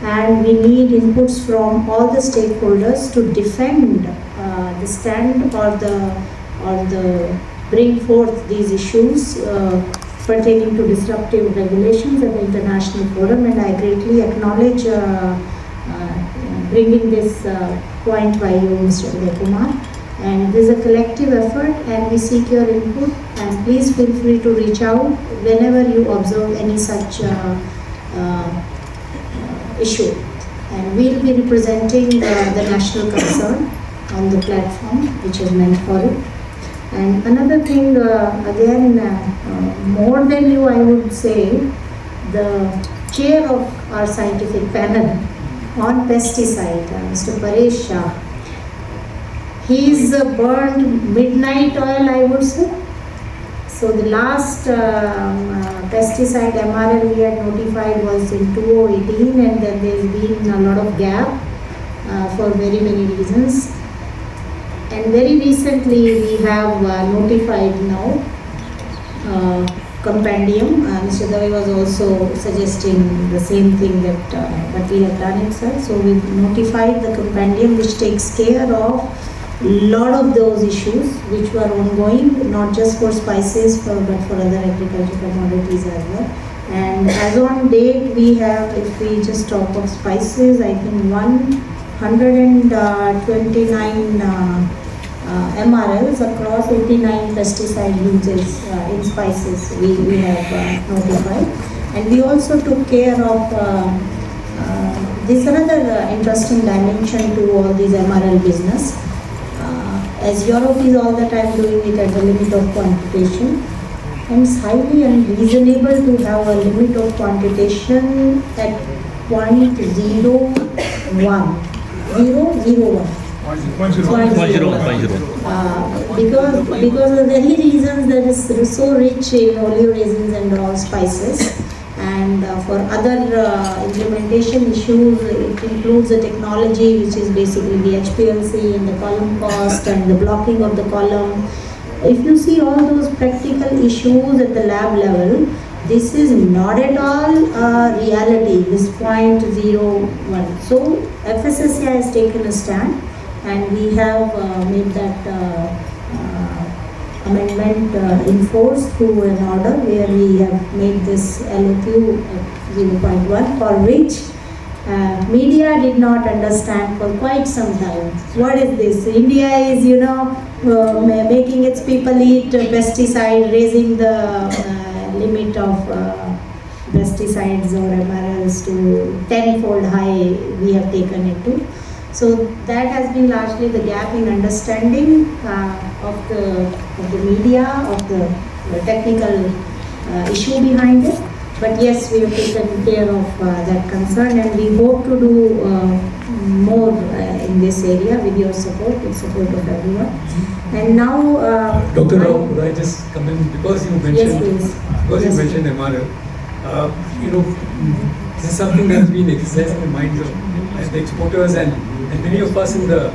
Speaker 17: and we need inputs from all the stakeholders to defend the stand or the bring forth these issues pertaining to disruptive regulations at the international forum. And I greatly acknowledge bringing this point by you, Mr. Udai Kumar. And this is a collective effort and we seek your input, and please feel free to reach out whenever you observe any such issue. And we will be representing the national concern on the platform which is meant for it. And another thing, again, more than you, I would say, the chair of our scientific panel on pesticide, Mr. Paresh Shah, he's burned midnight oil, I would say. So the last pesticide MRL we had notified was in 2018, and then there's been a lot of gap for very many reasons. And very recently we have notified now compendium. Mr. Davi was also suggesting the same thing that we have done it, sir. So we've notified the compendium which takes care of lot of those issues which were ongoing, not just for spices but for other agricultural commodities as well. And as on date we have, if we just talk of spices, I think 129 MRLs across 89 pesticide uses in spices we have notified. And we also took care of this another interesting dimension to all these MRL business. As Europe is all the time doing it at the limit of quantitation, and it's highly unreasonable to have a limit of quantitation at 0.01. Because of the very reasons that is so rich in oleoresins and all spices, and for other implementation issues, it includes the technology which is basically the HPLC and the column cost and the blocking of the column. If you see all those practical issues at the lab level, this is not at all reality, this 0.01. So FSSAI has taken a stand, and we have made that amendment in force through an order where we have made this LOQ at 0.1, for which media did not understand for quite some time. What is this? India is, making its people eat pesticide, raising the limit of pesticides or MRLs to tenfold high we have taken it to. So that has been largely the gap in understanding of the media, of the technical issue behind it. But yes, we have taken care of that concern, and we hope to do more in this area with your support, with support of everyone. And now,
Speaker 18: Dr. Rao, could I just come in, because you mentioned,
Speaker 17: yes, please.
Speaker 18: because
Speaker 17: Yes,
Speaker 18: you mentioned MRL, this is something that's been exercising the minds of the exporters and many of us in the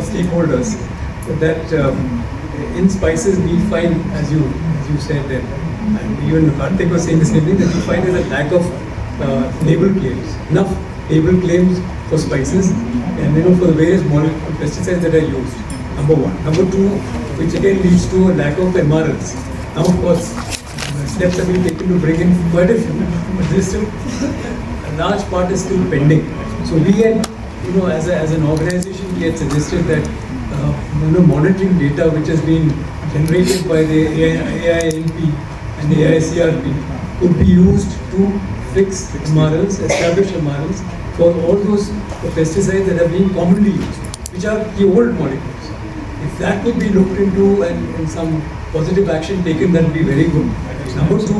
Speaker 18: stakeholders, that in spices we find, as you said, that, and even Karthik was saying the same thing, that we find there's a lack of label claims, enough label claims for spices and for the various pesticides that are used. Number one. Number two, which again leads to a lack of MRLs. Now, of course, steps have been taken to bring in quite a few, but there's still a large part is still pending. So we had, as an organization, we had suggested that monitoring data which has been generated by the AINP and the AICRP could be used to fix MRLs, establish MRLs for all those pesticides that are being commonly used, which are the old molecules. If that could be looked into and some positive action taken, that would be very good. Number two,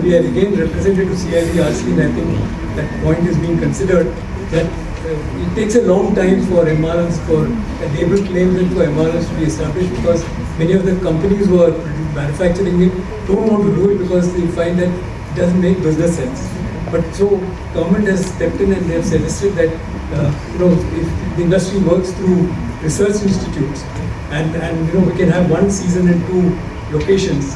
Speaker 18: we are again represented to CIVRC, and I think that point is being considered, that it takes a long time for MRLs, for label claims and for MRLs to be established, because many of the companies who are manufacturing it don't want to do it because they find that it doesn't make business sense. But so government has stepped in and they have suggested that if the industry works through research institutes and we can have one season in 2 locations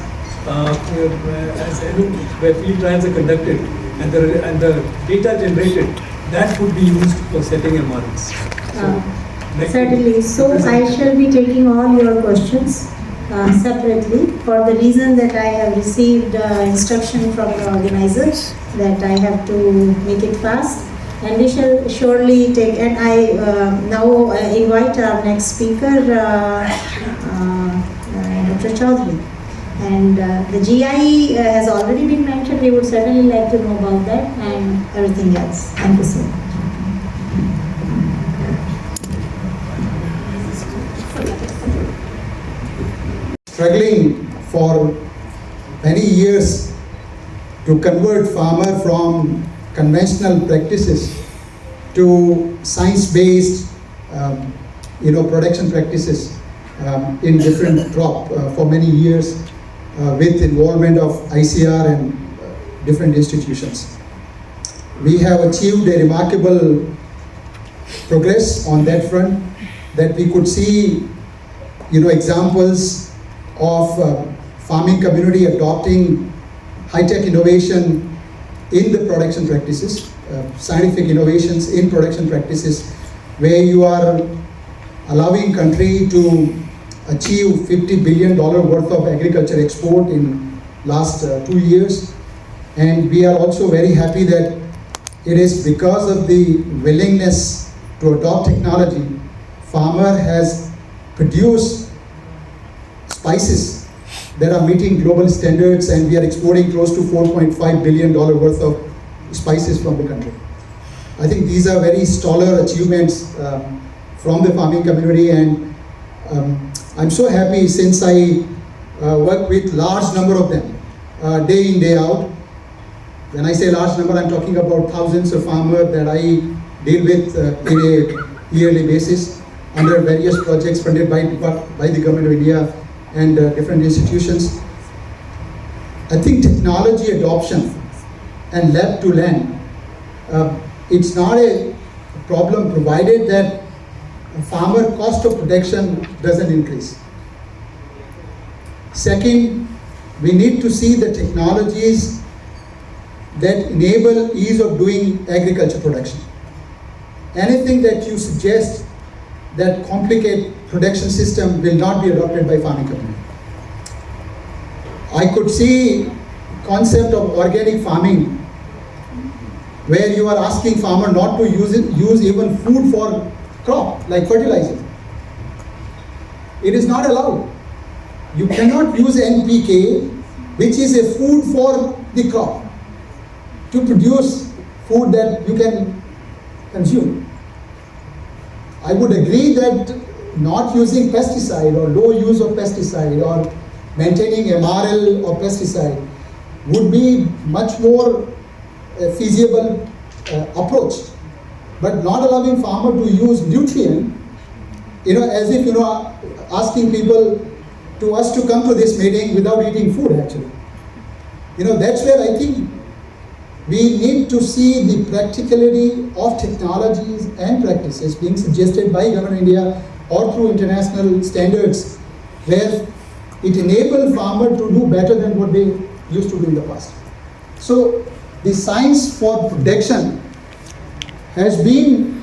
Speaker 18: where field trials are conducted and the data generated, that could be used for setting MRLs.
Speaker 17: Certainly. So I shall be taking all your questions separately, for the reason that I have received instruction from the organizers that I have to make it fast, and we shall surely take. And I now invite our next speaker, Dr. Chaudhary. And the GI has already been mentioned. We would certainly like to know about that and everything else. Thank you so much.
Speaker 8: Struggling for many years to convert farmer from conventional practices to science-based, production practices in different crop for many years with involvement of ICR and different institutions. We have achieved a remarkable progress on that front, that we could see, examples of farming community adopting high-tech innovation in the production practices, scientific innovations in production practices, where you are allowing country to achieve $50 billion worth of agriculture export in last 2 years. And we are also very happy that it is because of the willingness to adopt technology, farmer has produced spices that are meeting global standards, and we are exporting close to $4.5 billion worth of spices from the country. I think these are very stellar achievements from the farming community, and I'm so happy, since I work with large number of them day in, day out. When I say large number, I'm talking about thousands of farmers that I deal with in a yearly basis under various projects funded by the Government of India and different institutions. I think technology adoption and lab to land, it's not a problem, provided that farmer cost of production doesn't increase. Second, we need to see the technologies that enable ease of doing agriculture production. Anything that you suggest that complicate production system will not be adopted by farming community. I could see concept of organic farming, where you are asking farmer not to use even food for crop, like fertilizer. It is not allowed. You cannot use NPK, which is a food for the crop, to produce food that you can consume. I would agree that not using pesticide or low use of pesticide or maintaining MRL or pesticide would be much more feasible approach. But not allowing farmer to use nutrient, as if, asking people to us to come to this meeting without eating food actually. That's where I think we need to see the practicality of technologies and practices being suggested by Government of India or through international standards, where it enables farmers to do better than what they used to do in the past. So the science for production has been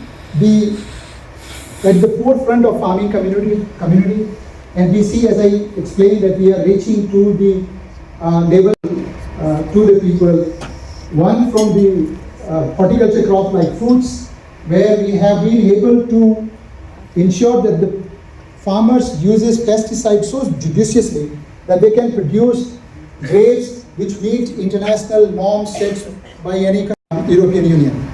Speaker 8: at the forefront of farming community, and we see, as I explained, that we are reaching to the level to the people. One from the horticulture crop like fruits, where we have been able to ensure that the farmers uses pesticides so judiciously that they can produce grapes which meet international norms set by any European Union.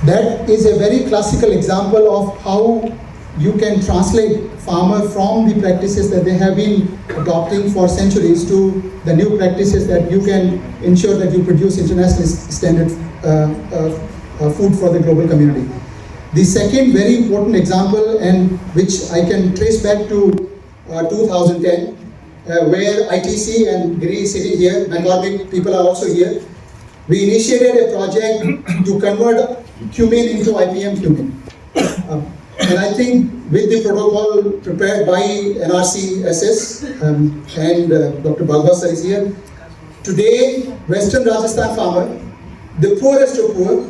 Speaker 8: That is a very classical example of how you can translate farmer from the practices that they have been adopting for centuries to the new practices that you can ensure that you produce international standard food for the global community. The second very important example, and which I can trace back to 2010, where ITC and Giri sitting here, McCormick people are also here. We initiated a project to convert Cumin into IPM Cumin. And I think with the protocol prepared by NRCSS and Dr. Balbasa is here, today Western Rajasthan farmer, the poorest of poor,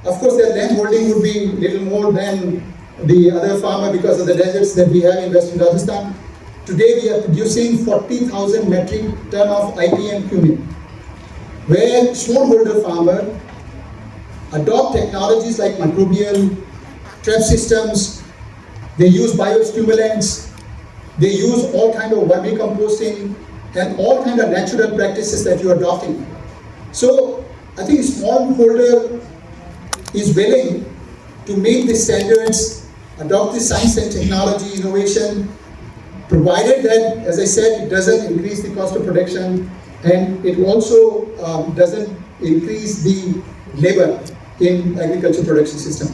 Speaker 8: of course their land holding would be little more than the other farmer because of the deserts that we have in Western Rajasthan. Today we are producing 40,000 metric ton of IPM Cumin, where smallholder farmer adopt technologies like microbial trap systems, they use biostimulants, they use all kind of vermicomposting and all kind of natural practices that you are adopting. So I think smallholder is willing to meet the standards, adopt the science and technology innovation, provided that, as I said, it doesn't increase the cost of production and it also doesn't increase the labor in agriculture production system.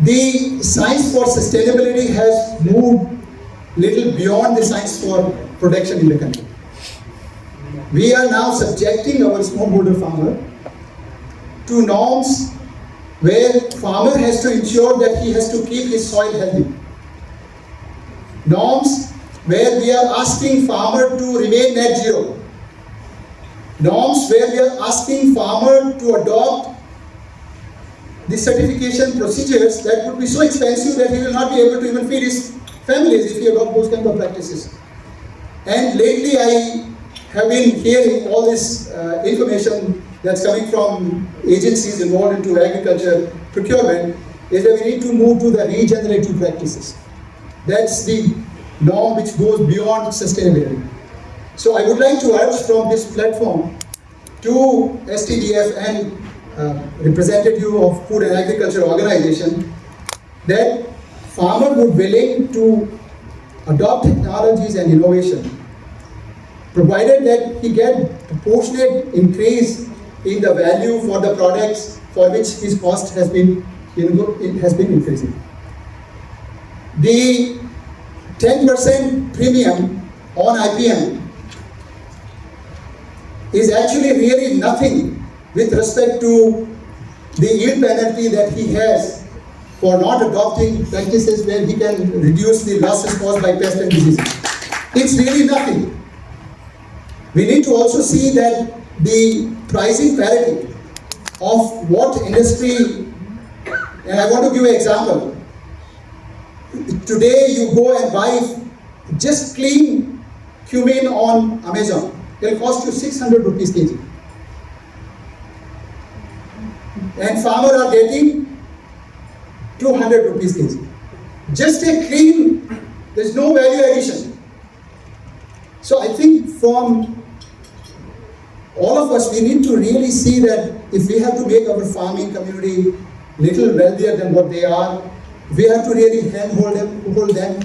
Speaker 8: The science for sustainability has moved little beyond the science for production in the country. We are now subjecting our smallholder farmer to norms where farmer has to ensure that he has to keep his soil healthy. Norms where we are asking farmer to remain net zero. Norms where we are asking farmer to adopt the certification procedures that would be so expensive that he will not be able to even feed his families if he adopt those kind of practices. And lately I have been hearing all this information that's coming from agencies involved into agriculture procurement is that we need to move to the regenerative practices. That's the norm which goes beyond sustainability. So I would like to urge from this platform to STDF and representative of Food and Agriculture Organization that farmer would willing to adopt technologies and innovation, provided that he get proportionate increase in the value for the products for which his cost has been increasing. The 10% premium on IPM is actually really nothing with respect to the yield penalty that he has for not adopting practices where he can reduce the losses caused by pests and diseases. It's really nothing. We need to also see that the pricing parity of what industry, and I want to give an example. Today you go and buy just clean cumin on Amazon. It will cost you 600 rupees kg. And farmers are getting 200 rupees kg. Just a clean, there's no value addition. So I think from all of us, we need to really see that if we have to make our farming community little wealthier than what they are, we have to really handhold them,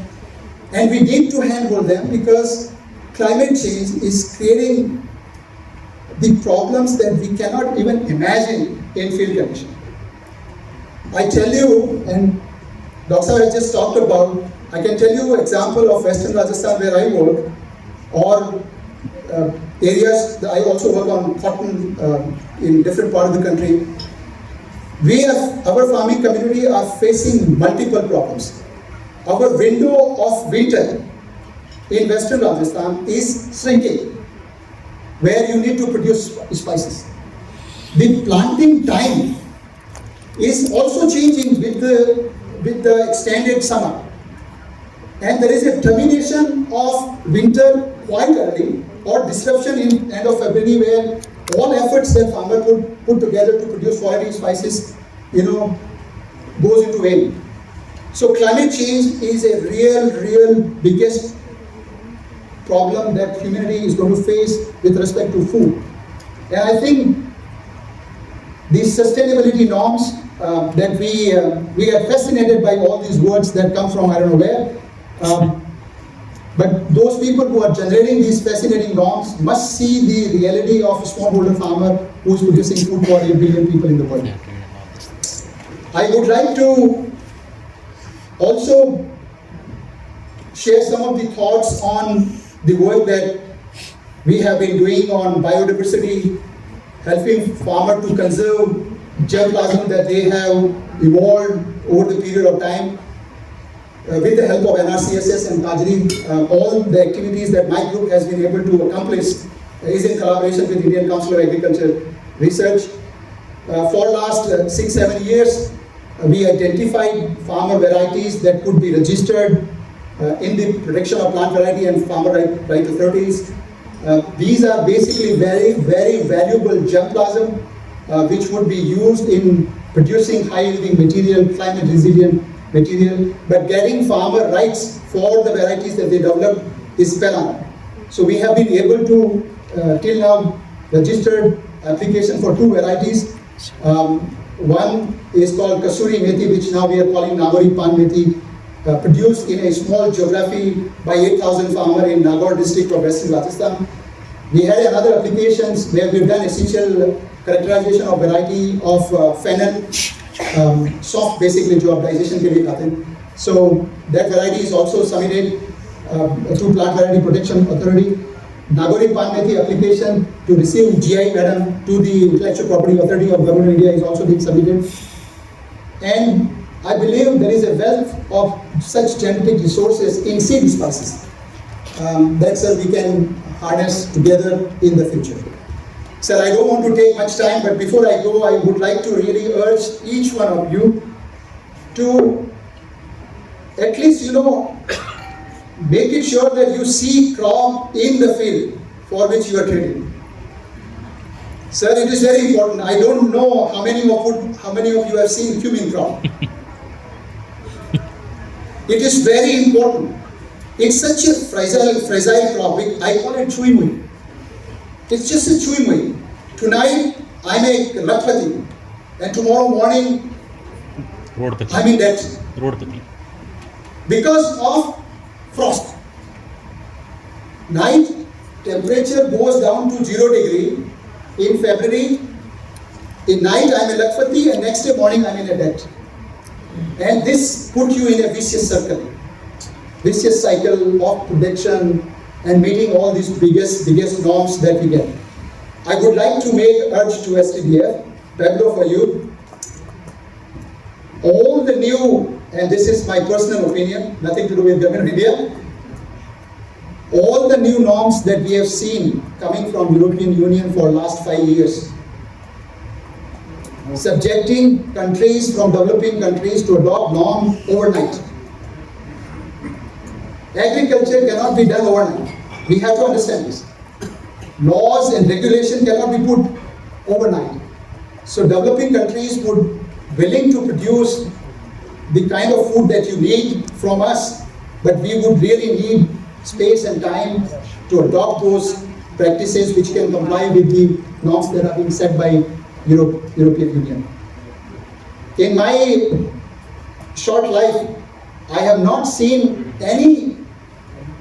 Speaker 8: and we need to handhold them because climate change is creating the problems that we cannot even imagine in field condition. I tell you, and Dr. has just talked about, I can tell you an example of Western Rajasthan where I work, or
Speaker 19: areas. I also work on cotton in different part of the country. Our farming community are facing multiple problems. Our window of winter in Western Rajasthan is shrinking, where you need to produce spices. The planting time is also changing with the extended summer. And there is a termination of winter quite early, or disruption in end of February, where all efforts that farmer put together to produce quality spices, goes into vain. So climate change is a real biggest problem that humanity is going to face with respect to food. And I think these sustainability norms that we are fascinated by all these words that come from I don't know where. But those people who are generating these fascinating norms must see the reality of a smallholder farmer who is producing food for 8 billion people in the world. I would like to also share some of the thoughts on the work that we have been doing on biodiversity, helping farmers to conserve germplasm that they have evolved over the period of time. With the help of NRCSS and Kajri, all the activities that my group has been able to accomplish is in collaboration with Indian Council of Agriculture Research. For last 6-7 years, we identified farmer varieties that could be registered in the protection of plant variety and farmer right authorities. These are basically very valuable germplasm which would be used in producing high-yielding material, climate resilient material, but getting farmer rights for the varieties that they develop is paramount. So we have been able to, till now, registered application for 2 varieties. One is called Kasuri Methi, which now we are calling Nagori Pan Methi, produced in a small geography by 8,000 farmers in Nagaur district of Western Rajasthan. We had another applications where we've done essential characterization of variety of Fennel, soft basically जो आप digestion के लिए खाते हैं. So that variety is also submitted to Plant Variety Protection Authority. Nagori Pan Methi application to receive GI madam to the Intellectual Property Authority of Government of India is also being submitted. And I believe there is a wealth of such genetic resources in seed spices that we can harness together in the future. Sir, I don't want to take much time, but before I go, I would like to really urge each one of you to at least, make it sure that you see crop in the field for which you are treating. Sir, it is very important. I don't know how many of you have seen cumin crop. It is very important. It's such a fragile crop. I call it chewing. It's just a chewing. Tonight I make lakpati, and tomorrow morning I'm in debt because of frost. Night temperature goes down to 0 degree in February. In night I'm in lakpati, and next day morning I'm in a debt. And this put you in a vicious cycle of production and meeting all these biggest norms that we get. I would like to make urge to STDF, Pablo, for you. All the new, and this is my personal opinion, nothing to do with Government of India, all the new norms that we have seen coming from European Union for last 5 years, subjecting countries from developing countries to adopt norm overnight. Agriculture cannot be done overnight. We have to understand this. Laws and regulation cannot be put overnight. So developing countries would willing to produce the kind of food that you need from us, but we would really need space and time to adopt those practices which can comply with the norms that are being set by European Union. In my short life, I have not seen any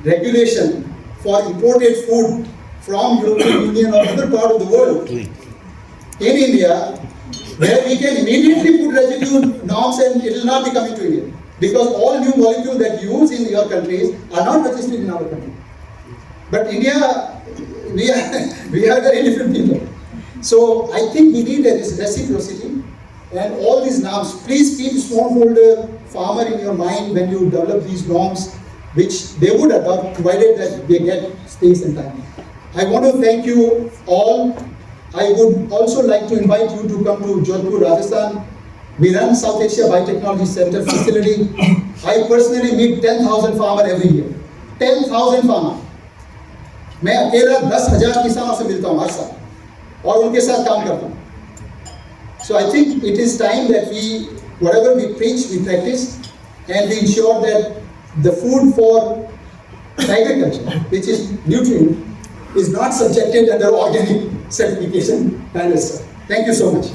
Speaker 19: regulation for imported food from European Union or other part of the world in India where we can immediately put residue norms and it will not be coming to India, because all new molecules that you use in your countries are not registered in our country. But India we are very different people. So I think we need a reciprocity, and all these norms. Please keep smallholder farmer in your mind when you develop these norms, which they would adopt, provided that they get space and time. I want to thank you all. I would also like to invite you to come to Jodhpur, Rajasthan. We run South Asia Biotechnology Center facility. I personally meet 10,000 farmers every year. 10,000 farmers. मैं अकेला 10,000 किसानों से मिलता हूँ हर साल और उनके साथ काम करता हूँ. So I think it is time that whatever we preach, we practice, and we ensure that the food for agriculture, which is nutrient, is not subjected under organic certification panel. Thank you so much.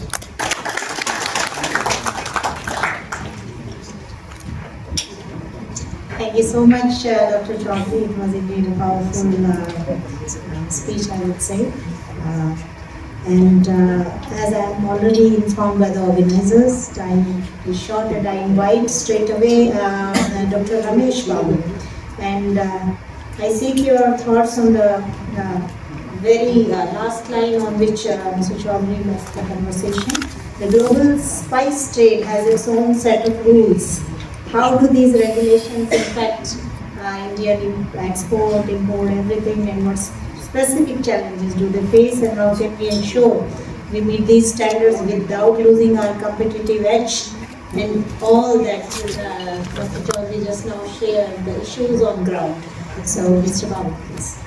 Speaker 17: Thank you so much, Dr. Chaudhary. It was indeed a powerful speech, I would say. As I am already informed by the organizers, time is short, and I invite straight away Dr. Ramesh Babu. And I seek your thoughts on the very last line on which Mr. Chaudhary left the conversation. The global spice trade has its own set of rules. How do these regulations impact Indian export, import, everything, and what specific challenges do they face, and how can we ensure we meet these standards without losing our competitive edge, and all that Dr. Chaudhary just now shared, the issues on ground. So, Mr. Babu, please.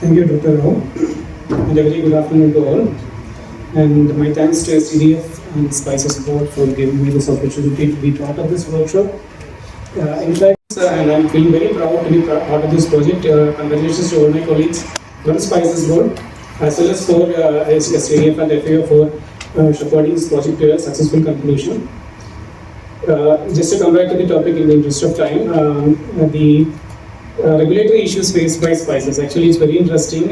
Speaker 20: Thank you, Dr. Rao, and a very good afternoon to all. And my thanks to STDF and Spices Board for giving me this opportunity to be part of this workshop. In fact, and I'm feeling very proud to be part of this project. Congratulations to all my colleagues from Spices Board, as well as for STDF and FAO for supporting this project to a successful conclusion. Just to come back to the topic in the interest of time, the regulatory issues faced by spices. Actually, it's very interesting.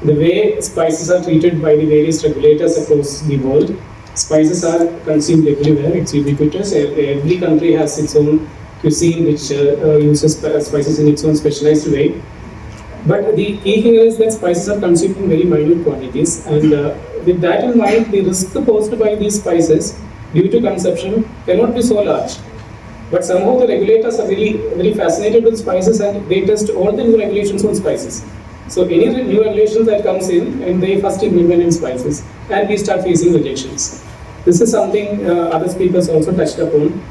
Speaker 20: The way spices are treated by the various regulators across the world. Spices are consumed everywhere. It's ubiquitous. Every country has its own cuisine which uses spices in its own specialized way. But the key thing is that spices are consumed in very minute quantities, and with that in mind, the risk posed by these spices due to consumption cannot be so large. But somehow the regulators are really very fascinated with spices, and they test all the new regulations on spices. So any new regulations that comes in, and they first implement in spices, and we start facing rejections. This is something other speakers also touched upon.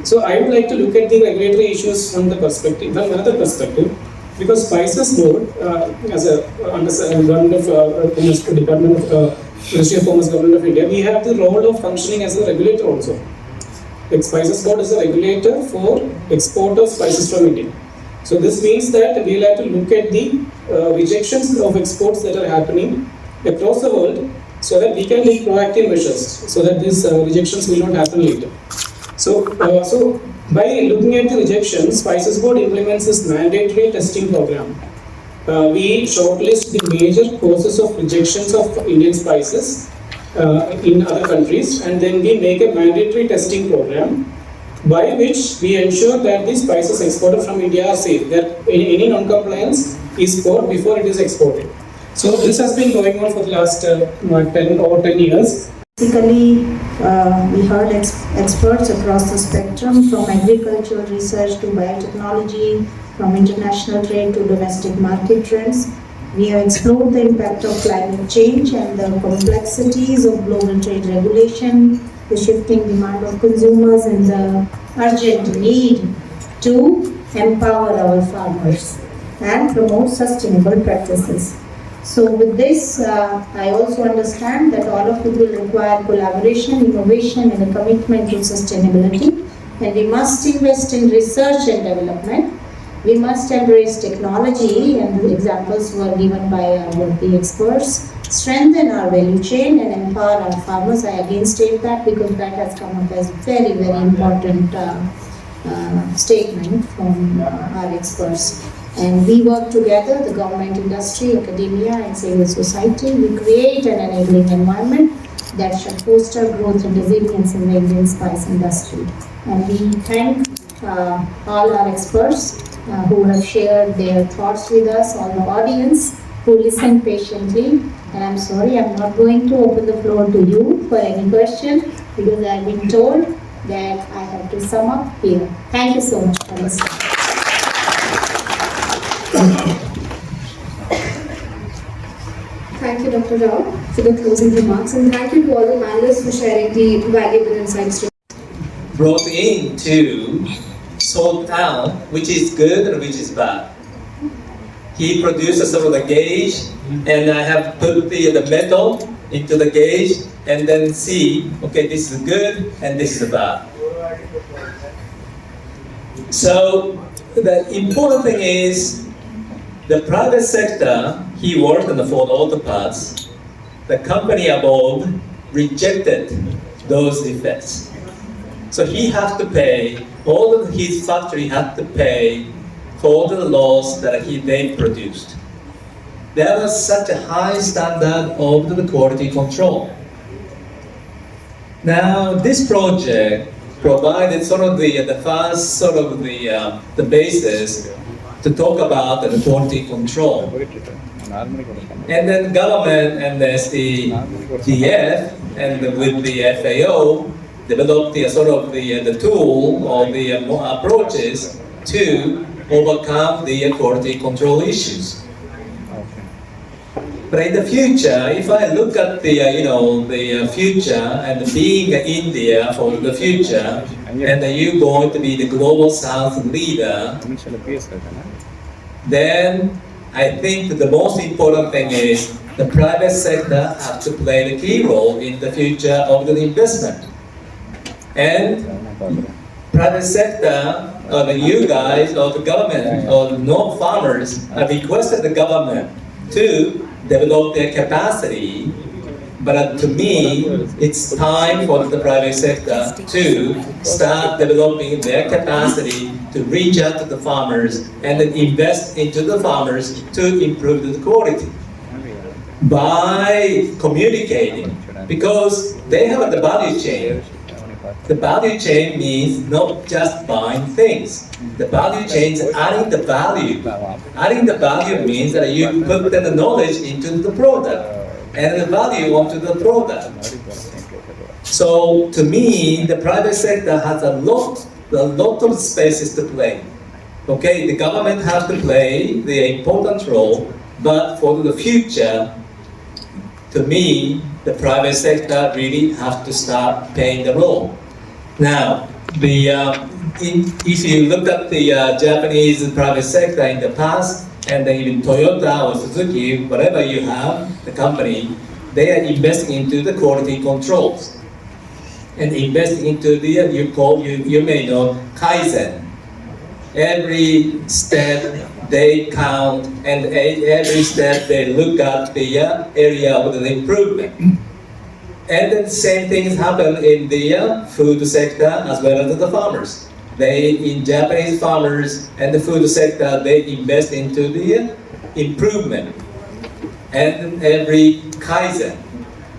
Speaker 20: So I would like to look at the regulatory issues from another perspective, because Spices Board, as a government of Department of Ministry of Commerce, Government of India, we have the role of functioning as a regulator also. The Spices Board is a regulator for export of spices from India. So this means that we will have to look at the rejections of exports that are happening across the world, so that we can take proactive measures, so that these rejections will not happen later. So by looking at the rejections, Spices Board implements this mandatory testing program. We shortlist the major causes of rejections of Indian spices in other countries, and then we make a mandatory testing program by which we ensure that the spices exported from India are safe, that any non-compliance is caught before it is exported. So this has been going on for the last 10 years.
Speaker 17: Basically, we heard experts across the spectrum, from agricultural research to biotechnology, from international trade to domestic market trends. We have explored the impact of climate change and the complexities of global trade regulation, the shifting demand of consumers, and the urgent need to empower our farmers and promote sustainable practices. So with this, I also understand that all of it will require collaboration, innovation, and a commitment to sustainability. And we must invest in research and development. We must embrace technology, and the examples were given by the experts. Strengthen our value chain and empower our farmers. I again state that because that has come up as a very, very important statement from our experts. And we work together, the government, industry, academia, and civil society. We create an enabling environment that should foster growth and resilience in the Indian spice industry. And we thank all our experts who have shared their thoughts with us, all the audience who listened patiently. And I'm sorry, I'm not going to open the floor to you for any question because I've been told that I have to sum up here. Thank you so much for listening.
Speaker 16: Thank you, Dr. Rao, for the closing remarks, and thank you to all the panelists for sharing the valuable insights.
Speaker 21: Brought in to sort out which is good and which is bad. He produces sort of the gauge, and I have put the metal into the gauge and then see, okay, this is good and this is bad. So the important thing is the private sector, he worked on the Ford auto parts. The company above rejected those defects. So he had to pay, all of his factory had to pay for the loss that they produced. There was such a high standard of the quality control. Now, this project provided sort of the first sort of the basis to talk about the quality control. And then government and the STDF and with the FAO developed the sort of the tool or the approaches to overcome the quality control issues. But in the future, if I look at the the future and being India for the future, and you going to be the global South leader, then I think the most important thing is the private sector has to play the key role in the future of the investment. And private sector, or you guys, or the government, or no farmers have requested the government to develop their capacity, but to me, it's time for the private sector to start developing their capacity to reach out to the farmers and then invest into the farmers to improve the quality by communicating, because they have the value chain. The value chain means not just buying things. The value chain is adding the value. Adding the value means that you put the knowledge into the product and the value onto the product. So to me, the private sector has a lot of spaces to play. Okay, the government has to play the important role, but for the future, to me, the private sector really has to start playing the role. Now, if you look at the Japanese private sector in the past, and then even Toyota or Suzuki, whatever you have, the company, they are investing into the quality controls and investing into the, you may know, Kaizen. Every step they count, and every step they look at the area of the improvement. And then the same things happen in the food sector as well as the farmers. In Japanese farmers and the food sector, they invest into the improvement and every Kaizen.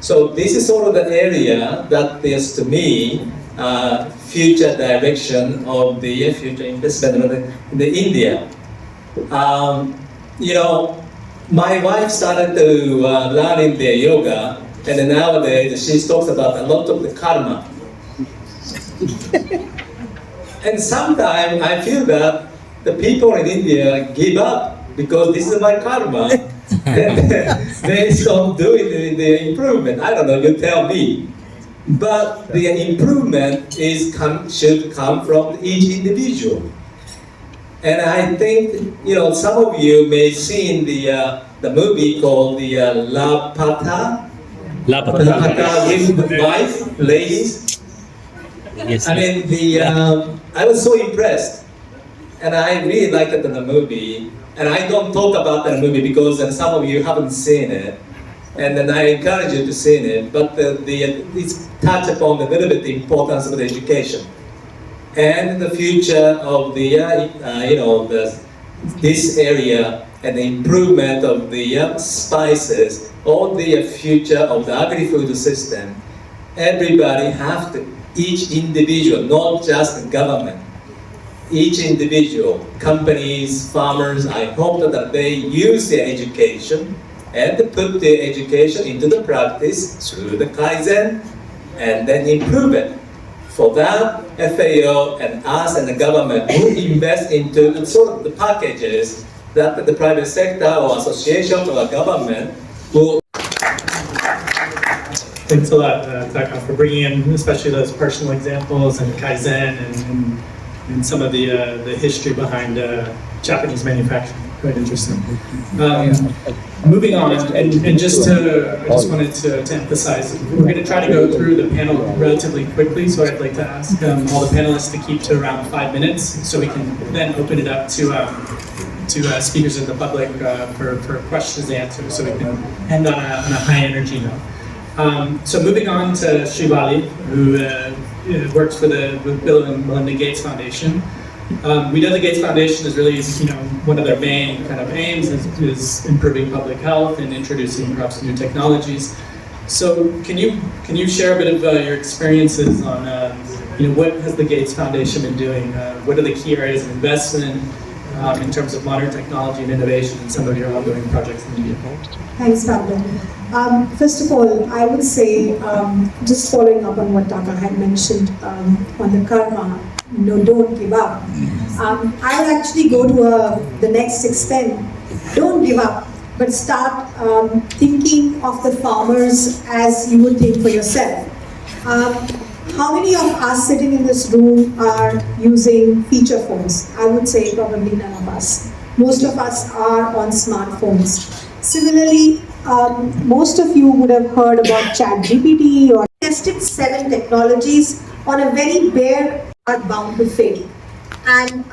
Speaker 21: So this is sort of the area that is, to me, future direction of the future investment in the India. My wife started to learn in the yoga, and then nowadays she talks about a lot of the karma. And sometimes I feel that the people in India give up because this is my karma. And they stop doing the improvement. I don't know, you tell me. But the improvement should come from each individual. And I think, some of you may have seen the movie called the La Pata. La Pata with wife, ladies. Yes. I mean, I was so impressed, and I really liked it in the movie. And I don't talk about that movie because some of you haven't seen it, and then I encourage you to see it. But it's touch upon a little bit the importance of the education and the future of this area and the improvement of the spices, or the future of the agri-food system. Everybody have to. Each individual, not just the government, each individual, companies, farmers, I hope that they use their education and put their education into the practice through the Kaizen and then improve it. For that, FAO and us and the government will invest into sort of the packages that the private sector or association or government will.
Speaker 5: Thanks a lot, Taka, for bringing in especially those personal examples and Kaizen and some of the history behind Japanese manufacturing. Quite interesting. Moving on, and just wanted to emphasize, we're going to try to go through the panel relatively quickly, so I'd like to ask all the panelists to keep to around 5 minutes, so we can then open it up to speakers in the public for questions and answers, so we can end on a high energy note. So moving on to Shivali, who works for the Bill and Melinda Gates Foundation. We know the Gates Foundation is really, one of their main kind of aims is improving public health and introducing perhaps new technologies. So can you share a bit of your experiences on, what has the Gates Foundation been doing? What are the key areas of investment in terms of modern technology and innovation in some of your ongoing projects in India?
Speaker 22: Thanks, Pablo. First of all, I would say, just following up on what Taka had mentioned on the karma, don't give up. I would actually go to the next extent. Don't give up, but start thinking of the farmers as you would think for yourself. How many of us sitting in this room are using feature phones? I would say probably none of us. Most of us are on smartphones. Similarly, most of you would have heard about ChatGPT or tested 7 technologies on a very bare are bound to fail. And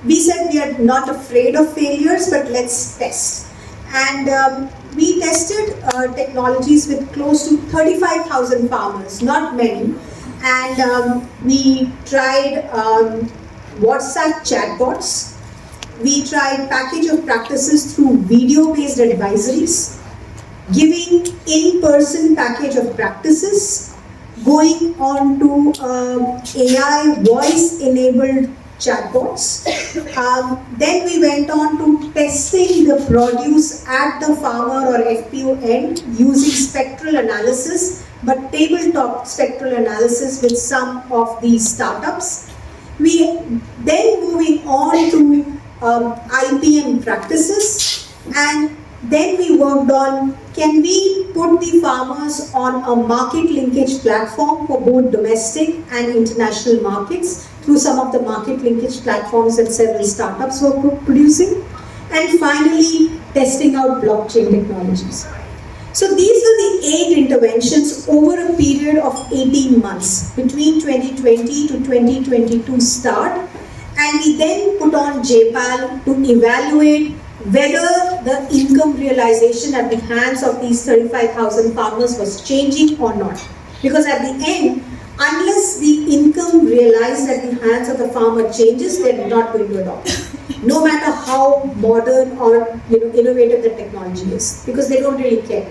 Speaker 22: we said we are not afraid of failures, but let's test. And we tested technologies with close to 35,000 farmers, not many. And we tried WhatsApp chatbots. We tried package of practices through video-based advisories, giving in-person package of practices, going on to AI voice-enabled chatbots. Then we went on to testing the produce at the farmer or FPO end using spectral analysis, but tabletop spectral analysis with some of these startups. We then moving on to IPM practices, and then we worked on, can we put the farmers on a market linkage platform for both domestic and international markets through some of the market linkage platforms that several startups were producing, and finally testing out blockchain technologies. So these were the 8 interventions over a period of 18 months between 2020 to 2022 start, and we then put on JPAL to evaluate whether the income realization at the hands of these 35,000 farmers was changing or not. Because at the end, unless the income realized at the hands of the farmer changes, they're not going to adopt it. No matter how modern or innovative the technology is, because they don't really care.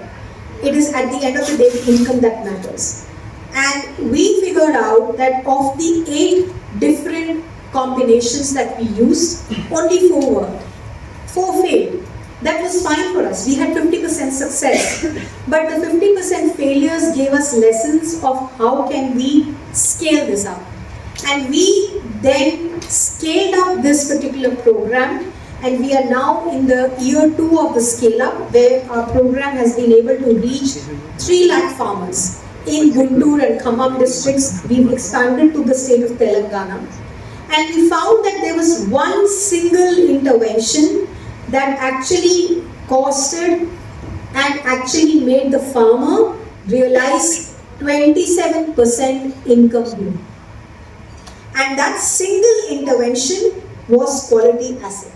Speaker 22: It is at the end of the day the income that matters. And we figured out that of the 8 different combinations that we used, only 4 worked. 4 failed. That was fine for us. We had 50% success. But the 50% failures gave us lessons of how can we scale this up. And we then scaled up this particular program, and we are now in the year 2 of the scale up, where our program has been able to reach 3 lakh farmers. In Guntur and Khammam districts, we've expanded to the state of Telangana. And we found that there was one single intervention that actually costed and actually made the farmer realize 27% income gain. And that single intervention was quality assay.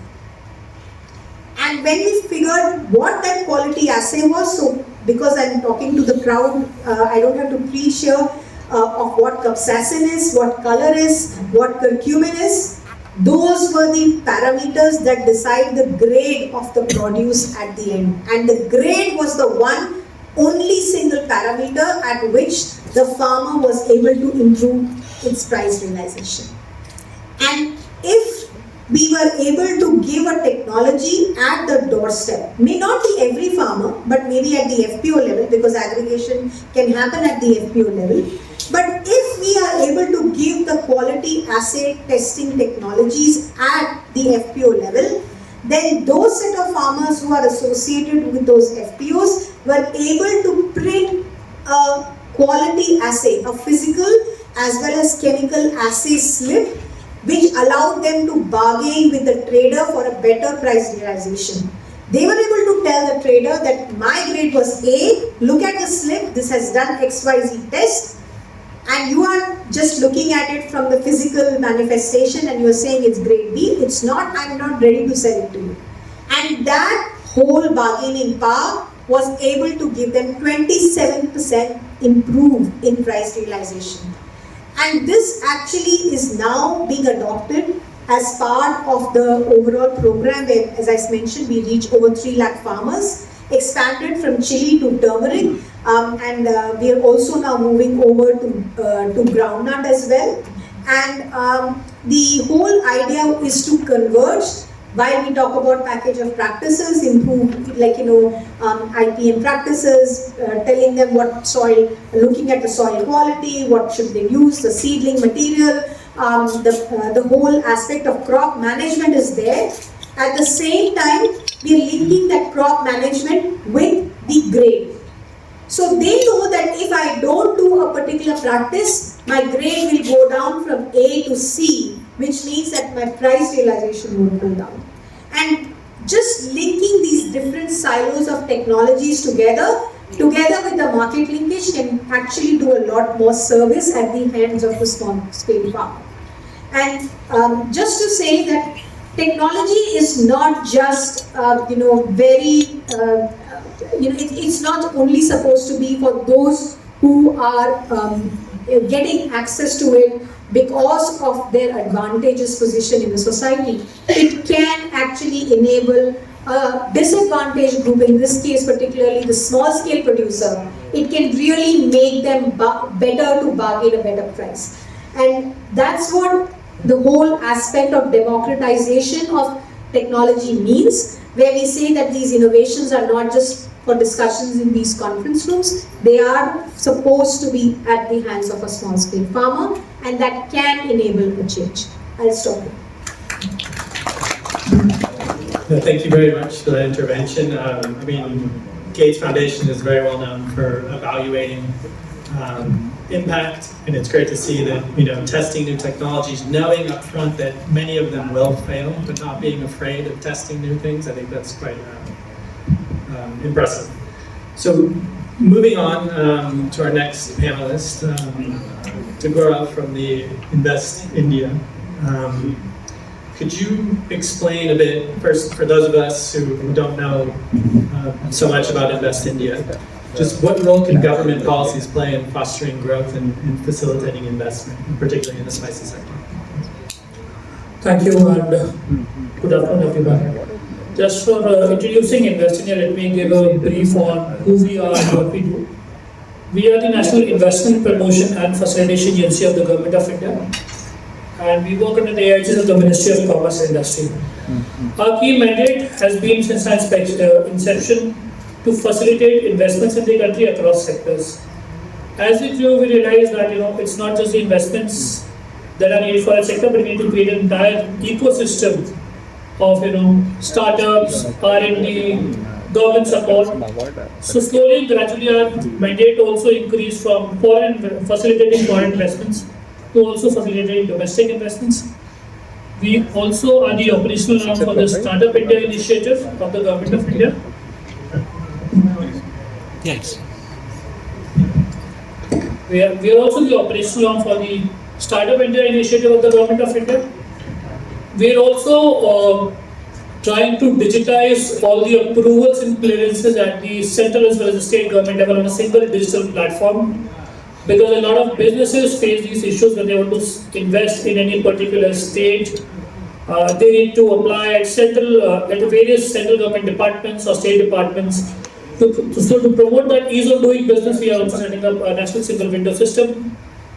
Speaker 22: And when we figured what that quality assay was, so because I'm talking to the crowd, I don't have to preach here of what capsaicin is, what color is, what curcumin is. Those were the parameters that decide the grade of the produce at the end. And the grade was the one only single parameter at which the farmer was able to improve its price realization. And if we were able to give a technology at the doorstep, may not be every farmer, but maybe at the FPO level, because aggregation can happen at the FPO level. But if we are able to give the quality assay testing technologies at the FPO level, then those set of farmers who are associated with those FPOs were able to print a quality assay, a physical as well as chemical assay slip, which allowed them to bargain with the trader for a better price realization. They were able to tell the trader that my grade was A, look at the slip, this has done XYZ test, and you are just looking at it from the physical manifestation and you are saying it's grade B, it's not, I'm not ready to sell it to you. And that whole bargaining power was able to give them 27% improve in price realization. And this actually is now being adopted as part of the overall program where, as I mentioned, we reach over 3 lakh farmers, expanded from chili to turmeric, and we are also now moving over to groundnut as well. And the whole idea is to converge. While we talk about package of practices, improve, like, IPM practices, telling them what soil, looking at the soil quality, what should they use, the seedling material, the whole aspect of crop management is there. At the same time, we are linking that crop management with the grade. So they know that if I don't do a particular practice, my grade will go down from A to C, which means that my price realization will go down. And just linking these different silos of technologies together with the market linkage can actually do a lot more service at the hands of the small scale farmer. And just to say that technology is not just, it's not only supposed to be for those who are getting access to it because of their advantageous position in the society. It can actually enable a disadvantaged group, in this case particularly the small scale producer. It can really make them better to bargain a better price. And that's what the whole aspect of democratization of technology means, where we say that these innovations are not just for discussions in these conference rooms, they are supposed to be at the hands of a small scale farmer, and that can enable a change. I'll stop here.
Speaker 5: Thank you very much for that intervention. Gates Foundation is very well known for evaluating impact, and it's great to see that, testing new technologies, knowing up front that many of them will fail, but not being afraid of testing new things. I think that's quite impressive. So moving on to our next panelist, to Gaurav from the Invest India. Could you explain a bit, first for those of us who don't know so much about Invest India, just what role can government policies play in fostering growth and facilitating investment, particularly in the spices sector?
Speaker 4: Thank you, and good afternoon, everyone. Just for introducing Invest India, let me give a brief on who we are and what we do. We are the National Investment Promotion and Facilitation Agency of the Government of India, and we work under the aegis of the Ministry of Commerce and Industry. Our key mandate has been since our inception to facilitate investments in the country across sectors. As we grew, we realized that it's not just the investments that are needed for a sector, but we need to create an entire ecosystem of startups, R&D, government support. So slowly and gradually our mandate also increased from facilitating foreign investments to also facilitating domestic investments. We also are the operational arm for the Startup India initiative of the Government of India. Yes. We are also the operational arm for the Startup India initiative of the Government of India. We are also trying to digitize all the approvals and clearances at the central as well as the state government level on a single digital platform, because a lot of businesses face these issues when they want to invest in any particular state. They need to apply at various central government departments or state departments. To promote that ease of doing business, we are also setting up a national single window system.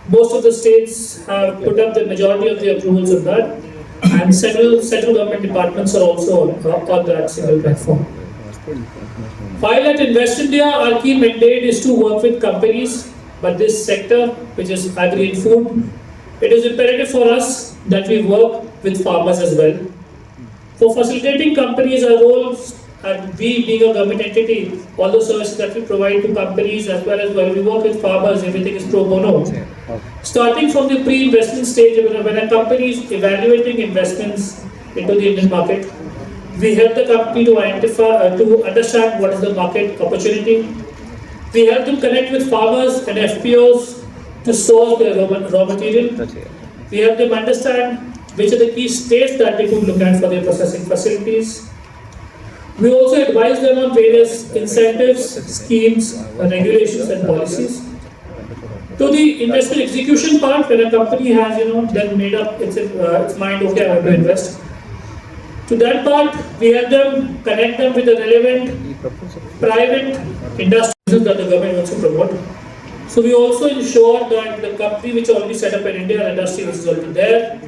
Speaker 4: Most of the states have put up the majority of the approvals of that. and central government departments are also on that single platform. While at Invest India, our key mandate is to work with companies, but this sector, which is agri and food, it is imperative for us that we work with farmers as well. For facilitating companies, our roles, and we being a government entity, all the services that we provide to companies as well as when we work with farmers, everything is pro bono. Starting from the pre-investment stage, when a company is evaluating investments into the Indian market, we help the company to identify, to understand what is the market opportunity. We help them connect with farmers and FPOs to source their raw material. We help them understand which are the key states that they could look at for their processing facilities. We also advise them on various incentives, schemes, regulations and policies. To the investment execution part, when a company has then made up its mind, okay, I want to invest. To that part, we help them connect them with the relevant private industries that the government wants to promote. So we also ensure that the company which already set up in India, an industry which is already there,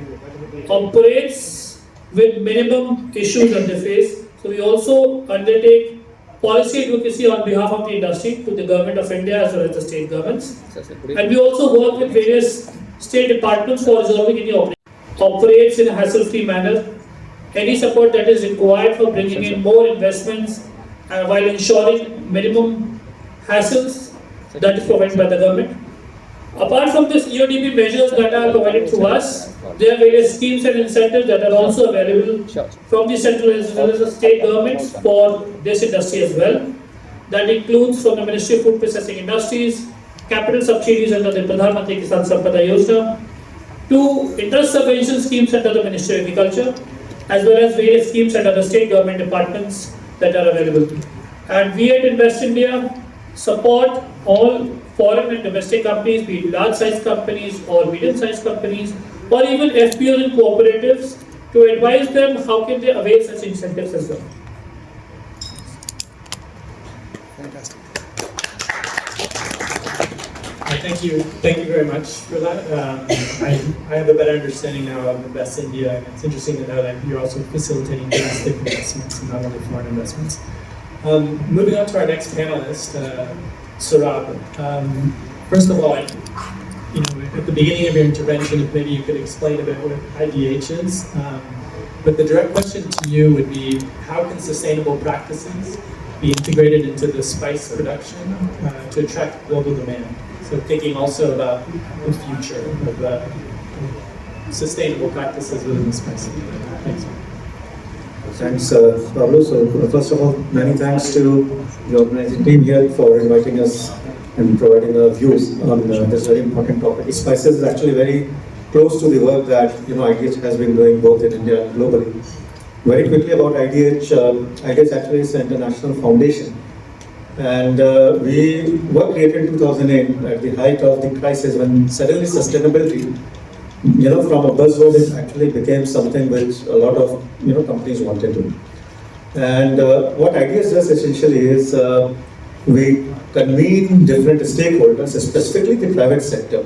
Speaker 4: operates with minimum issues that they face. So we also undertake policy advocacy on behalf of the industry to the government of India as well as the state governments. And we also work with various state departments for resolving any operates in a hassle-free manner. Any support that is required for bringing in more investments while ensuring minimum hassles that is provided by the government. Apart from this EODP measures that are provided to us, there are various schemes and incentives that are also available from the central as well as the state governments for this industry as well. That includes from the Ministry of Food Processing Industries, capital subsidies under the Pradhan Mantri Kisan Sampada Yojana, to interest subvention schemes under the Ministry of Agriculture, as well as various schemes under the state government departments that are available. And we at Invest India support all foreign and domestic companies, be it large-sized companies or medium-sized companies, or even FPOs and cooperatives, to advise them how can they avail such incentives as well.
Speaker 5: Fantastic. Thank you very much for that. I have a better understanding now of Invest India, and it's interesting to know that you're also facilitating domestic investments and not only foreign investments. Moving on to our next panelist, Saurabh. First of all, at the beginning of your intervention, if maybe you could explain a bit what IDH is. But the direct question to you would be, how can sustainable practices be integrated into the spice production to attract global demand? So thinking also about the future of sustainable practices within the spice industry. Thanks.
Speaker 10: Thanks, Pablo. So first of all, many thanks to the organizing team here for inviting us and providing our views on this very important topic. Spices is actually very close to the work that IDH has been doing both in India and globally. Very quickly about IDH, IDH actually is an international foundation, and we were created in 2008 at the height of the crisis when suddenly sustainability, from a buzzword, it actually became something which a lot of companies wanted to. And what IDH does essentially is we convene different stakeholders, specifically the private sector,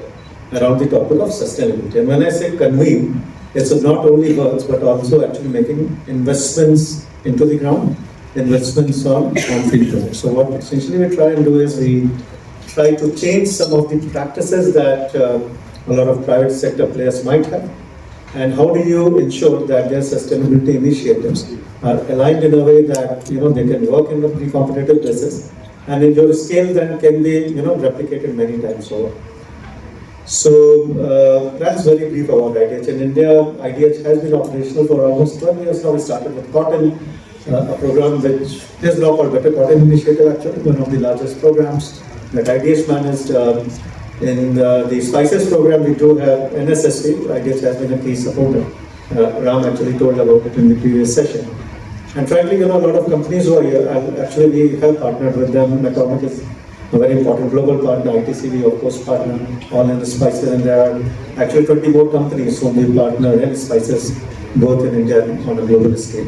Speaker 10: around the topic of sustainability. And when I say convene, it's not only words but also actually making investments into the ground, investments on field projects. So what essentially we try and do is we try to change some of the practices that a lot of private sector players might have, and how do you ensure that their sustainability initiatives are aligned in a way that they can work in a pre-competitive basis and in your scale then can be replicated many times over. So that's very brief about IDH. In India, IDH has been operational for almost 12 years now. We started with cotton, a program which is now called Better Cotton Initiative, actually one of the largest programs that IDH managed. In the spices program, we do have NSSP. IDH has been a key supporter. Ram actually told about it in the previous session. And frankly, a lot of companies who are here, actually we have partnered with them. McCormick is a very important global partner. ITCB, of course, partner all in the spices, and there are actually 20 more companies whom we partner in spices, both in India and on a global scale.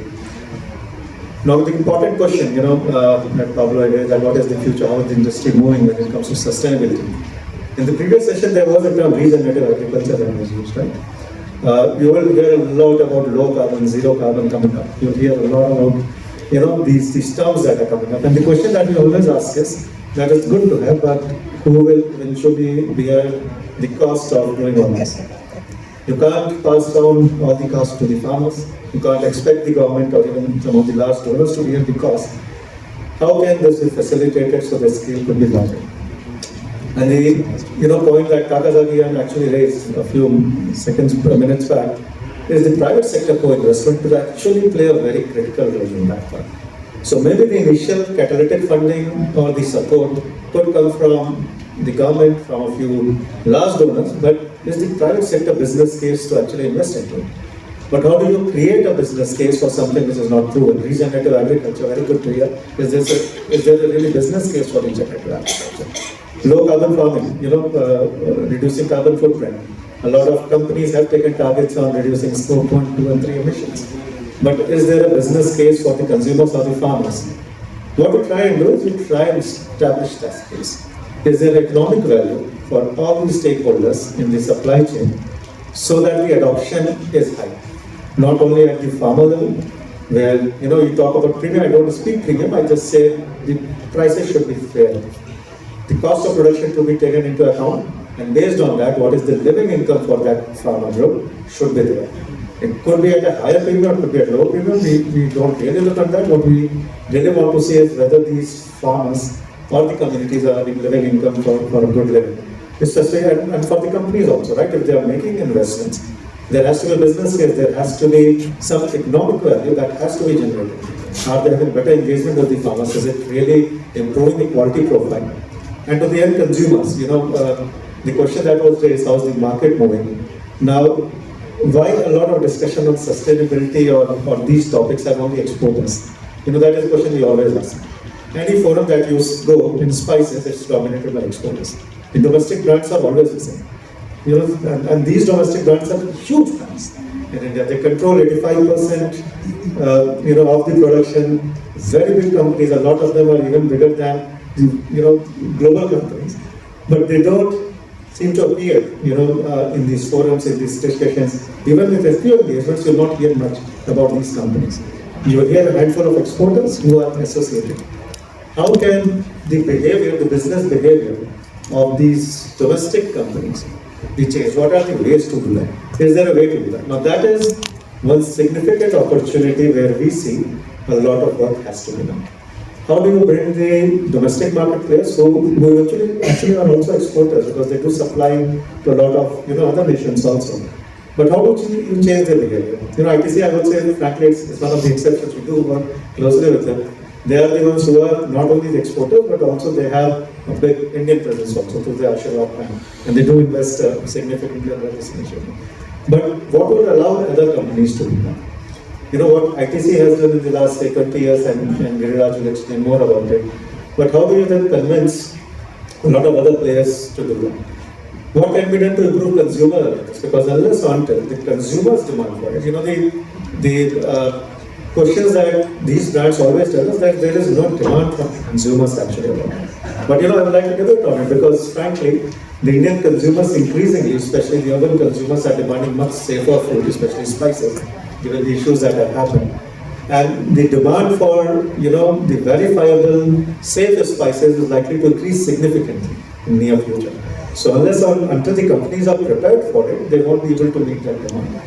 Speaker 10: Now, the important question, that Pablo is that what is the future? How is the industry moving when it comes to sustainability? In the previous session, there was a term regenerative agriculture that was used, right? You will hear a lot about low carbon, zero carbon coming up. You'll hear a lot about, these terms that are coming up. And the question that we always ask is, that is good to have, but who will eventually bear the cost of doing all this? You can't pass down all the cost to the farmers. You can't expect the government or even some of the large donors to bear the cost. How can this be facilitated so the scale could be larger? And the point that Takazaki actually raised a few minutes back is the private sector co-investment could actually play a very critical role in that part. So maybe the initial catalytic funding or the support could come from the government, from a few large donors, but is the private sector business case to actually invest into it? But how do you create a business case for something which is not proven? Regenerative agriculture, very good to hear. Is there a really business case for regenerative agriculture? Low carbon farming, reducing carbon footprint. A lot of companies have taken targets on reducing scope 1, 2 and 3 emissions. But is there a business case for the consumers or the farmers? What we try and do is we try and establish that case. Is there economic value for all the stakeholders in the supply chain so that the adoption is high? Not only at the farmer level, where you talk about premium, I don't speak premium, I just say the prices should be fair. The cost of production to be taken into account, and based on that, what is the living income for that farmer group should be there. It could be at a higher premium, it could be at a lower premium. We don't really look at that. What we really want to see is whether these farmers or the communities are having living income for a good living. Especially, and for the companies also, right? If they are making investments, there has to be a business case, there has to be some economic value that has to be generated. Are they having better engagement with the farmers? Is it really improving the quality profile? And to the end consumers, the question that was raised, how is the market moving? Now, why a lot of discussion on sustainability or these topics are only exporters? That is a question we always ask. Any forum that you go in spices, it's dominated by exporters. The domestic brands are always the same. And these domestic brands are huge brands in India. They control 85% of the production. Very big companies, a lot of them are even bigger than global companies, but they don't seem to appear, in these forums, in these discussions. Even with a few engagements, you'll not hear much about these companies. You will hear a handful of exporters who are associated. How can the behavior, the business behavior of these domestic companies be changed? What are the ways to do that? Is there a way to do that? Now that is one significant opportunity where we see a lot of work has to be done. How do you bring the domestic market players who actually are also exporters, because they do supply to a lot of other nations also. But how do you change their behavior? ITC, I would say, frankly, it's one of the exceptions. We do work closely with them. They are the ones who are not only the exporters, but also they have a big Indian presence also through the Ashura plan. And they do invest significantly in this initiative. But what would allow other companies to do that? What ITC has done in the last, say, 20 years, and Giriraj will explain more about it. But how do you then convince a lot of other players to do that? What can be done to improve consumer awareness? Because unless or until the consumers demand for it, the questions that these brands always tell us that there is no demand from consumers actually about it. But I would like to debate on it, because frankly, the Indian consumers increasingly, especially the urban consumers, are demanding much safer food, especially spices, given the issues that have happened. And the demand for, the verifiable, safe spices is likely to increase significantly in the near future. So unless or until the companies are prepared for it, they won't be able to meet that demand.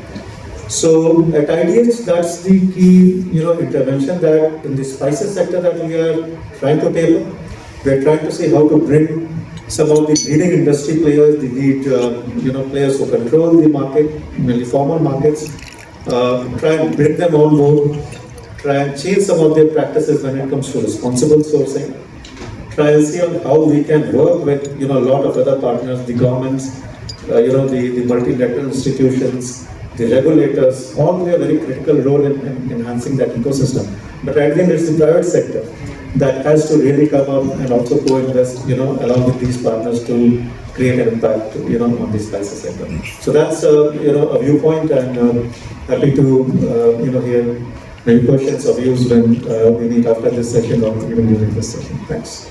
Speaker 10: So at IDH, that's the key, intervention that in the spices sector that we are trying to tackle. We're trying to see how to bring some of the leading industry players, the lead, players who control the market, mainly formal markets, try and bring them on board, try and change some of their practices when it comes to responsible sourcing, try and see on how we can work with, a lot of other partners, the governments, the multilateral institutions, the regulators, all play a very critical role in enhancing that ecosystem. But I think it's the private sector that has to really come up and also co-invest, along with these partners to create an impact, on the spices sector. So that's, a viewpoint, and happy to, hear many questions or views when we meet after this session or even during this session. Thanks.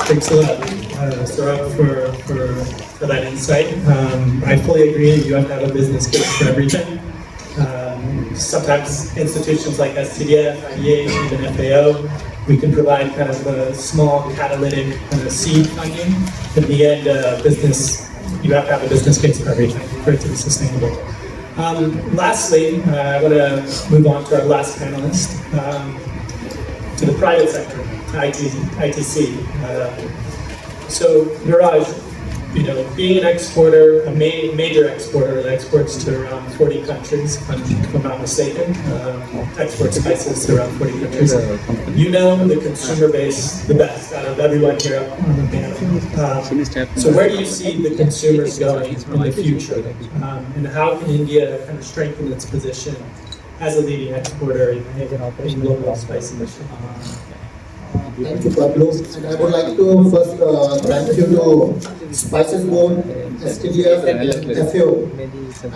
Speaker 5: Thanks a lot, Saurabh, for that insight. I fully agree you have to have a business case for everything. Sometimes institutions like STDF, IEA, even FAO, we can provide kind of a small catalytic kind of seed funding. In the end, business, you have to have a business case for everything for it to be sustainable. Lastly, I want to move on to our last panelist, to the private sector, to ITC. So, Niraj, being an exporter, a major exporter that exports to around 40 countries, if I'm not mistaken, exports spices to around 40 countries. You know the consumer base the best out of everyone here on the panel. So where do you see the consumers going in the future? And how can India kind of strengthen its position as a leading exporter in global spice industry?
Speaker 6: Thank you, Pablo. And I would like to first thank you to Spices Board, STDF, and FAO.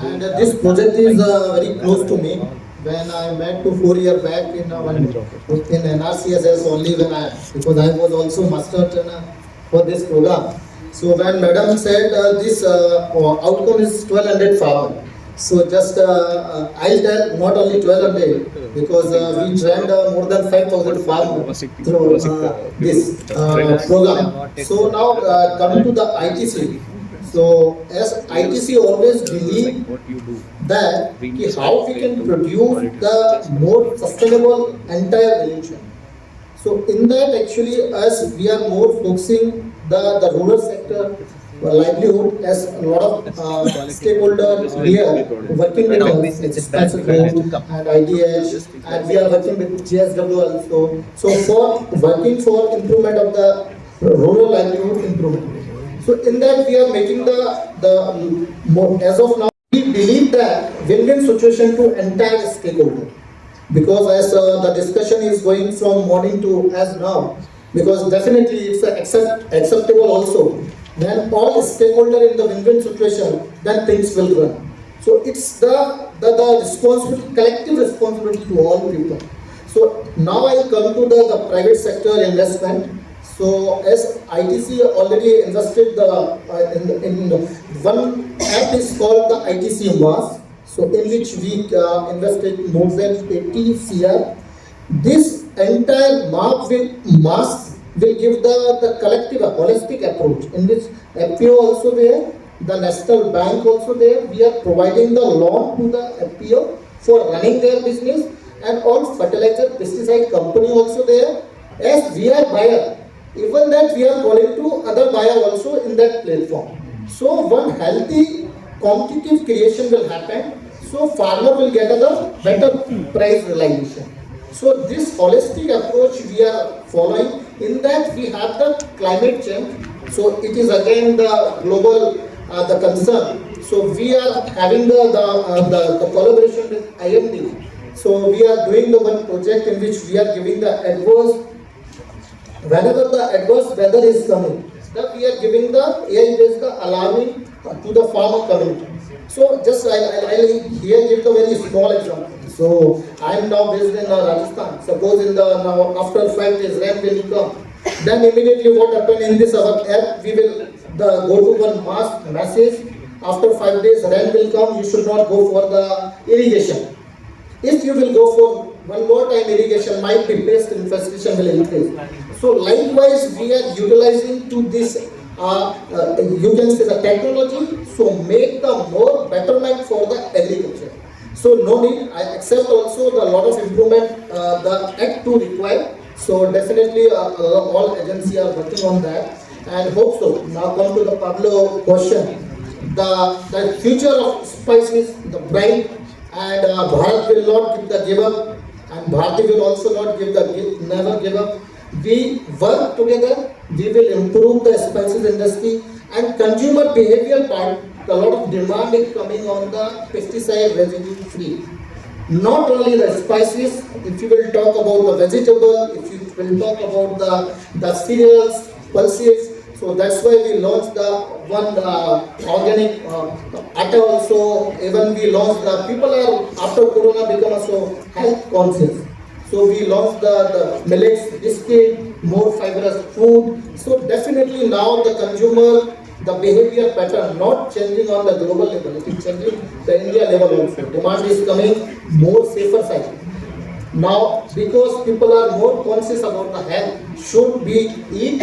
Speaker 6: And this project is very close to me. When I met 4 years back in NRCSS only because I was also master trainer for this program. So when Madam said this outcome is 1200 farmers. So just I'll tell not only 1200 because we trained more than 5,000 farmers through this program. So now coming to the ITC. So as ITC always believe that how we can produce the more sustainable entire value chain. So in that actually as we are more focusing the rural sector livelihood as a lot of stakeholders here working with us, Spices Board and IDH, and we are working with GSW also. So for working for improvement of the rural livelihood improvement. So in that we are making the more, as of now we believe that win-win situation to entire stakeholder. Because as the discussion is going from morning to as now, because definitely it's acceptable also. Then all stakeholder in the win-win situation, then things will run. So it's the responsibility, collective responsibility to all people. So now I come to the private sector investment. So as ITC already invested in one app is called the ITC MAS. So in which we invested more than 80 CR. This entire MAS will give the collective, a holistic approach in which FPO also there, the National Bank also there. We are providing the loan to the FPO for running their business and all fertilizer pesticide company also there. As we are buyer, even that we are calling to other buyer also in that platform. So one healthy competitive creation will happen. So farmer will get a better price realization. So this holistic approach we are following. In that we have the climate change. So it is again the global the concern. So we are having the collaboration with IMD. So we are doing the one project in which we are giving the adverse, whenever the adverse weather is coming, that we are giving the AI-based alarming to the farmer community. So just I'll here give the very small example. So I am now based in Rajasthan. Suppose in the now after 5 days rain will come. Then immediately what happen in this our app, we will go to one mass message. After 5 days rain will come. You should not go for the irrigation. If you will go for one more time irrigation, might be pest infestation will increase. So likewise we are utilizing to this you can say the technology. So make the more betterment for the agriculture. So no need, I accept also the lot of improvement the Act 2 required. So definitely all agencies are working on that and hope so. Now come to the Pablo question. The future of spices, the bright, and Bharat will not give up and Bharati will also not never give up. We work together, we will improve the spices industry and consumer behavior part. A lot of demand is coming on the pesticide residue free. Not only the spices, if you will talk about the vegetable, if you will talk about the cereals, pulses, so that's why we launched the one organic atta also. Even we launched the people are after Corona become also health conscious.
Speaker 19: So we launched the millets biscuit, more fibrous food. So definitely now the consumer, the behavior pattern not changing on the global level, it is changing the India level also. Demand is coming more safer side. Now, because people are more conscious about the health, should we eat?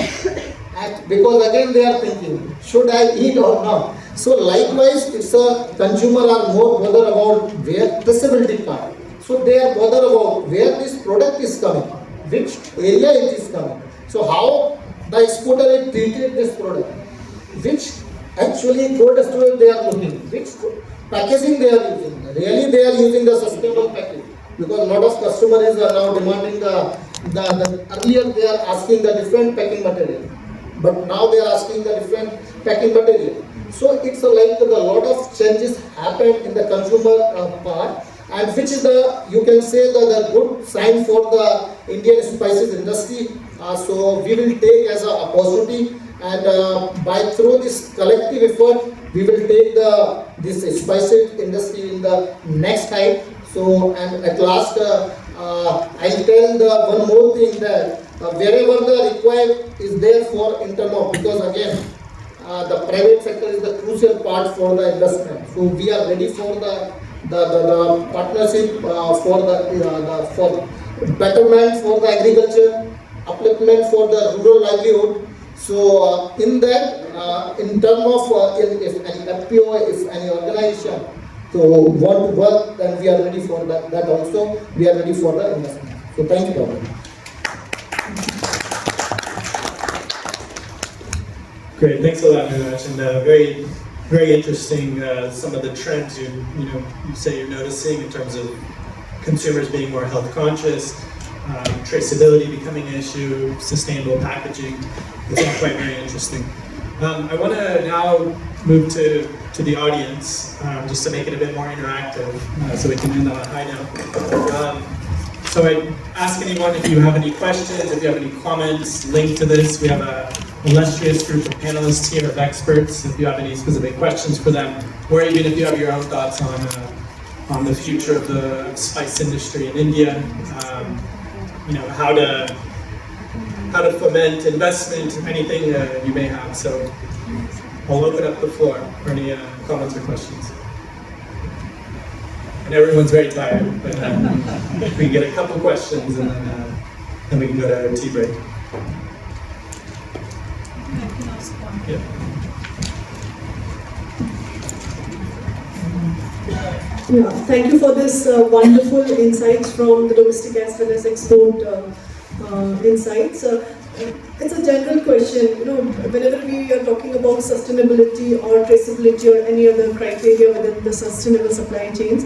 Speaker 19: And because again they are thinking, should I eat or not? So likewise, it's a consumer are more bothered about where traceability part. So they are bothered about where this product is coming, which area it is coming. So how the exporter is treated this product, which actually cold storage they are looking, which packaging they are using. Really they are using the sustainable packaging. Because a lot of customers are now demanding the earlier they are asking the different packing material, but now they are asking the different packing material. So it's like a lot of changes happened in the consumer part, and which is the, you can say the good sign for the Indian spices industry. So we will take as a opportunity, and by through this collective effort, we will take this spices industry in the next height. So, and at last, I'll tell one more thing, that wherever the required is there for internal, because again, the private sector is the crucial part for the investment. So we are ready for the partnership for betterment for the agriculture, upliftment for the rural livelihood. So in that, in terms of if any FPO, if any organization so want to work, then we are ready for that also. We are ready for the investment. So thank you, Doctor.
Speaker 5: Great, thanks a lot, Niraj, and very, very interesting. Some of the trends you say you're noticing in terms of consumers being more health conscious, traceability becoming an issue, sustainable packaging. It's all quite very interesting. I want to now move to the audience, just to make it a bit more interactive, so we can end on a high note. So I ask anyone if you have any questions, if you have any comments linked to this. We have a illustrious group of panelists here of experts. If you have any specific questions for them, or even if you have your own thoughts on the future of the spice industry in India, how to foment investment, anything you may have. So I'll open up the floor for any comments or questions. And everyone's very tired, but we can get a couple questions and then we can go to a tea break. Yeah.
Speaker 12: Yeah, thank you for this wonderful insights from the domestic as well as export insights. It's a general question, whenever we are talking about sustainability or traceability or any other criteria within the sustainable supply chains,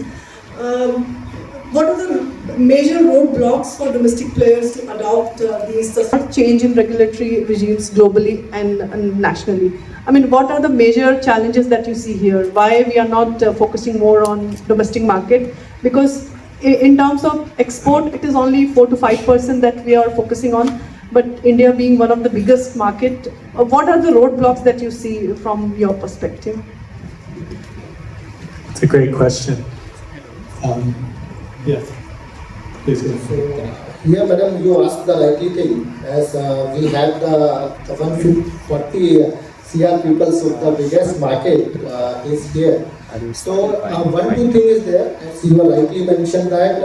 Speaker 12: what are the major roadblocks for domestic players to adopt these change in regulatory regimes globally and nationally? I mean, what are the major challenges that you see here? Why we are not focusing more on domestic market? Because in terms of export, it is only 4 to 5% that we are focusing on. But India being one of the biggest market, what are the roadblocks that you see from your perspective?
Speaker 5: It's a great question. Yeah, please go.
Speaker 19: Yeah, madam, you asked the rightly thing. As we have the 140 CR people, so the biggest market is here. So one good thing is there, as you rightly mentioned that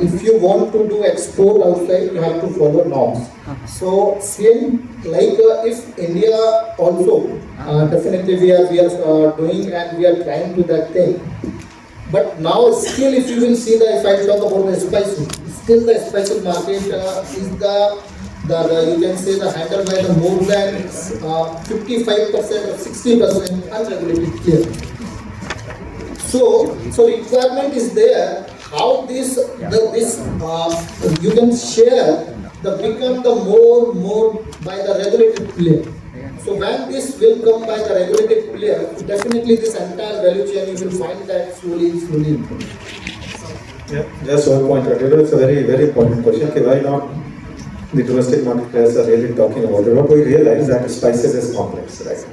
Speaker 19: if you want to do export outside, you have to follow norms. So same like if India also definitely we are doing and we are trying to that thing. But now still if you will see if I talk about the spices, still the spices market is the you can say the handled by the more than 55% or 60% unregulated here. So requirement is there. How this you can share become the more by the regulated player. So when this will come by the regulated player, definitely this entire value chain you will find that slowly.
Speaker 10: Yeah, just one point. It's a very, very important question. Okay, why not the domestic market players are really talking about it? What we realize that spices is complex, right?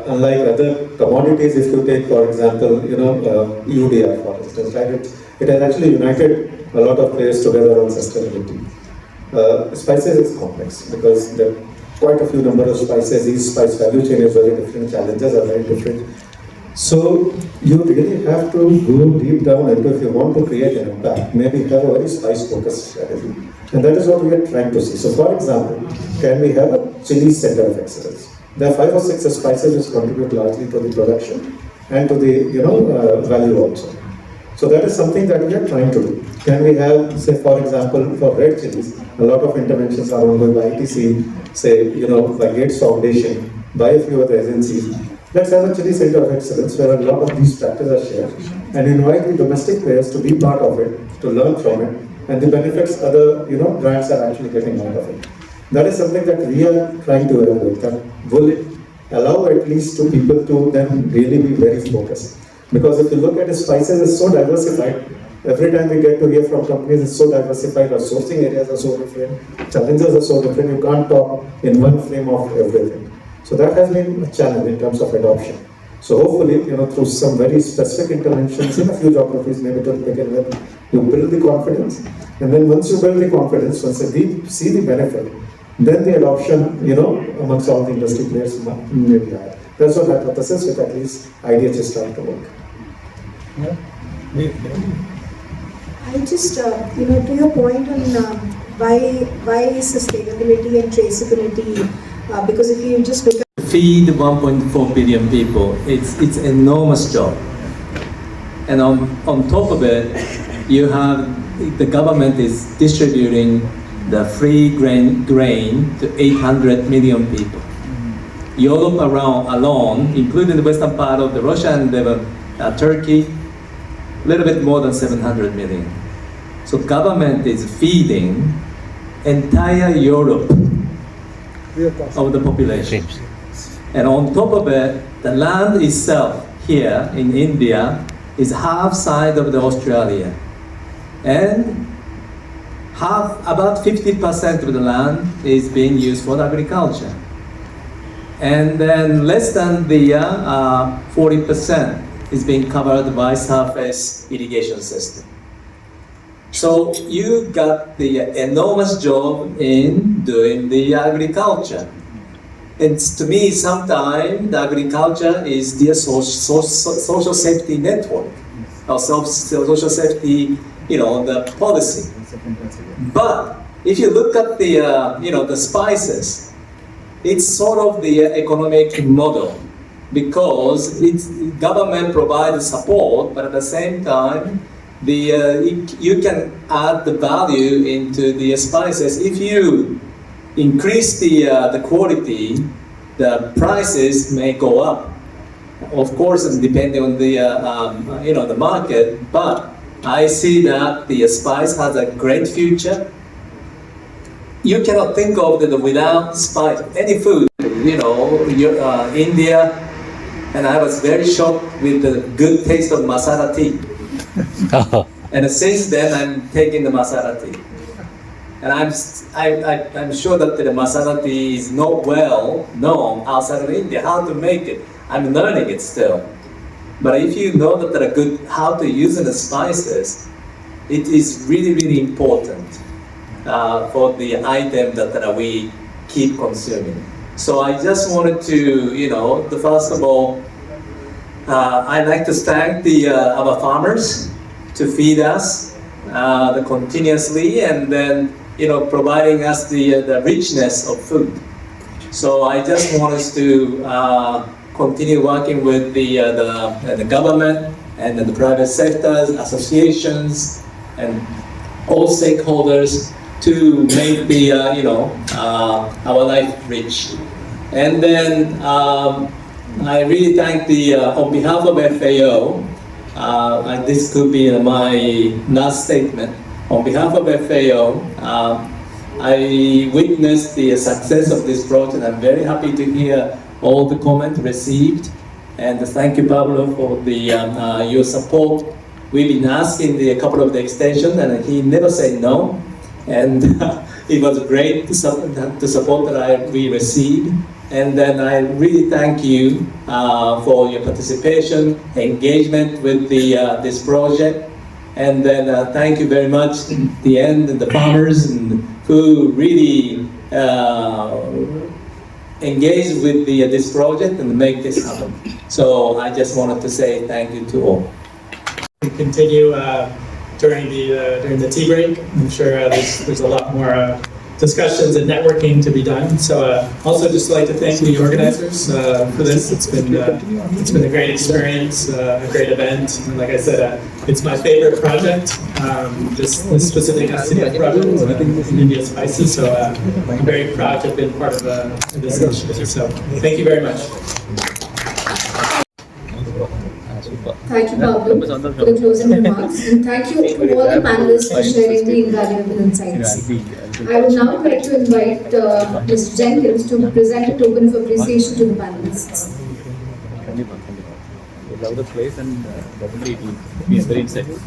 Speaker 10: Unlike other commodities, if you take, for example, EUDR, for instance, right? it has actually united a lot of players together on sustainability. Spices is complex because there are quite a few number of spices. Each spice value chain is very different, challenges are very different. So you really have to go deep down into, if you want to create an impact, maybe have a very spice focused strategy. And that is what we are trying to see. So for example, can we have a chili center of excellence? There are 5 or 6 spices which contribute largely to the production and to the value also. So that is something that we are trying to do. Can we have, say for example, for red chilies, a lot of interventions are ongoing by ITC, say, by Gates Foundation, by a few other agencies. Let's have a chili center of excellence where a lot of these practices are shared and invite the domestic players to be part of it, to learn from it, and the benefits other brands are actually getting out of it. That is something that we are trying to evaluate. That will it allow at least to people to then really be very focused. Because if you look at the spices, it's so diversified. Every time we get to hear from companies, it's so diversified, our sourcing areas are so different, challenges are so different, you can't talk in one frame of everything. So that has been a challenge in terms of adoption. So hopefully, through some very specific interventions in a few geographies, maybe to begin with, you build the confidence. And then once you build the confidence, once they see the benefit, then the adoption, amongst all the industry players may be higher. That's what hypothesis with at least IDH is trying to work.
Speaker 22: I just, to your point on why sustainability and traceability, because if you just look at
Speaker 21: Feed 1.4 billion people, it's an enormous job. And on top of it, you have the government is distributing the free grain to 800 million people. Europe alone, including the western part of the Russia and Turkey, a little bit more than 700 million. So government is feeding entire Europe of the population. And on top of it, the land itself here in India is half size of the Australia. And about 50% of the land is being used for agriculture. And then less than the 40% is being covered by surface irrigation system. So you got the enormous job in doing the agriculture. And to me, sometimes the agriculture is the social safety network, or social safety, the policy. But if you look at the, the spices, it's sort of the economic model, because government provides support, but at the same time, you can add the value into the spices. If you increase the quality, the prices may go up. Of course, depending on the the market, but I see that the spice has a great future. You cannot think of it without spice. Any food, India, and I was very shocked with the good taste of masala tea. And since then, I'm taking the masala tea. And I'm sure that the masala tea is not well known outside of India, how to make it. I'm learning it still. But if you know that there are good, how to use the spices, it is really, really important for the item that we keep consuming. So I just wanted to, first of all, I'd like to thank our farmers to feed us continuously, and then providing us the richness of food. So I just want us to continue working with the government and the private sectors, associations, and all stakeholders to make our life rich. And then I really thank on behalf of FAO, and this could be my last statement. On behalf of FAO, I witnessed the success of this project. I'm very happy to hear all the comments received, and thank you, Pablo, for your support. We've been asking a couple of the extensions, and he never said no, and it was great the support that we received. And then I really thank you for your participation, engagement with this project. And then thank you very much, the end, and the farmers and who really engaged with this project and make this happen. So I just wanted to say thank you to all.
Speaker 5: We continue during the tea break. I'm sure there's a lot more discussions and networking to be done. So also just like to thank the organizers for this. It's been a great experience, a great event. And like I said, it's my favorite project. This specific STDF project in India Spices. So I'm very proud to have been part of this initiative. So thank you very much.
Speaker 16: Thank you, Pablo, for the closing remarks, and thank you to all the panelists for sharing the invaluable insights. I would now like to invite Mr. Jenkins to present a token of appreciation to the panelists.
Speaker 3: We love the place and definitely it will be very insightful.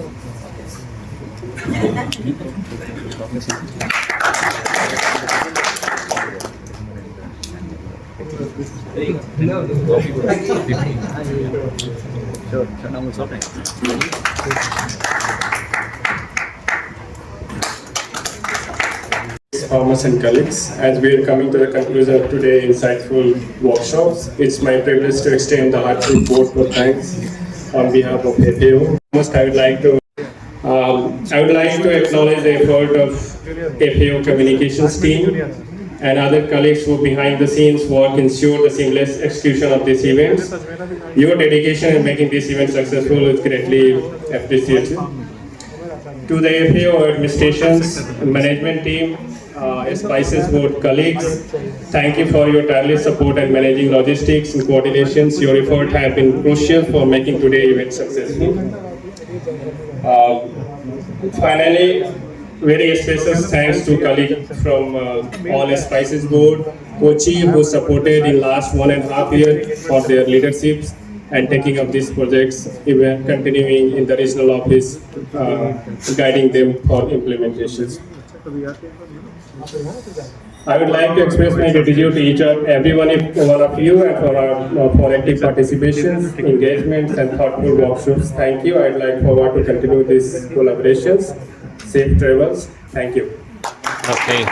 Speaker 3: Sure, now we'll stop.
Speaker 2: Farmers and colleagues, as we are coming to the conclusion of today's insightful workshops, it's my privilege to extend the heartfelt vote for thanks on behalf of FAO. First, I would like to acknowledge the effort of FAO communications team and other colleagues who behind the scenes work ensure the seamless execution of these events. Your dedication in making this event successful is greatly appreciated. To the FAO administrations, management team, Spices Board colleagues, thank you for your tireless support and managing logistics and coordinations. Your effort have been crucial for making today's event successful. Finally, very special thanks to colleagues from all Spices Board, Kochi, who supported in last 1.5 years for their leaderships and taking up these projects, even continuing in the regional office, guiding them for implementations. I would like to express my gratitude to each and every one of you and for active participation, engagements and thoughtful workshops. Thank you. I'd like forward to continue these collaborations. Safe travels. Thank you.
Speaker 3: Okay.